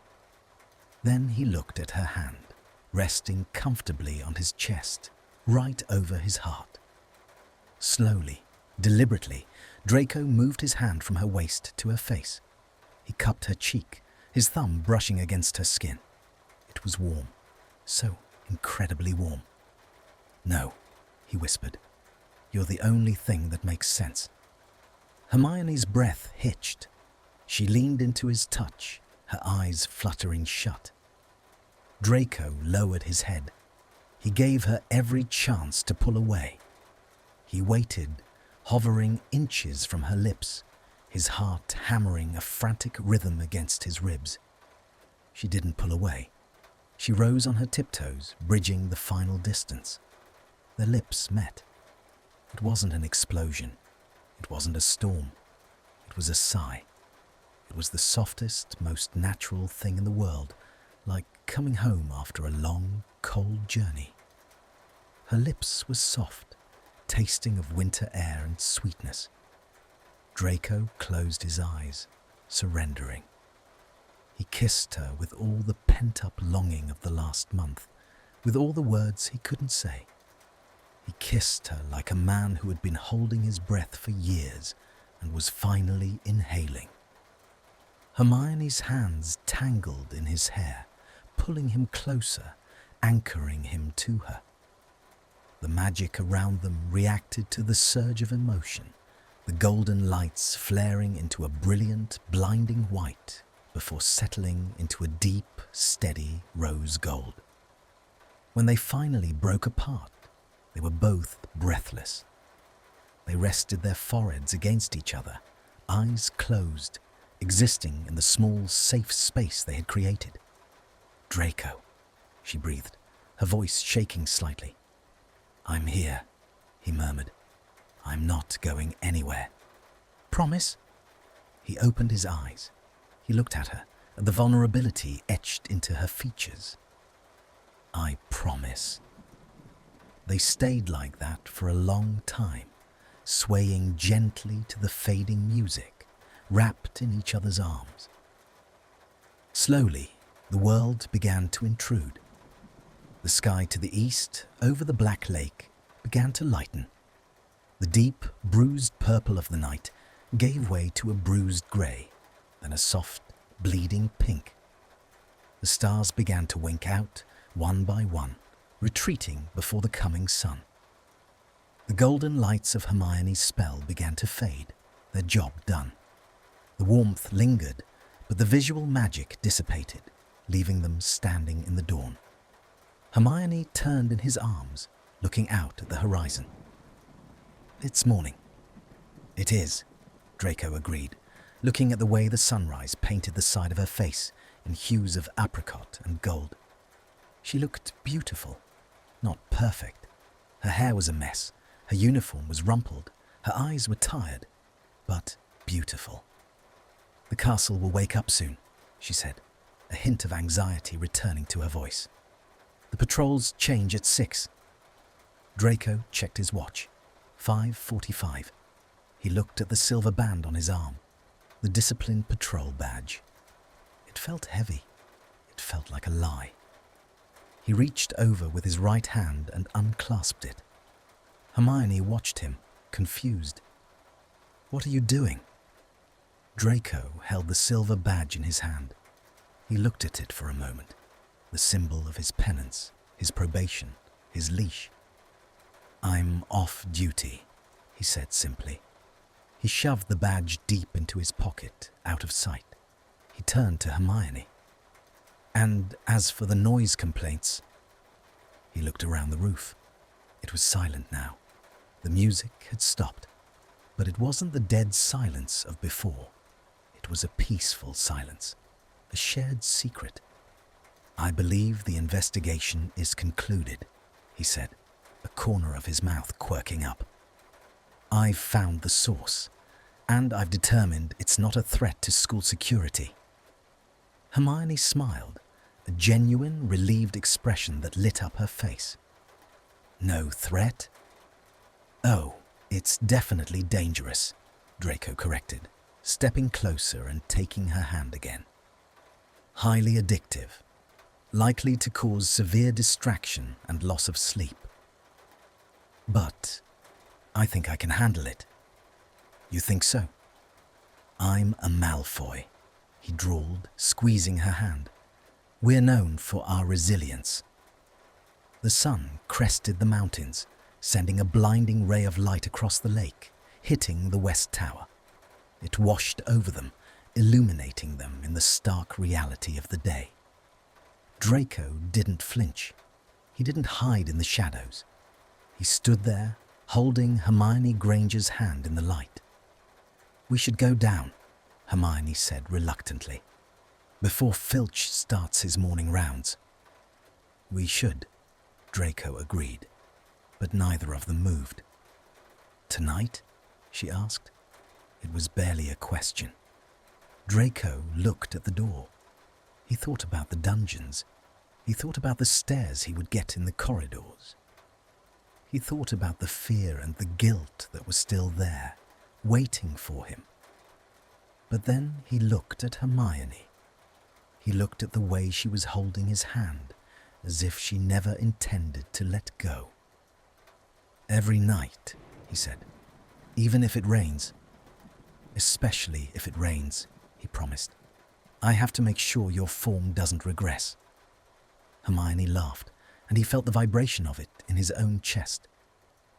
Then he looked at her hand, resting comfortably on his chest, right over his heart. Slowly, deliberately, Draco moved his hand from her waist to her face. He cupped her cheek, his thumb brushing against her skin. It was warm, so incredibly warm. "No," he whispered. "You're the only thing that makes sense." Hermione's breath hitched. She leaned into his touch, her eyes fluttering shut. Draco lowered his head. He gave her every chance to pull away. He waited, hovering inches from her lips, his heart hammering a frantic rhythm against his ribs. She didn't pull away. She rose on her tiptoes, bridging the final distance. Their lips met. It wasn't an explosion. It wasn't a storm. It was a sigh. It was the softest, most natural thing in the world, like coming home after a long, cold journey. Her lips were soft, tasting of winter air and sweetness. Draco closed his eyes, surrendering. He kissed her with all the pent-up longing of the last month, with all the words he couldn't say. He kissed her like a man who had been holding his breath for years and was finally inhaling. Hermione's hands tangled in his hair, pulling him closer, anchoring him to her. The magic around them reacted to the surge of emotion, the golden lights flaring into a brilliant, blinding white before settling into a deep, steady rose gold. When they finally broke apart, they were both breathless. They rested their foreheads against each other, eyes closed, existing in the small, safe space they had created. "Draco," she breathed, her voice shaking slightly. "I'm here," he murmured. "I'm not going anywhere." "Promise?" He opened his eyes. He looked at her, at the vulnerability etched into her features. "I promise." They stayed like that for a long time, swaying gently to the fading music, wrapped in each other's arms. Slowly, the world began to intrude. The sky to the east, over the black lake, began to lighten. The deep, bruised purple of the night gave way to a bruised grey, then a soft, bleeding pink. The stars began to wink out, one by one, retreating before the coming sun. The golden lights of Hermione's spell began to fade, their job done. The warmth lingered, but the visual magic dissipated, leaving them standing in the dawn. Hermione turned in his arms, looking out at the horizon. "It's morning." "It is," Draco agreed, looking at the way the sunrise painted the side of her face in hues of apricot and gold. She looked beautiful, not perfect. Her hair was a mess, her uniform was rumpled, her eyes were tired, but beautiful. "The castle will wake up soon," she said, a hint of anxiety returning to her voice. "The patrols change at 6. Draco checked his watch. 5:45. He looked at the silver band on his arm, the disciplined patrol badge. It felt heavy. It felt like a lie. He reached over with his right hand and unclasped it. Hermione watched him, confused. "What are you doing?" Draco held the silver badge in his hand. He looked at it for a moment, the symbol of his penance, his probation, his leash. "I'm off duty," he said simply. He shoved the badge deep into his pocket, out of sight. He turned to Hermione. "And as for the noise complaints..." He looked around the roof. It was silent now. The music had stopped, but it wasn't the dead silence of before. It was a peaceful silence, a shared secret. "I believe the investigation is concluded," he said, a corner of his mouth quirking up. "I've found the source, and I've determined it's not a threat to school security." Hermione smiled, a genuine, relieved expression that lit up her face. "No threat?" "Oh, it's definitely dangerous," Draco corrected, stepping closer and taking her hand again. "Highly addictive, likely to cause severe distraction and loss of sleep. But I think I can handle it." "You think so?" "I'm a Malfoy," he drawled, squeezing her hand. "We're known for our resilience." The sun crested the mountains, sending a blinding ray of light across the lake, hitting the west tower. It washed over them, illuminating them in the stark reality of the day. Draco didn't flinch. He didn't hide in the shadows. He stood there, holding Hermione Granger's hand in the light. "We should go down," Hermione said reluctantly, "before Filch starts his morning rounds." "We should," Draco agreed, but neither of them moved. "Tonight?" she asked. It was barely a question. Draco looked at the door. He thought about the dungeons. He thought about the stairs he would get in the corridors. He thought about the fear and the guilt that was still there, waiting for him. But then he looked at Hermione. He looked at the way she was holding his hand, as if she never intended to let go. "Every night," he said, "even if it rains." "Especially if it rains," he promised. "I have to make sure your form doesn't regress." Hermione laughed, and he felt the vibration of it in his own chest.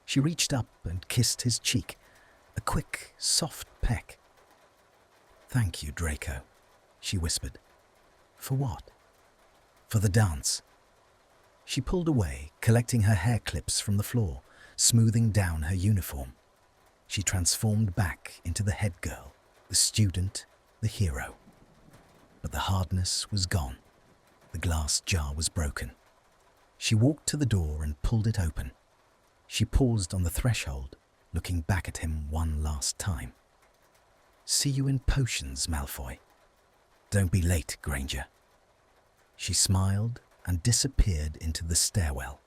She reached up and kissed his cheek, a quick, soft peck. "Thank you, Draco," she whispered. "For what?" "For the dance." She pulled away, collecting her hair clips from the floor, smoothing down her uniform. She transformed back into the head girl, the student, the hero. But the hardness was gone. The glass jar was broken. She walked to the door and pulled it open. She paused on the threshold, looking back at him one last time. "See you in potions, Malfoy. Don't be late, Granger." She smiled and disappeared into the stairwell.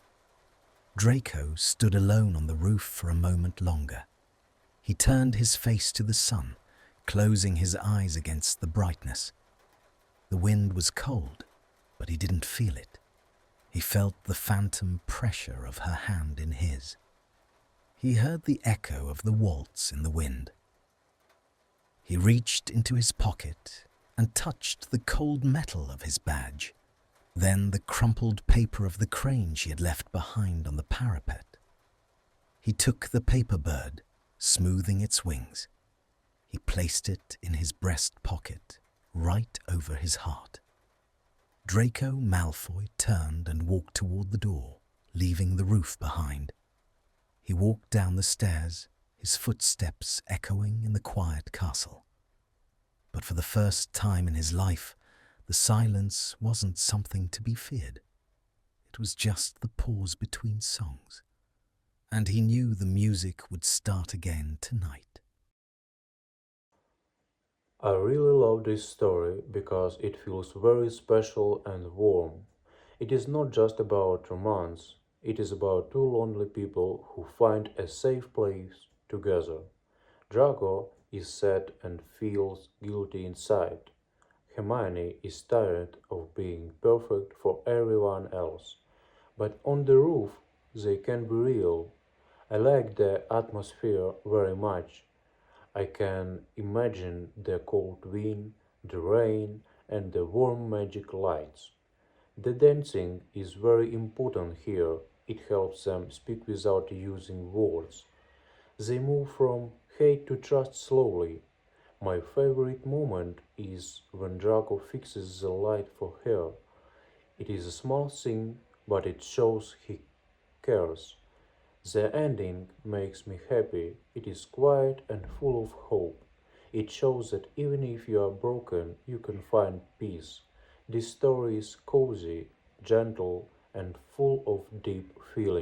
Draco stood alone on the roof for a moment longer. He turned his face to the sun, closing his eyes against the brightness. The wind was cold, but he didn't feel it. He felt the phantom pressure of her hand in his. He heard the echo of the waltz in the wind. He reached into his pocket and touched the cold metal of his badge, then the crumpled paper of the crane she had left behind on the parapet. He took the paper bird, smoothing its wings. He placed it in his breast pocket, right over his heart. Draco Malfoy turned and walked toward the door, leaving the roof behind. He walked down the stairs, his footsteps echoing in the quiet castle. But for the first time in his life, the silence wasn't something to be feared. It was just the pause between songs. And he knew the music would start again tonight. I really love this story because it feels very special and warm. It is not just about romance, it is about two lonely people who find a safe place together. Draco is sad and feels guilty inside. Hermione is tired of being perfect for everyone else. But on the roof, they can be real. I like the atmosphere very much. I can imagine the cold wind, the rain, and the warm magic lights. The dancing is very important here. It helps them speak without using words. They move from hate to trust slowly. My favorite moment is when Draco fixes the light for her. It is a small thing, but it shows he cares. The ending makes me happy. It is quiet and full of hope. It shows that even if you are broken, you can find peace. This story is cozy, gentle, and full of deep feeling.